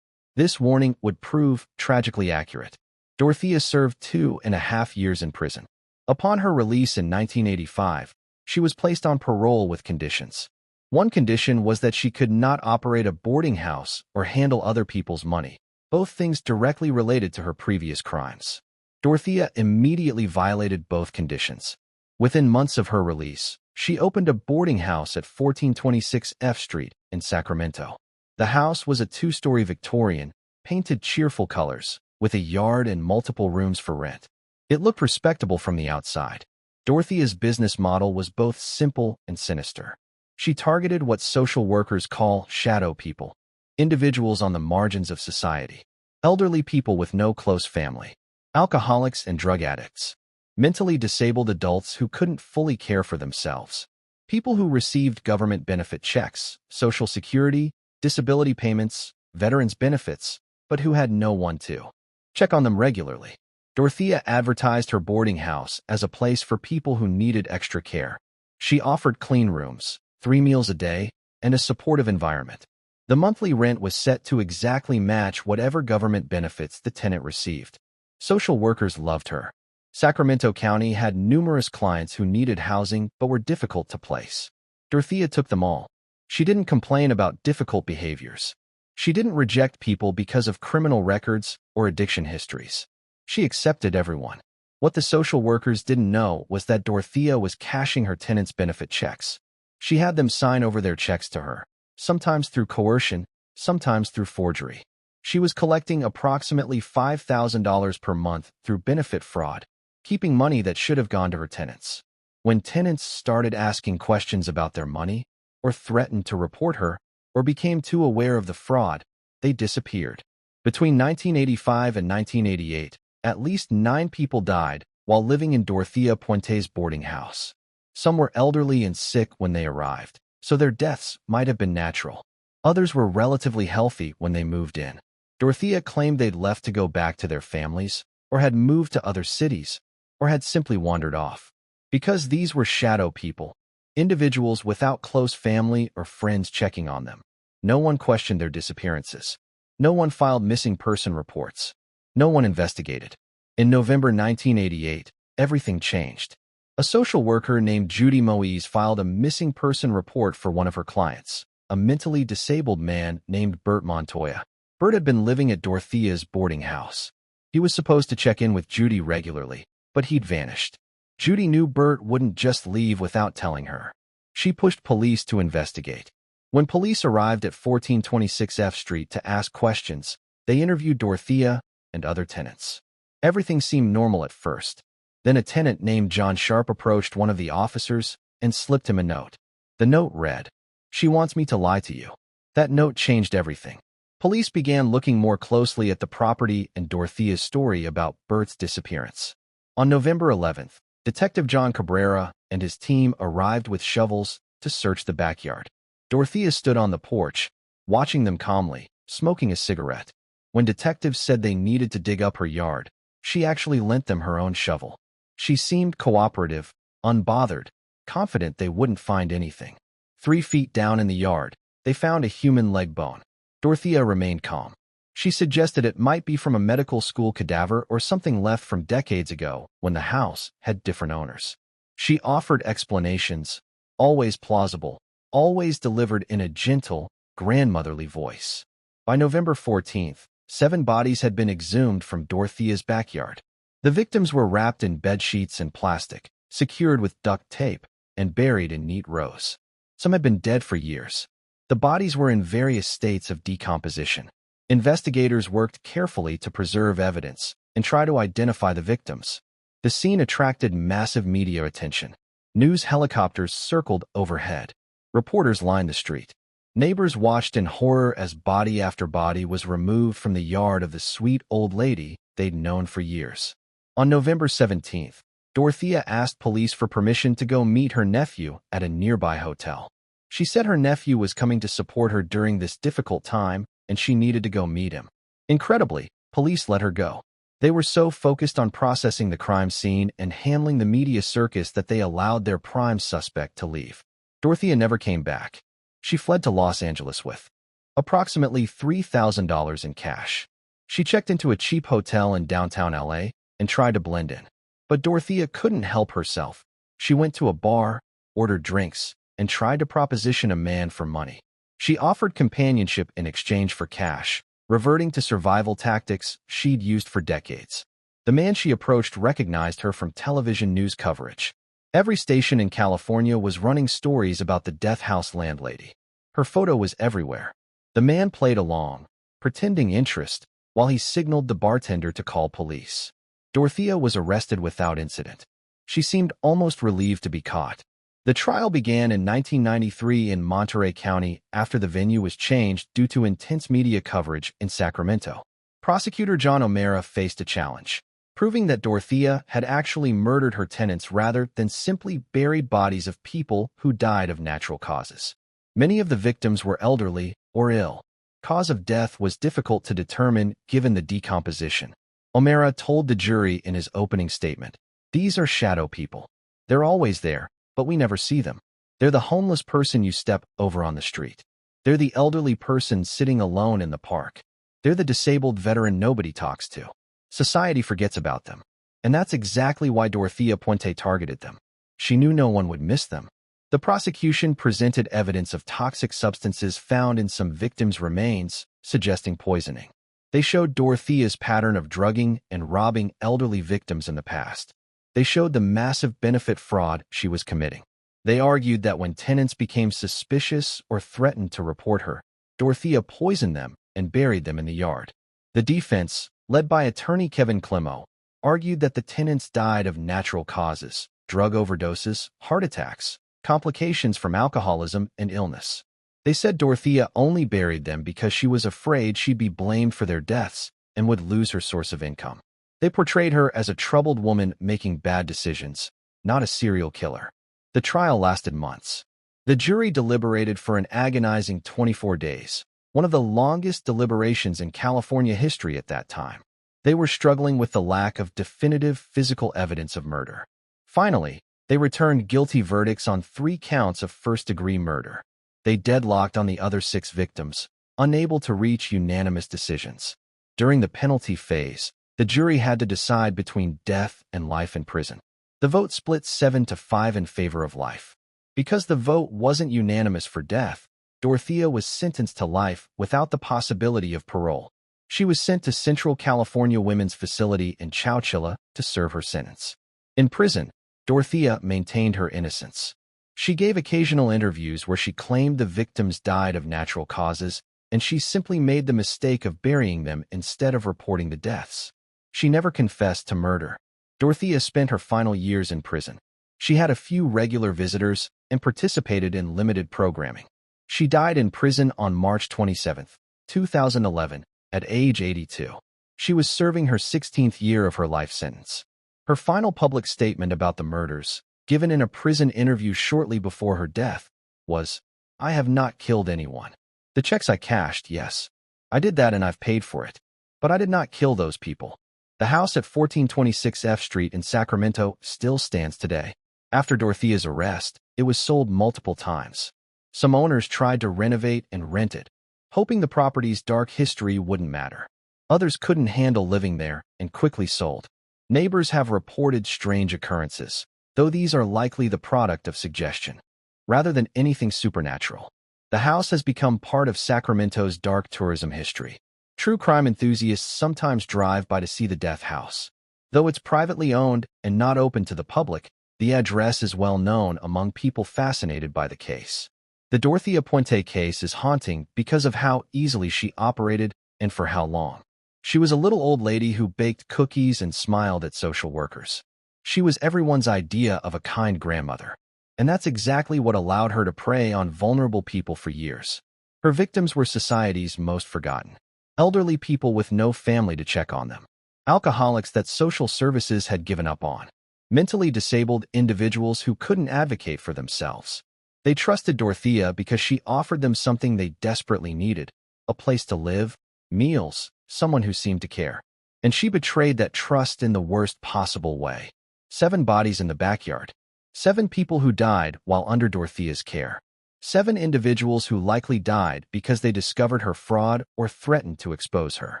This warning would prove tragically accurate. Dorothea served 2.5 years in prison. Upon her release in 1985, she was placed on parole with conditions. One condition was that she could not operate a boarding house or handle other people's money, both things directly related to her previous crimes. Dorothea immediately violated both conditions. Within months of her release, she opened a boarding house at 1426 F Street in Sacramento. The house was a 2-story Victorian, painted cheerful colors, with a yard and multiple rooms for rent. It looked respectable from the outside. Dorothea's business model was both simple and sinister. She targeted what social workers call shadow people, individuals on the margins of society, elderly people with no close family, alcoholics and drug addicts, mentally disabled adults who couldn't fully care for themselves, people who received government benefit checks, Social Security, disability payments, veterans benefits, but who had no one to check on them regularly. Dorothea advertised her boarding house as a place for people who needed extra care. She offered clean rooms, 3 meals a day, and a supportive environment. The monthly rent was set to exactly match whatever government benefits the tenant received. Social workers loved her. Sacramento County had numerous clients who needed housing but were difficult to place. Dorothea took them all. She didn't complain about difficult behaviors. She didn't reject people because of criminal records or addiction histories. She accepted everyone. What the social workers didn't know was that Dorothea was cashing her tenants' benefit checks. She had them sign over their checks to her, sometimes through coercion, sometimes through forgery. She was collecting approximately $5,000 per month through benefit fraud, keeping money that should have gone to her tenants. When tenants started asking questions about their money, or threatened to report her, or became too aware of the fraud, they disappeared. Between 1985 and 1988, at least 9 people died while living in Dorothea Puente's boarding house. Some were elderly and sick when they arrived, so their deaths might have been natural. Others were relatively healthy when they moved in. Dorothea claimed they'd left to go back to their families, or had moved to other cities, or had simply wandered off. Because these were shadow people, individuals without close family or friends checking on them, no one questioned their disappearances. No one filed missing person reports. No one investigated. In November 1988, everything changed. A social worker named Judy Moise filed a missing person report for one of her clients, a mentally disabled man named Bert Montoya. Bert had been living at Dorothea's boarding house. He was supposed to check in with Judy regularly, but he'd vanished. Judy knew Bert wouldn't just leave without telling her. She pushed police to investigate. When police arrived at 1426 F Street to ask questions, they interviewed Dorothea and other tenants. Everything seemed normal at first. Then a tenant named John Sharp approached one of the officers and slipped him a note. The note read, "She wants me to lie to you." That note changed everything. Police began looking more closely at the property and Dorothea's story about Bert's disappearance. On November 11th, Detective John Cabrera and his team arrived with shovels to search the backyard. Dorothea stood on the porch, watching them calmly, smoking a cigarette. When detectives said they needed to dig up her yard, she actually lent them her own shovel. She seemed cooperative, unbothered, confident they wouldn't find anything. 3 feet down in the yard, they found a human leg bone. Dorothea remained calm. She suggested it might be from a medical school cadaver or something left from decades ago when the house had different owners. She offered explanations, always plausible, always delivered in a gentle, grandmotherly voice. By November 14th, 7 bodies had been exhumed from Dorothea's backyard. The victims were wrapped in bed sheets and plastic, secured with duct tape, and buried in neat rows. Some had been dead for years. The bodies were in various states of decomposition. Investigators worked carefully to preserve evidence and try to identify the victims. The scene attracted massive media attention. News helicopters circled overhead. Reporters lined the street. Neighbors watched in horror as body after body was removed from the yard of the sweet old lady they'd known for years. On November 17th, Dorothea asked police for permission to go meet her nephew at a nearby hotel. She said her nephew was coming to support her during this difficult time and she needed to go meet him. Incredibly, police let her go. They were so focused on processing the crime scene and handling the media circus that they allowed their prime suspect to leave. Dorothea never came back. She fled to Los Angeles with approximately $3,000 in cash. She checked into a cheap hotel in downtown LA and tried to blend in. But Dorothea couldn't help herself. She went to a bar, ordered drinks, and tried to proposition a man for money. She offered companionship in exchange for cash, reverting to survival tactics she'd used for decades. The man she approached recognized her from television news coverage. Every station in California was running stories about the Death House Landlady. Her photo was everywhere. The man played along, pretending interest, while he signaled the bartender to call police. Dorothea was arrested without incident. She seemed almost relieved to be caught. The trial began in 1993 in Monterey County after the venue was changed due to intense media coverage in Sacramento. Prosecutor John O'Mara faced a challenge, proving that Dorothea had actually murdered her tenants rather than simply buried bodies of people who died of natural causes. Many of the victims were elderly or ill. Cause of death was difficult to determine given the decomposition. O'Mara told the jury in his opening statement, "These are shadow people. They're always there, but we never see them. They're the homeless person you step over on the street. They're the elderly person sitting alone in the park. They're the disabled veteran nobody talks to. Society forgets about them." And that's exactly why Dorothea Puente targeted them. She knew no one would miss them. The prosecution presented evidence of toxic substances found in some victims' remains, suggesting poisoning. They showed Dorothea's pattern of drugging and robbing elderly victims in the past. They showed the massive benefit fraud she was committing. They argued that when tenants became suspicious or threatened to report her, Dorothea poisoned them and buried them in the yard. The defense, led by attorney Kevin Clemo, argued that the tenants died of natural causes, drug overdoses, heart attacks, complications from alcoholism, and illness. They said Dorothea only buried them because she was afraid she'd be blamed for their deaths and would lose her source of income. They portrayed her as a troubled woman making bad decisions, not a serial killer. The trial lasted months. The jury deliberated for an agonizing 24 days, one of the longest deliberations in California history at that time. They were struggling with the lack of definitive physical evidence of murder. Finally, they returned guilty verdicts on 3 counts of first-degree murder. They deadlocked on the other 6 victims, unable to reach unanimous decisions. During the penalty phase, the jury had to decide between death and life in prison. The vote split 7-5 in favor of life. Because the vote wasn't unanimous for death, Dorothea was sentenced to life without the possibility of parole. She was sent to Central California Women's Facility in Chowchilla to serve her sentence. In prison, Dorothea maintained her innocence. She gave occasional interviews where she claimed the victims died of natural causes, and she simply made the mistake of burying them instead of reporting the deaths. She never confessed to murder. Dorothea spent her final years in prison. She had a few regular visitors and participated in limited programming. She died in prison on March 27, 2011, at age 82. She was serving her 16th year of her life sentence. Her final public statement about the murders, given in a prison interview shortly before her death, was, "I have not killed anyone. The checks I cashed, yes. I did that and I've paid for it. But I did not kill those people." The house at 1426 F Street in Sacramento still stands today. After Dorothea's arrest, it was sold multiple times. Some owners tried to renovate and rent it, hoping the property's dark history wouldn't matter. Others couldn't handle living there and quickly sold. Neighbors have reported strange occurrences, though these are likely the product of suggestion, rather than anything supernatural. The house has become part of Sacramento's dark tourism history. True crime enthusiasts sometimes drive by to see the Death House. Though it's privately owned and not open to the public, the address is well known among people fascinated by the case. The Dorothea Puente case is haunting because of how easily she operated and for how long. She was a little old lady who baked cookies and smiled at social workers. She was everyone's idea of a kind grandmother. And that's exactly what allowed her to prey on vulnerable people for years. Her victims were society's most forgotten. Elderly people with no family to check on them. Alcoholics that social services had given up on. Mentally disabled individuals who couldn't advocate for themselves. They trusted Dorothea because she offered them something they desperately needed: a place to live, meals, someone who seemed to care. And she betrayed that trust in the worst possible way. 7 bodies in the backyard. 7 people who died while under Dorothea's care. 7 individuals who likely died because they discovered her fraud or threatened to expose her.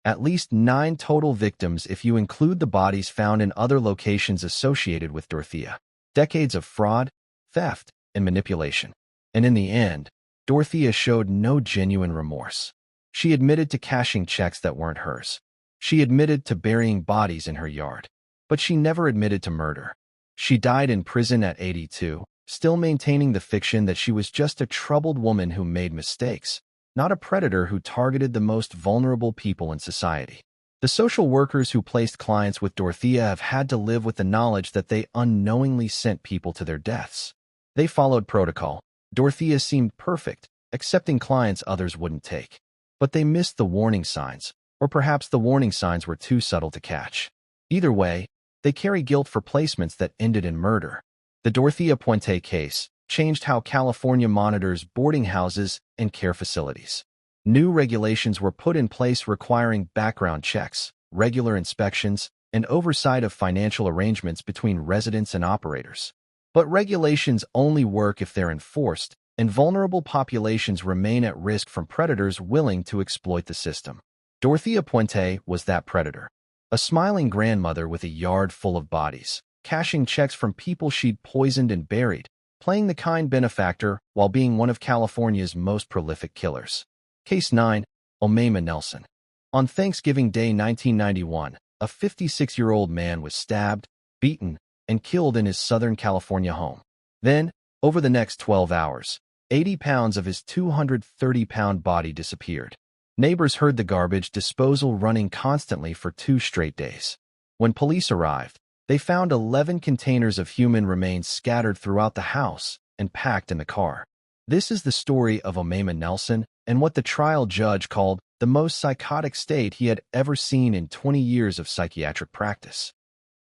At least 9 total victims if you include the bodies found in other locations associated with Dorothea. Decades of fraud, theft, and manipulation. And in the end, Dorothea showed no genuine remorse. She admitted to cashing checks that weren't hers. She admitted to burying bodies in her yard. But she never admitted to murder. She died in prison at 82, still maintaining the fiction that she was just a troubled woman who made mistakes, not a predator who targeted the most vulnerable people in society. The social workers who placed clients with Dorothea have had to live with the knowledge that they unknowingly sent people to their deaths. They followed protocol. Dorothea seemed perfect, accepting clients others wouldn't take. But they missed the warning signs, or perhaps the warning signs were too subtle to catch. Either way, they carry guilt for placements that ended in murder. The Dorothea Puente case changed how California monitors boarding houses and care facilities. New regulations were put in place requiring background checks, regular inspections, and oversight of financial arrangements between residents and operators. But regulations only work if they're enforced, and vulnerable populations remain at risk from predators willing to exploit the system. Dorothea Puente was that predator. A smiling grandmother with a yard full of bodies, cashing checks from people she'd poisoned and buried, playing the kind benefactor while being one of California's most prolific killers. Case 9. Omaima Nelson. On Thanksgiving Day 1991, a 56-year-old man was stabbed, beaten, and killed in his Southern California home. Then, over the next 12 hours, 80 pounds of his 230-pound body disappeared. Neighbors heard the garbage disposal running constantly for 2 straight days. When police arrived, they found 11 containers of human remains scattered throughout the house and packed in the car. This is the story of Omaima Nelson and what the trial judge called the most psychotic state he had ever seen in 20 years of psychiatric practice.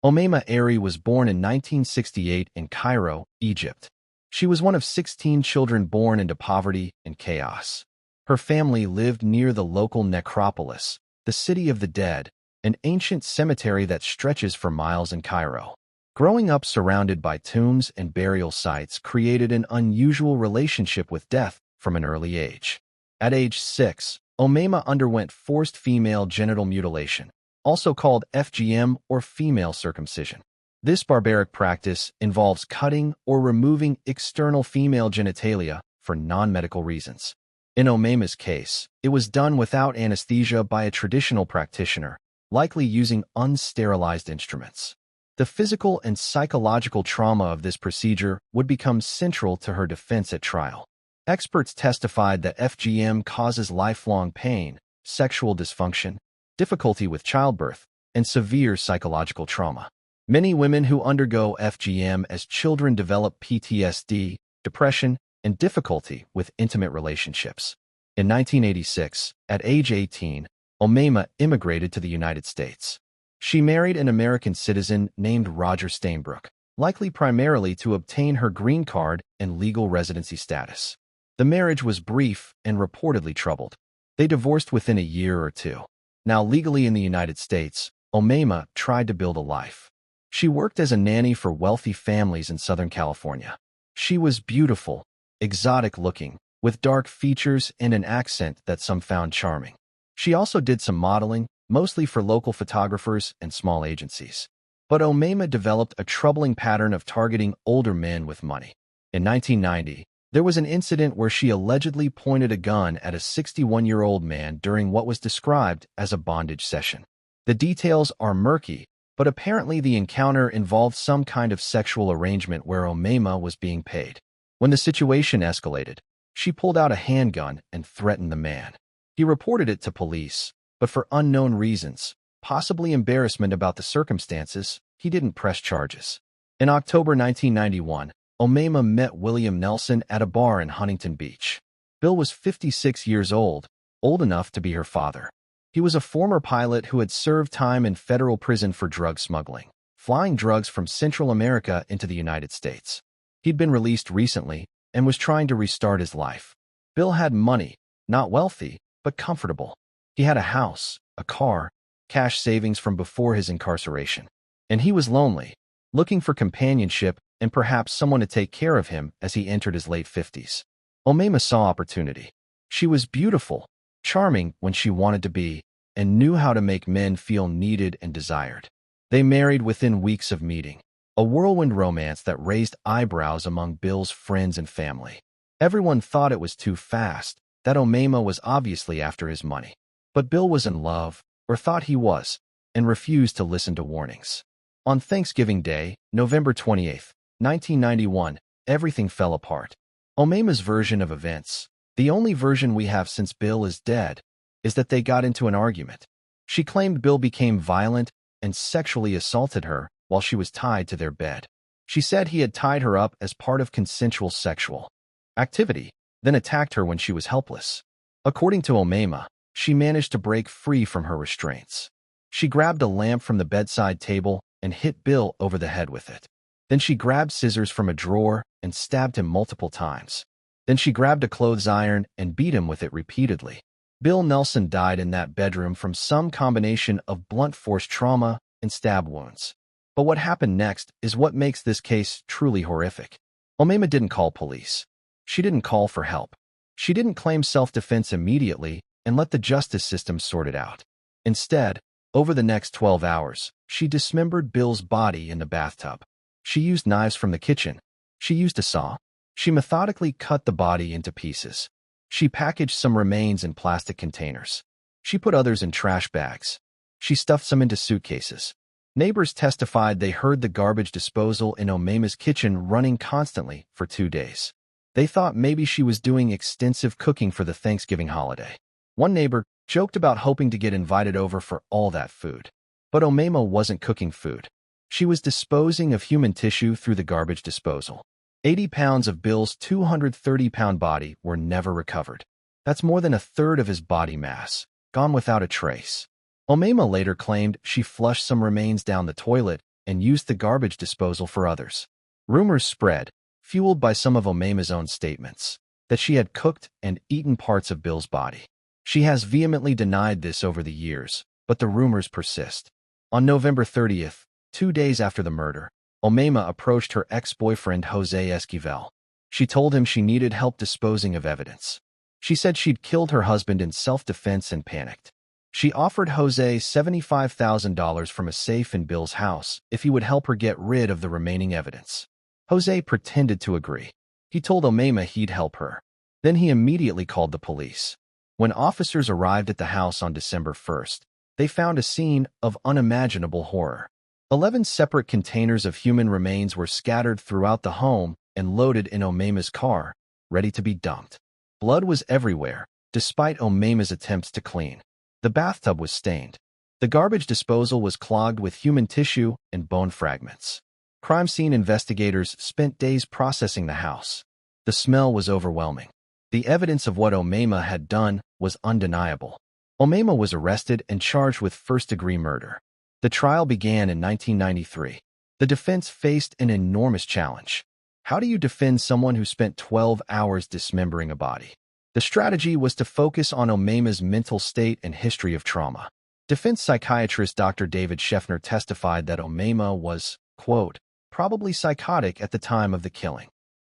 Omaima Ari was born in 1968 in Cairo, Egypt. She was one of 16 children born into poverty and chaos. Her family lived near the local necropolis, the City of the Dead, an ancient cemetery that stretches for miles in Cairo. Growing up surrounded by tombs and burial sites created an unusual relationship with death from an early age. At age 6, Omaima underwent forced female genital mutilation, also called FGM or female circumcision. This barbaric practice involves cutting or removing external female genitalia for non-medical reasons. In Omaima's case, it was done without anesthesia by a traditional practitioner, likely using unsterilized instruments. The physical and psychological trauma of this procedure would become central to her defense at trial. Experts testified that FGM causes lifelong pain, sexual dysfunction, difficulty with childbirth, and severe psychological trauma. Many women who undergo FGM as children develop PTSD, depression, and difficulty with intimate relationships. In 1986, at age 18, Omaima immigrated to the United States. She married an American citizen named Roger Stainbrook, likely primarily to obtain her green card and legal residency status. The marriage was brief and reportedly troubled. They divorced within a year or 2. Now legally in the United States, Omaima tried to build a life. She worked as a nanny for wealthy families in Southern California. She was beautiful, exotic-looking, with dark features and an accent that some found charming. She also did some modeling, mostly for local photographers and small agencies. But Omaima developed a troubling pattern of targeting older men with money. In 1990, there was an incident where she allegedly pointed a gun at a 61-year-old man during what was described as a bondage session. The details are murky, but apparently the encounter involved some kind of sexual arrangement where Omaima was being paid. When the situation escalated, she pulled out a handgun and threatened the man. He reported it to police, but for unknown reasons, possibly embarrassment about the circumstances, he didn't press charges. In October 1991, Omaima met William Nelson at a bar in Huntington Beach. Bill was 56 years old enough to be her father. He was a former pilot who had served time in federal prison for drug smuggling, flying drugs from Central America into the United States. He'd been released recently and was trying to restart his life. Bill had money, not wealthy, but comfortable. He had a house, a car, cash savings from before his incarceration. And he was lonely, looking for companionship and perhaps someone to take care of him as he entered his late 50s. Omema saw opportunity. She was beautiful, charming when she wanted to be, and knew how to make men feel needed and desired. They married within weeks of meeting, a whirlwind romance that raised eyebrows among Bill's friends and family. Everyone thought it was too fast, that Omema was obviously after his money. But Bill was in love, or thought he was, and refused to listen to warnings. On Thanksgiving Day, November 28, 1991, everything fell apart. Omema's version of events, the only version we have since Bill is dead, is that they got into an argument. She claimed Bill became violent and sexually assaulted her while she was tied to their bed. She said he had tied her up as part of consensual sexual activity, then attacked her when she was helpless. According to Omema, she managed to break free from her restraints. She grabbed a lamp from the bedside table and hit Bill over the head with it. Then she grabbed scissors from a drawer and stabbed him multiple times. Then she grabbed a clothes iron and beat him with it repeatedly. Bill Nelson died in that bedroom from some combination of blunt force trauma and stab wounds. But what happened next is what makes this case truly horrific. Omema didn't call police. She didn't call for help. She didn't claim self-defense immediately and let the justice system sort it out. Instead, over the next 12 hours, she dismembered Bill's body in the bathtub. She used knives from the kitchen. She used a saw. She methodically cut the body into pieces. She packaged some remains in plastic containers. She put others in trash bags. She stuffed some into suitcases. Neighbors testified they heard the garbage disposal in Omema's kitchen running constantly for 2 days. They thought maybe she was doing extensive cooking for the Thanksgiving holiday. One neighbor joked about hoping to get invited over for all that food. But Omema wasn't cooking food. She was disposing of human tissue through the garbage disposal. 80 pounds of Bill's 230-pound body were never recovered. That's more than a third of his body mass, gone without a trace. Omema later claimed she flushed some remains down the toilet and used the garbage disposal for others. Rumors spread, fueled by some of Omema's own statements, that she had cooked and eaten parts of Bill's body. She has vehemently denied this over the years, but the rumors persist. On November 30th, 2 days after the murder, Omema approached her ex-boyfriend Jose Esquivel. She told him she needed help disposing of evidence. She said she'd killed her husband in self-defense and panicked. She offered Jose $75,000 from a safe in Bill's house if he would help her get rid of the remaining evidence. Jose pretended to agree. He told Omema he'd help her. Then he immediately called the police. When officers arrived at the house on December 1st, they found a scene of unimaginable horror. 11 separate containers of human remains were scattered throughout the home and loaded in Omema's car, ready to be dumped. Blood was everywhere, despite Omema's attempts to clean. The bathtub was stained. The garbage disposal was clogged with human tissue and bone fragments. Crime scene investigators spent days processing the house. The smell was overwhelming. The evidence of what Omema had done was undeniable. Omema was arrested and charged with first-degree murder. The trial began in 1993. The defense faced an enormous challenge. How do you defend someone who spent 12 hours dismembering a body? The strategy was to focus on Omema's mental state and history of trauma. Defense psychiatrist Dr. David Scheffner testified that Omema was, quote, probably psychotic at the time of the killing.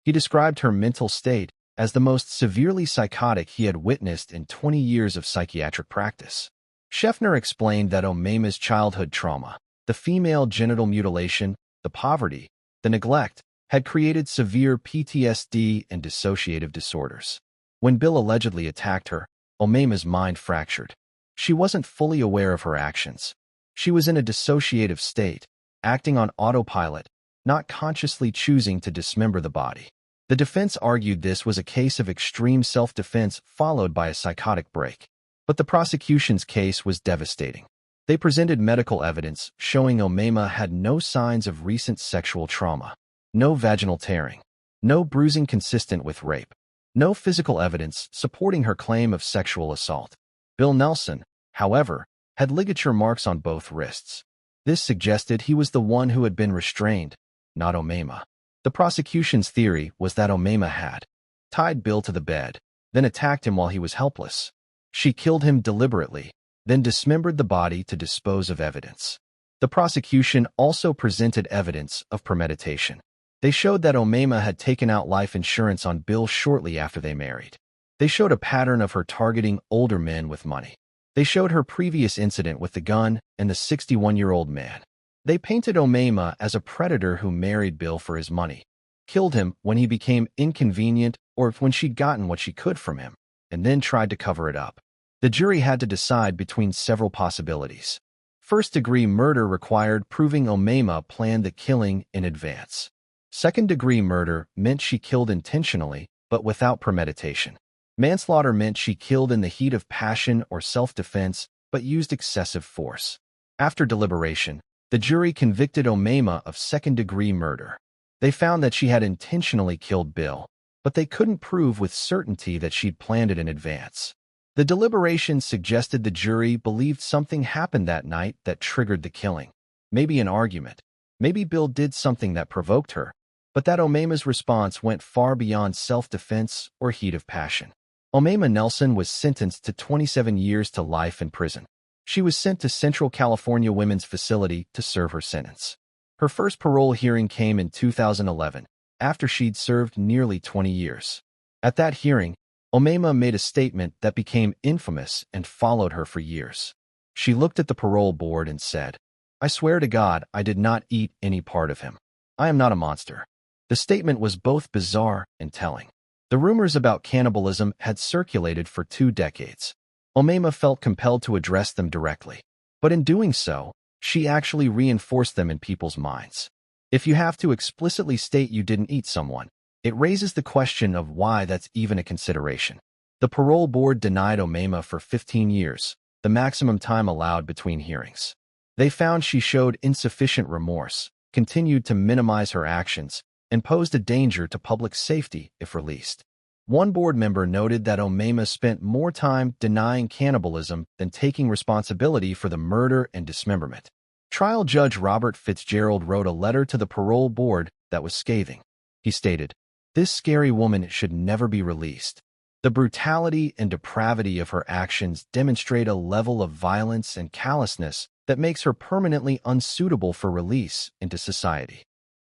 He described her mental state as the most severely psychotic he had witnessed in 20 years of psychiatric practice. Scheffner explained that Omema's childhood trauma, the female genital mutilation, the poverty, the neglect, had created severe PTSD and dissociative disorders. When Bill allegedly attacked her, Omema's mind fractured. She wasn't fully aware of her actions. She was in a dissociative state, acting on autopilot, not consciously choosing to dismember the body. The defense argued this was a case of extreme self-defense followed by a psychotic break. But the prosecution's case was devastating. They presented medical evidence showing Omema had no signs of recent sexual trauma, no vaginal tearing, no bruising consistent with rape. No physical evidence supporting her claim of sexual assault. Bill Nelson, however, had ligature marks on both wrists. This suggested he was the one who had been restrained, not Omema. The prosecution's theory was that Omema had tied Bill to the bed, then attacked him while he was helpless. She killed him deliberately, then dismembered the body to dispose of evidence. The prosecution also presented evidence of premeditation. They showed that Omema had taken out life insurance on Bill shortly after they married. They showed a pattern of her targeting older men with money. They showed her previous incident with the gun and the 61-year-old man. They painted Omema as a predator who married Bill for his money, killed him when he became inconvenient or when she'd gotten what she could from him, and then tried to cover it up. The jury had to decide between several possibilities. First-degree murder required proving Omema planned the killing in advance. Second-degree murder meant she killed intentionally, but without premeditation. Manslaughter meant she killed in the heat of passion or self-defense, but used excessive force. After deliberation, the jury convicted Omema of second-degree murder. They found that she had intentionally killed Bill, but they couldn't prove with certainty that she'd planned it in advance. The deliberations suggested the jury believed something happened that night that triggered the killing. Maybe an argument. Maybe Bill did something that provoked her. But that Omema's response went far beyond self-defense or heat of passion. Omema Nelson was sentenced to 27 years to life in prison. She was sent to Central California Women's Facility to serve her sentence. Her first parole hearing came in 2011, after she'd served nearly 20 years. At that hearing, Omema made a statement that became infamous and followed her for years. She looked at the parole board and said, "I swear to God I did not eat any part of him. I am not a monster." The statement was both bizarre and telling. The rumors about cannibalism had circulated for 2 decades. Omema felt compelled to address them directly. But in doing so, she actually reinforced them in people's minds. If you have to explicitly state you didn't eat someone, it raises the question of why that's even a consideration. The parole board denied Omema for 15 years, the maximum time allowed between hearings. They found she showed insufficient remorse, continued to minimize her actions, and posed a danger to public safety if released. One board member noted that Omema spent more time denying cannibalism than taking responsibility for the murder and dismemberment. Trial Judge Robert Fitzgerald wrote a letter to the parole board that was scathing. He stated, "This scary woman should never be released. The brutality and depravity of her actions demonstrate a level of violence and callousness that makes her permanently unsuitable for release into society."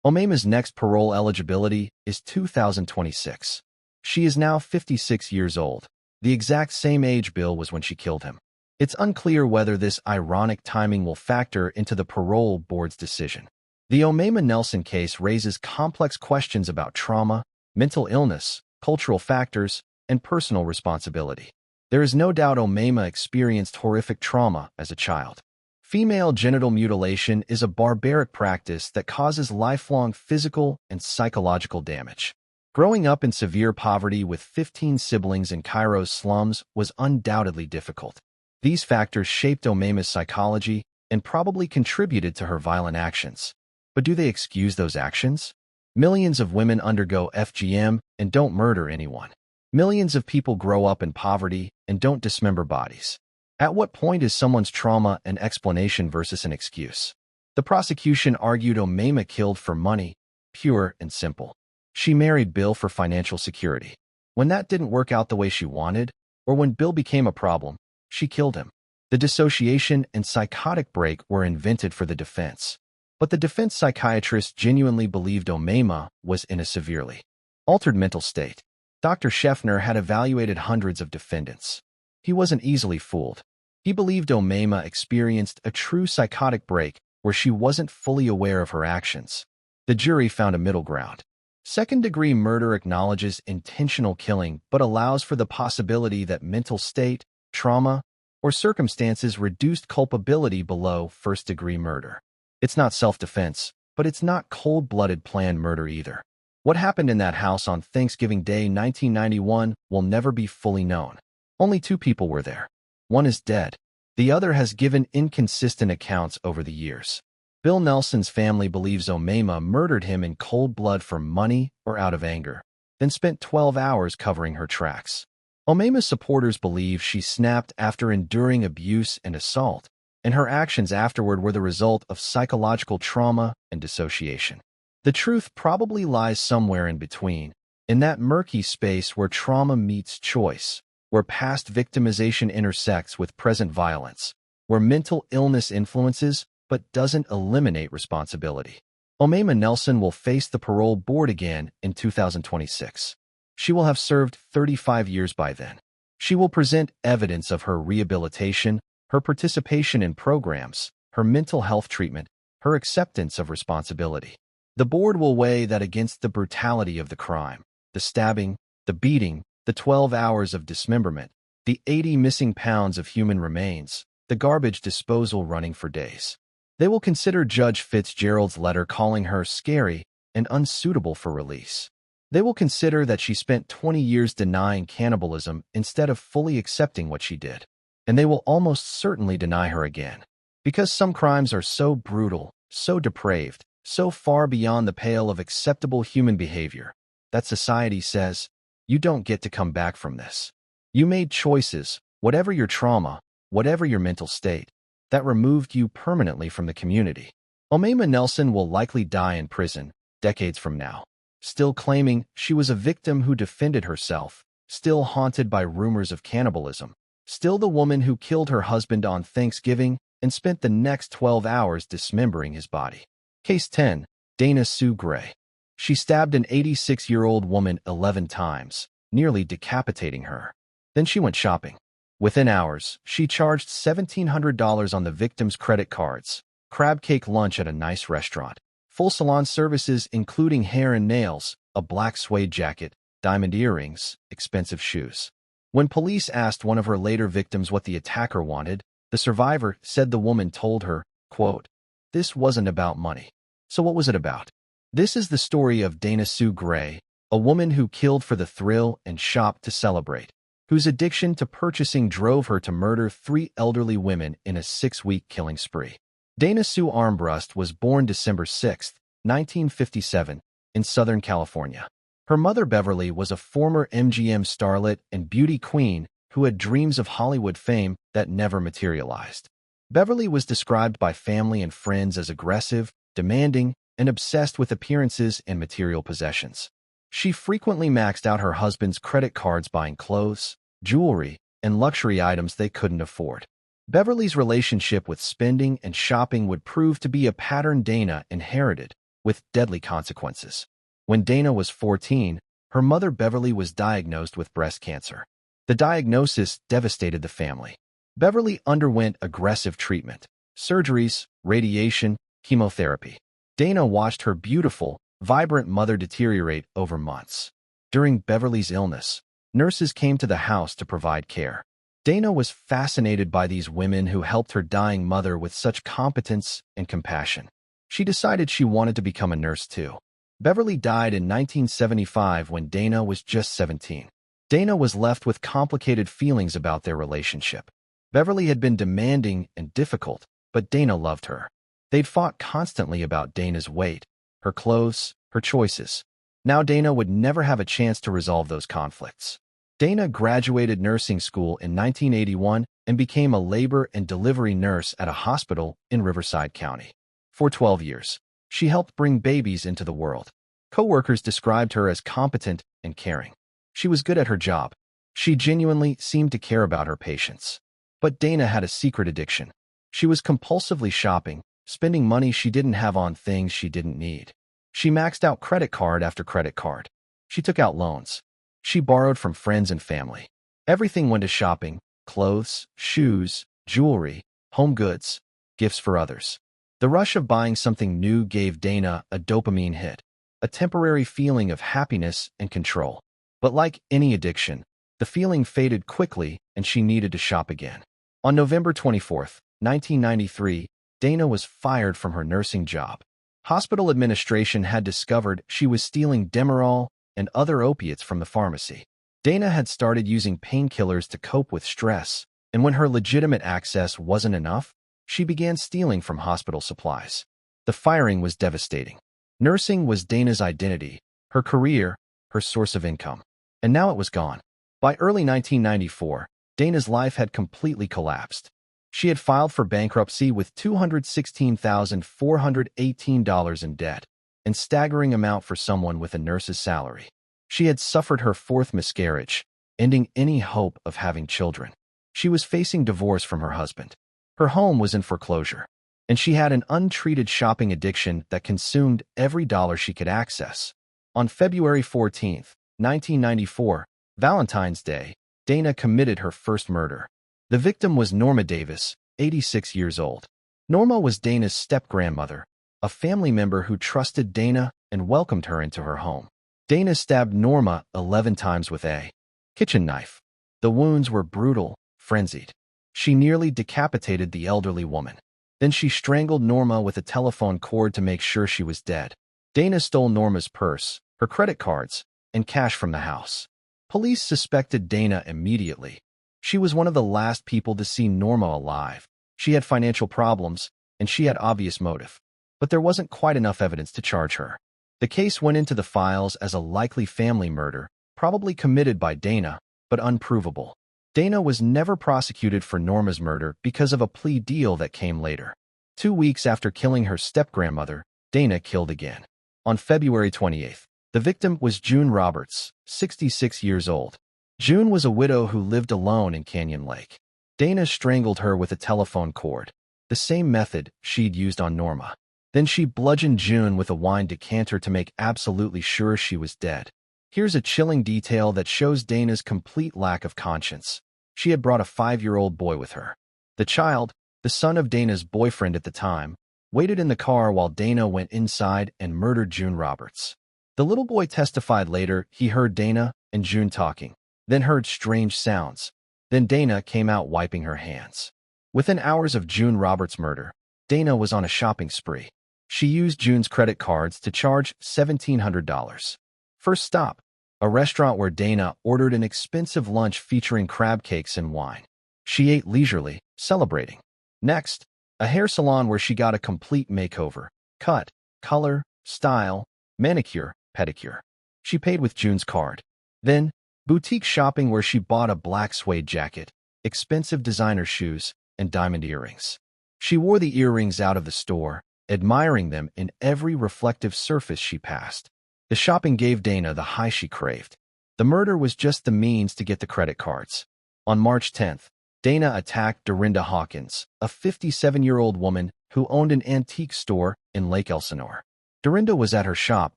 Omema's next parole eligibility is 2026. She is now 56 years old, the exact same age Bill was when she killed him. It's unclear whether this ironic timing will factor into the parole board's decision. The Omema Nelson case raises complex questions about trauma, mental illness, cultural factors, and personal responsibility. There is no doubt Omema experienced horrific trauma as a child. Female genital mutilation is a barbaric practice that causes lifelong physical and psychological damage. Growing up in severe poverty with 15 siblings in Cairo's slums was undoubtedly difficult. These factors shaped Omema's psychology and probably contributed to her violent actions. But do they excuse those actions? Millions of women undergo FGM and don't murder anyone. Millions of people grow up in poverty and don't dismember bodies. At what point is someone's trauma an explanation versus an excuse? The prosecution argued Omema killed for money, pure and simple. She married Bill for financial security. When that didn't work out the way she wanted, or when Bill became a problem, she killed him. The dissociation and psychotic break were invented for the defense. But the defense psychiatrist genuinely believed Omema was in a severely altered mental state. Dr. Scheffner had evaluated hundreds of defendants. He wasn't easily fooled. He believed Omema experienced a true psychotic break where she wasn't fully aware of her actions. The jury found a middle ground. Second-degree murder acknowledges intentional killing but allows for the possibility that mental state, trauma, or circumstances reduced culpability below first-degree murder. It's not self-defense, but it's not cold-blooded planned murder either. What happened in that house on Thanksgiving Day 1991 will never be fully known. Only 2 people were there. One is dead. The other has given inconsistent accounts over the years. Bill Nelson's family believes Omema murdered him in cold blood for money or out of anger. then spent 12 hours covering her tracks. Omema's supporters believe she snapped after enduring abuse and assault, and her actions afterward were the result of psychological trauma and dissociation. The truth probably lies somewhere in between, in that murky space where trauma meets choice, where past victimization intersects with present violence, where mental illness influences but doesn't eliminate responsibility. Omema Nelson will face the parole board again in 2026. She will have served 35 years by then. She will present evidence of her rehabilitation, her participation in programs, her mental health treatment, her acceptance of responsibility. The board will weigh that against the brutality of the crime, the stabbing, the beating, the 12 hours of dismemberment, the 80 missing pounds of human remains, the garbage disposal running for days. They will consider Judge Fitzgerald's letter calling her scary and unsuitable for release. They will consider that she spent 20 years denying cannibalism instead of fully accepting what she did. And they will almost certainly deny her again. Because some crimes are so brutal, so depraved, so far beyond the pale of acceptable human behavior, that society says, you don't get to come back from this. You made choices, whatever your trauma, whatever your mental state, that removed you permanently from the community. Omema Nelson will likely die in prison, decades from now, still claiming she was a victim who defended herself, still haunted by rumors of cannibalism, still the woman who killed her husband on Thanksgiving and spent the next 12 hours dismembering his body. Case 10. Dana Sue Gray. She stabbed an 86-year-old woman 11 times, nearly decapitating her. Then she went shopping. Within hours, she charged $1,700 on the victim's credit cards, crab cake lunch at a nice restaurant, full salon services including hair and nails, a black suede jacket, diamond earrings, expensive shoes. When police asked one of her later victims what the attacker wanted, the survivor said the woman told her, quote, "This wasn't about money." So what was it about? This is the story of Dana Sue Gray, a woman who killed for the thrill and shopped to celebrate, whose addiction to purchasing drove her to murder 3 elderly women in a 6-week killing spree. Dana Sue Armbrust was born December 6, 1957, in Southern California. Her mother, Beverly, was a former MGM starlet and beauty queen who had dreams of Hollywood fame that never materialized. Beverly was described by family and friends as aggressive, demanding, and obsessed with appearances and material possessions. She frequently maxed out her husband's credit cards buying clothes, jewelry, and luxury items they couldn't afford. Beverly's relationship with spending and shopping would prove to be a pattern Dana inherited, with deadly consequences. When Dana was 14, her mother Beverly was diagnosed with breast cancer. The diagnosis devastated the family. Beverly underwent aggressive treatment, surgeries, radiation, chemotherapy. Dana watched her beautiful, vibrant mother deteriorate over months. During Beverly's illness, nurses came to the house to provide care. Dana was fascinated by these women who helped her dying mother with such competence and compassion. She decided she wanted to become a nurse too. Beverly died in 1975 when Dana was just 17. Dana was left with complicated feelings about their relationship. Beverly had been demanding and difficult, but Dana loved her. They'd fought constantly about Dana's weight, her clothes, her choices. Now Dana would never have a chance to resolve those conflicts. Dana graduated nursing school in 1981 and became a labor and delivery nurse at a hospital in Riverside County. For 12 years, she helped bring babies into the world. Coworkers described her as competent and caring. She was good at her job. She genuinely seemed to care about her patients. But Dana had a secret addiction. She was compulsively shopping, spending money she didn't have on things she didn't need. She maxed out credit card after credit card. She took out loans. She borrowed from friends and family. Everything went to shopping, clothes, shoes, jewelry, home goods, gifts for others. The rush of buying something new gave Dana a dopamine hit, a temporary feeling of happiness and control. But like any addiction, the feeling faded quickly and she needed to shop again. On November 24, 1993, Dana was fired from her nursing job. Hospital administration had discovered she was stealing Demerol and other opiates from the pharmacy. Dana had started using painkillers to cope with stress, and when her legitimate access wasn't enough, she began stealing from hospital supplies. The firing was devastating. Nursing was Dana's identity, her career, her source of income. And now it was gone. By early 1994, Dana's life had completely collapsed. She had filed for bankruptcy with $216,418 in debt, a staggering amount for someone with a nurse's salary. She had suffered her fourth miscarriage, ending any hope of having children. She was facing divorce from her husband. Her home was in foreclosure, and she had an untreated shopping addiction that consumed every dollar she could access. On February 14, 1994, Valentine's Day, Dana committed her first murder. The victim was Norma Davis, 86 years old. Norma was Dana's step-grandmother, a family member who trusted Dana and welcomed her into her home. Dana stabbed Norma 11 times with a kitchen knife. The wounds were brutal, frenzied. She nearly decapitated the elderly woman. Then she strangled Norma with a telephone cord to make sure she was dead. Dana stole Norma's purse, her credit cards, and cash from the house. Police suspected Dana immediately. She was one of the last people to see Norma alive. She had financial problems, and she had obvious motive. But there wasn't quite enough evidence to charge her. The case went into the files as a likely family murder, probably committed by Dana, but unprovable. Dana was never prosecuted for Norma's murder because of a plea deal that came later. 2 weeks after killing her step-grandmother, Dana killed again. On February 28th, the victim was June Roberts, 66 years old. June was a widow who lived alone in Canyon Lake. Dana strangled her with a telephone cord, the same method she'd used on Norma. Then she bludgeoned June with a wine decanter to make absolutely sure she was dead. Here's a chilling detail that shows Dana's complete lack of conscience. She had brought a 5-year-old boy with her. The child, the son of Dana's boyfriend at the time, waited in the car while Dana went inside and murdered June Roberts. The little boy testified later he heard Dana and June talking, then heard strange sounds. Then Dana came out wiping her hands. Within hours of June Roberts' murder, Dana was on a shopping spree. She used June's credit cards to charge $1,700. First stop, a restaurant where Dana ordered an expensive lunch featuring crab cakes and wine. She ate leisurely, celebrating. Next, a hair salon where she got a complete makeover: cut, color, style, manicure, pedicure. She paid with June's card. Then, boutique shopping where she bought a black suede jacket, expensive designer shoes, and diamond earrings. She wore the earrings out of the store, admiring them in every reflective surface she passed. The shopping gave Dana the high she craved. The murder was just the means to get the credit cards. On March 10th, Dana attacked Dorinda Hawkins, a 57-year-old woman who owned an antique store in Lake Elsinore. Dorinda was at her shop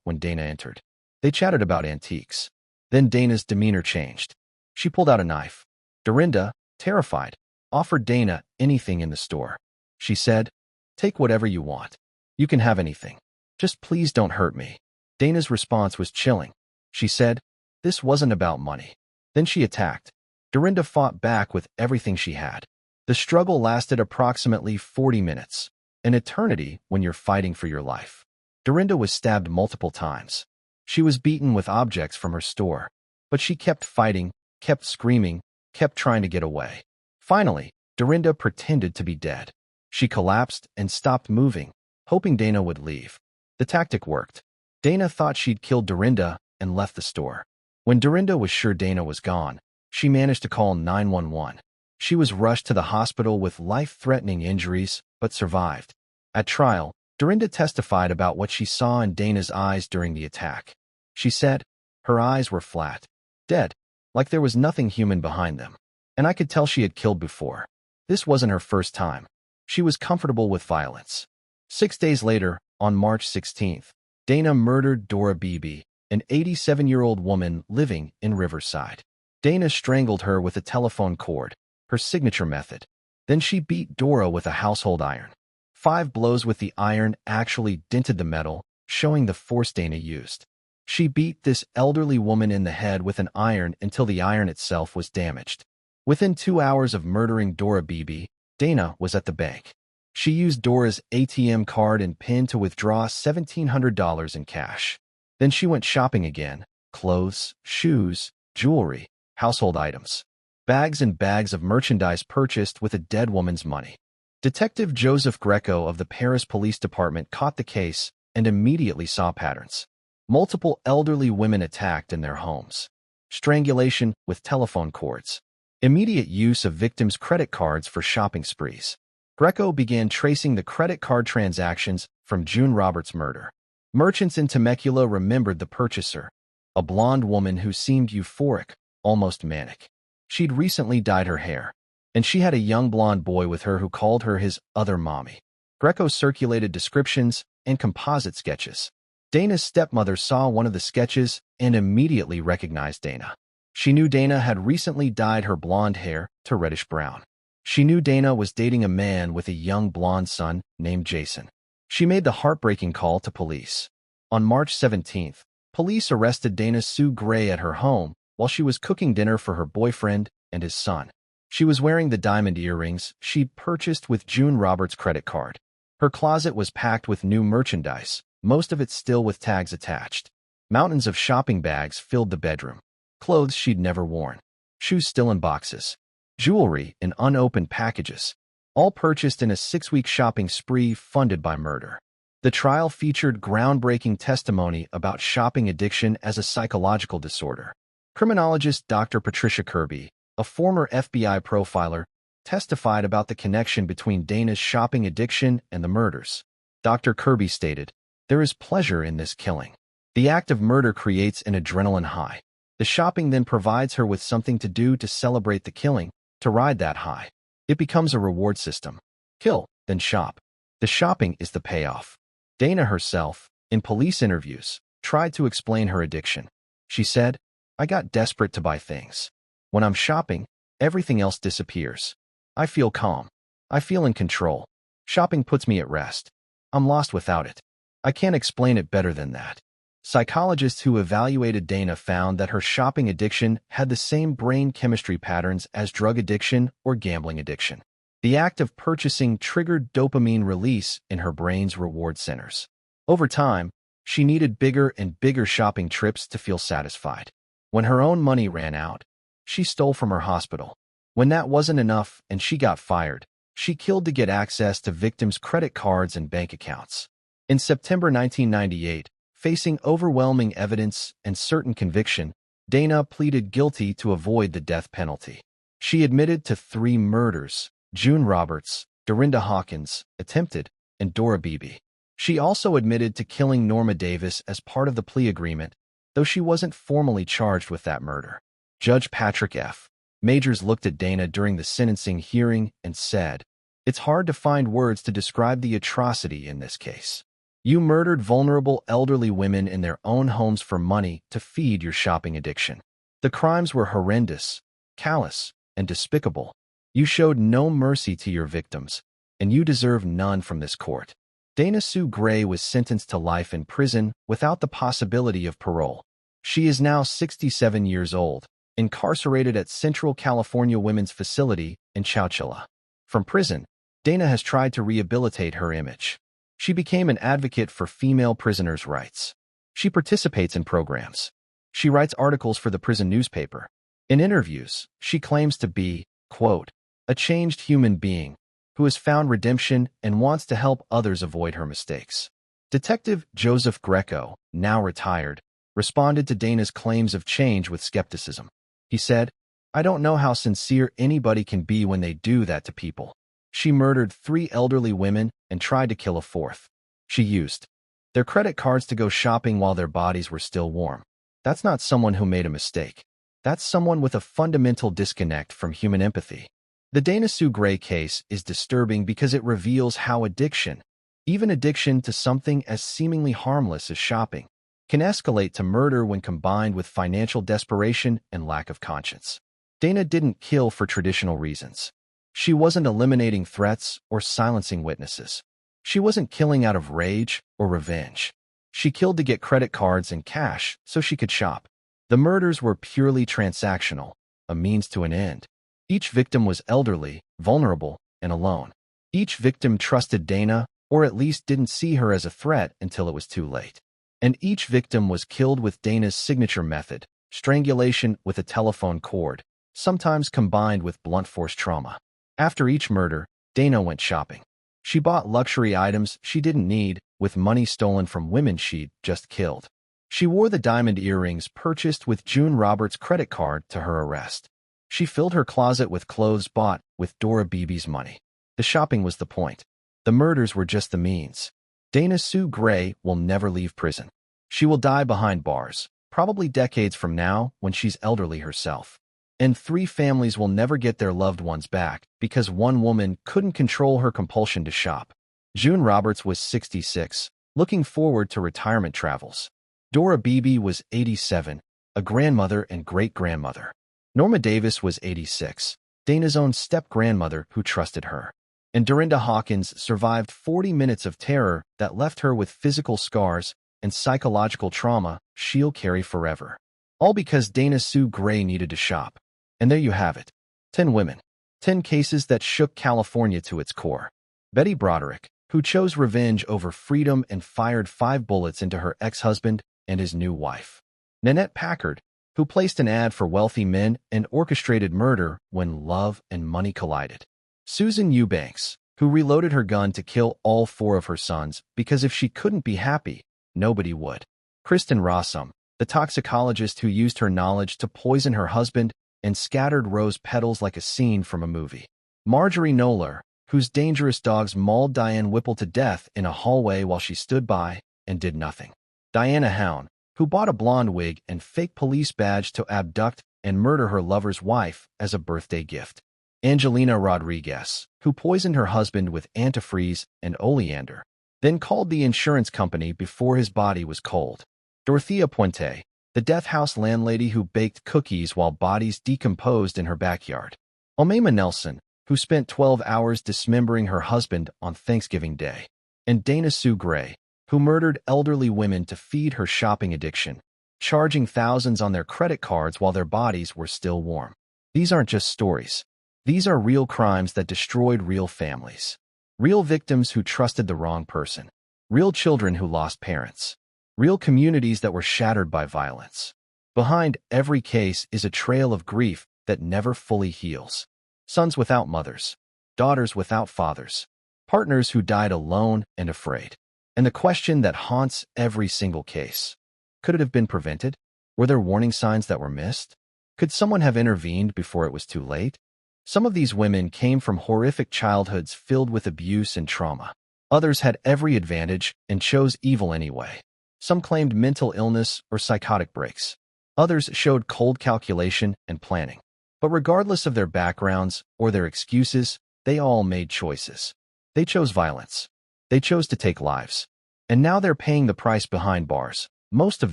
when Dana entered. They chatted about antiques. Then Dana's demeanor changed. She pulled out a knife. Dorinda, terrified, offered Dana anything in the store. She said, "Take whatever you want. You can have anything. Just please don't hurt me." Dana's response was chilling. She said, "This wasn't about money." Then she attacked. Dorinda fought back with everything she had. The struggle lasted approximately 40 minutes, an eternity when you're fighting for your life. Dorinda was stabbed multiple times. She was beaten with objects from her store, but she kept fighting, kept screaming, kept trying to get away. Finally, Dorinda pretended to be dead. She collapsed and stopped moving, hoping Dana would leave. The tactic worked. Dana thought she'd killed Dorinda and left the store. When Dorinda was sure Dana was gone, she managed to call 911. She was rushed to the hospital with life-threatening injuries, but survived. At trial, Dorinda testified about what she saw in Dana's eyes during the attack. She said, "Her eyes were flat, dead, like there was nothing human behind them. And I could tell she had killed before. This wasn't her first time. She was comfortable with violence." 6 days later, on March 16th, Dana murdered Dora Beebe, an 87-year-old woman living in Riverside. Dana strangled her with a telephone cord, her signature method. Then she beat Dora with a household iron. 5 blows with the iron actually dented the metal, showing the force Dana used. She beat this elderly woman in the head with an iron until the iron itself was damaged. Within 2 hours of murdering Dora Beebe, Dana was at the bank. She used Dora's ATM card and PIN to withdraw $1,700 in cash. Then she went shopping again: clothes, shoes, jewelry, household items. Bags and bags of merchandise purchased with a dead woman's money. Detective Joseph Greco of the Paris Police Department caught the case and immediately saw patterns. Multiple elderly women attacked in their homes. Strangulation with telephone cords. Immediate use of victims' credit cards for shopping sprees. Greco began tracing the credit card transactions from June Roberts' murder. Merchants in Temecula remembered the purchaser, a blonde woman who seemed euphoric, almost manic. She'd recently dyed her hair, and she had a young blonde boy with her who called her his other mommy. Greco circulated descriptions and composite sketches. Dana's stepmother saw one of the sketches and immediately recognized Dana. She knew Dana had recently dyed her blonde hair to reddish brown. She knew Dana was dating a man with a young blonde son named Jason. She made the heartbreaking call to police. On March 17th, police arrested Dana Sue Gray at her home while she was cooking dinner for her boyfriend and his son. She was wearing the diamond earrings she'd purchased with June Roberts' credit card. Her closet was packed with new merchandise, most of it still with tags attached. Mountains of shopping bags filled the bedroom. Clothes she'd never worn. Shoes still in boxes. Jewelry in unopened packages. All purchased in a 6-week shopping spree funded by murder. The trial featured groundbreaking testimony about shopping addiction as a psychological disorder. Criminologist Dr. Patricia Kirby, a former FBI profiler, testified about the connection between Dana's shopping addiction and the murders. Dr. Kirby stated, "There is pleasure in this killing. The act of murder creates an adrenaline high. The shopping then provides her with something to do to celebrate the killing, to ride that high. It becomes a reward system. Kill, then shop. The shopping is the payoff." Dana herself, in police interviews, tried to explain her addiction. She said, "I got desperate to buy things. When I'm shopping, everything else disappears. I feel calm. I feel in control. Shopping puts me at rest. I'm lost without it. I can't explain it better than that." Psychologists who evaluated Dana found that her shopping addiction had the same brain chemistry patterns as drug addiction or gambling addiction. The act of purchasing triggered dopamine release in her brain's reward centers. Over time, she needed bigger and bigger shopping trips to feel satisfied. When her own money ran out, she stole from her hospital. When that wasn't enough and she got fired, she killed to get access to victims' credit cards and bank accounts. In September 1998, facing overwhelming evidence and certain conviction, Dana pleaded guilty to avoid the death penalty. She admitted to 3 murders: June Roberts, Dorinda Hawkins, attempted, and Dora Beebe. She also admitted to killing Norma Davis as part of the plea agreement, though she wasn't formally charged with that murder. Judge Patrick F. Majors looked at Dana during the sentencing hearing and said, "It's hard to find words to describe the atrocity in this case. You murdered vulnerable elderly women in their own homes for money to feed your shopping addiction. The crimes were horrendous, callous, and despicable. You showed no mercy to your victims, and you deserve none from this court." Dana Sue Gray was sentenced to life in prison without the possibility of parole. She is now 67 years old, incarcerated at Central California Women's Facility in Chowchilla. From prison, Dana has tried to rehabilitate her image. She became an advocate for female prisoners' rights. She participates in programs. She writes articles for the prison newspaper. In interviews, she claims to be, quote, "a changed human being who has found redemption and wants to help others avoid her mistakes." Detective Joseph Greco, now retired, responded to Dana's claims of change with skepticism. He said, "I don't know how sincere anybody can be when they do that to people. She murdered 3 elderly women and tried to kill a 4th. She used their credit cards to go shopping while their bodies were still warm. That's not someone who made a mistake. That's someone with a fundamental disconnect from human empathy." The Dana Sue Gray case is disturbing because it reveals how addiction, even addiction to something as seemingly harmless as shopping, can escalate to murder when combined with financial desperation and lack of conscience. Dana didn't kill for traditional reasons. She wasn't eliminating threats or silencing witnesses. She wasn't killing out of rage or revenge. She killed to get credit cards and cash so she could shop. The murders were purely transactional, a means to an end. Each victim was elderly, vulnerable, and alone. Each victim trusted Dana, or at least didn't see her as a threat until it was too late. And each victim was killed with Dana's signature method, strangulation with a telephone cord, sometimes combined with blunt force trauma. After each murder, Dana went shopping. She bought luxury items she didn't need with money stolen from women she'd just killed. She wore the diamond earrings purchased with June Roberts' credit card to her arrest. She filled her closet with clothes bought with Dora Beebe's money. The shopping was the point. The murders were just the means. Dana Sue Gray will never leave prison. She will die behind bars, probably decades from now when she's elderly herself. And 3 families will never get their loved ones back because one woman couldn't control her compulsion to shop. June Roberts was 66, looking forward to retirement travels. Dora Beebe was 87, a grandmother and great-grandmother. Norma Davis was 86, Dana's own step-grandmother who trusted her. And Dorinda Hawkins survived 40 minutes of terror that left her with physical scars and psychological trauma she'll carry forever. All because Dana Sue Gray needed to shop. And there you have it. 10 women. 10 cases that shook California to its core. Betty Broderick, who chose revenge over freedom and fired 5 bullets into her ex-husband and his new wife. Nanette Packard, who placed an ad for wealthy men and orchestrated murder when love and money collided. Susan Eubanks, who reloaded her gun to kill all 4 of her sons because if she couldn't be happy, nobody would. Kristen Rossum, the toxicologist who used her knowledge to poison her husband and scattered rose petals like a scene from a movie. Marjorie Knoller, whose dangerous dogs mauled Diane Whipple to death in a hallway while she stood by and did nothing. Diana Hown, who bought a blonde wig and fake police badge to abduct and murder her lover's wife as a birthday gift. Angelina Rodriguez, who poisoned her husband with antifreeze and oleander, then called the insurance company before his body was cold. Dorothea Puente, the Death House landlady who baked cookies while bodies decomposed in her backyard. Omaima Nelson, who spent 12 hours dismembering her husband on Thanksgiving Day. And Dana Sue Gray, who murdered elderly women to feed her shopping addiction, charging thousands on their credit cards while their bodies were still warm. These aren't just stories. These are real crimes that destroyed real families. Real victims who trusted the wrong person. Real children who lost parents. Real communities that were shattered by violence. Behind every case is a trail of grief that never fully heals. Sons without mothers. Daughters without fathers. Partners who died alone and afraid. And the question that haunts every single case. Could it have been prevented? Were there warning signs that were missed? Could someone have intervened before it was too late? Some of these women came from horrific childhoods filled with abuse and trauma. Others had every advantage and chose evil anyway. Some claimed mental illness or psychotic breaks. Others showed cold calculation and planning. But regardless of their backgrounds or their excuses, they all made choices. They chose violence. They chose to take lives. And now they're paying the price behind bars, most of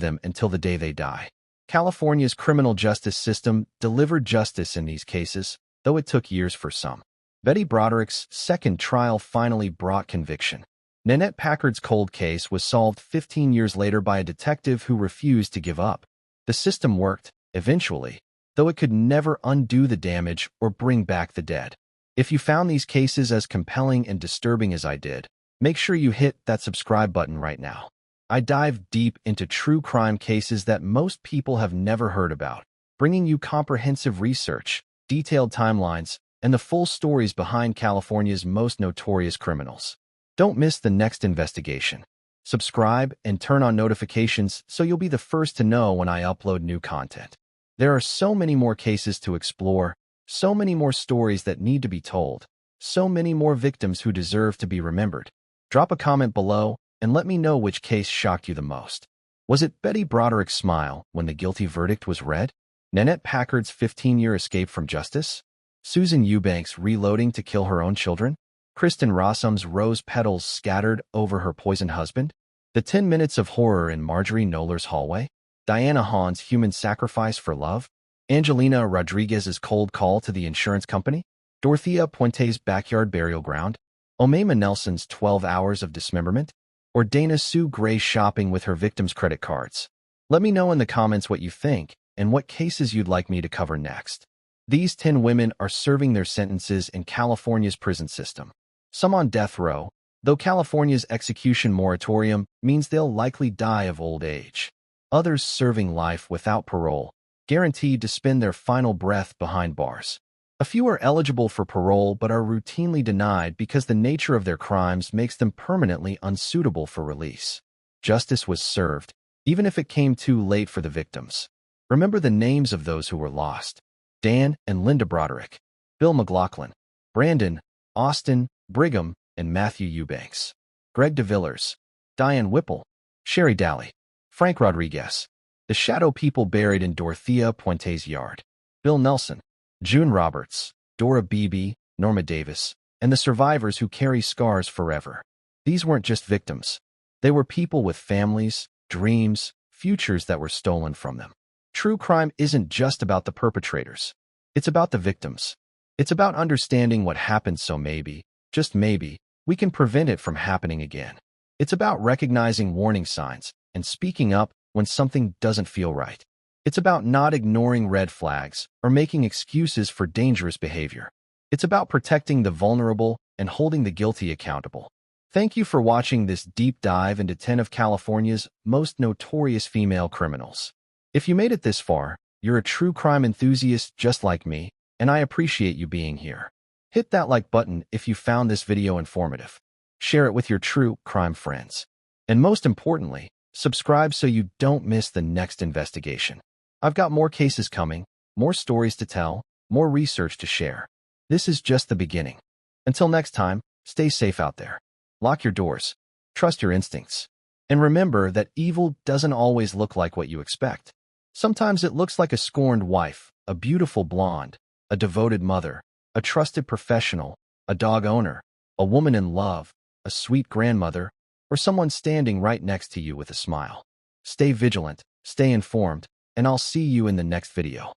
them until the day they die. California's criminal justice system delivered justice in these cases, though it took years for some. Betty Broderick's second trial finally brought conviction. Nanette Packard's cold case was solved 15 years later by a detective who refused to give up. The system worked, eventually, though it could never undo the damage or bring back the dead. If you found these cases as compelling and disturbing as I did, make sure you hit that subscribe button right now. I dive deep into true crime cases that most people have never heard about, bringing you comprehensive research, detailed timelines, and the full stories behind California's most notorious criminals. Don't miss the next investigation. Subscribe and turn on notifications so you'll be the first to know when I upload new content. There are so many more cases to explore, so many more stories that need to be told, so many more victims who deserve to be remembered. Drop a comment below and let me know which case shocked you the most. Was it Betty Broderick's smile when the guilty verdict was read? Nanette Packard's 15-year escape from justice? Susan Eubanks reloading to kill her own children? Kristen Rossum's rose petals scattered over her poisoned husband? The 10 minutes of horror in Marjorie Knoller's hallway? Diana Hawn's human sacrifice for love? Angelina Rodriguez's cold call to the insurance company? Dorothea Puente's backyard burial ground? Omaima Nelson's 12 hours of dismemberment? Or Dana Sue Gray shopping with her victims' credit cards? Let me know in the comments what you think and what cases you'd like me to cover next. These 10 women are serving their sentences in California's prison system. Some on death row, though California's execution moratorium means they'll likely die of old age. Others serving life without parole, guaranteed to spend their final breath behind bars. A few are eligible for parole but are routinely denied because the nature of their crimes makes them permanently unsuitable for release. Justice was served, even if it came too late for the victims. Remember the names of those who were lost: Dan and Linda Broderick, Bill McLaughlin, Brandon, Austin, Brigham, and Matthew Eubanks, Greg DeVillers, Diane Whipple, Sherry Daly, Frank Rodriguez, the shadow people buried in Dorothea Puente's yard, Bill Nelson, June Roberts, Dora Beebe, Norma Davis, and the survivors who carry scars forever. These weren't just victims. They were people with families, dreams, futures that were stolen from them. True crime isn't just about the perpetrators. It's about the victims. It's about understanding what happened so maybe, just maybe, we can prevent it from happening again. It's about recognizing warning signs and speaking up when something doesn't feel right. It's about not ignoring red flags or making excuses for dangerous behavior. It's about protecting the vulnerable and holding the guilty accountable. Thank you for watching this deep dive into 10 of California's most notorious female criminals. If you made it this far, you're a true crime enthusiast just like me, and I appreciate you being here. Hit that like button if you found this video informative. Share it with your true crime friends. And most importantly, subscribe so you don't miss the next investigation. I've got more cases coming, more stories to tell, more research to share. This is just the beginning. Until next time, stay safe out there. Lock your doors. Trust your instincts. And remember that evil doesn't always look like what you expect. Sometimes it looks like a scorned wife, a beautiful blonde, a devoted mother, a trusted professional, a dog owner, a woman in love, a sweet grandmother, or someone standing right next to you with a smile. Stay vigilant, stay informed, and I'll see you in the next video.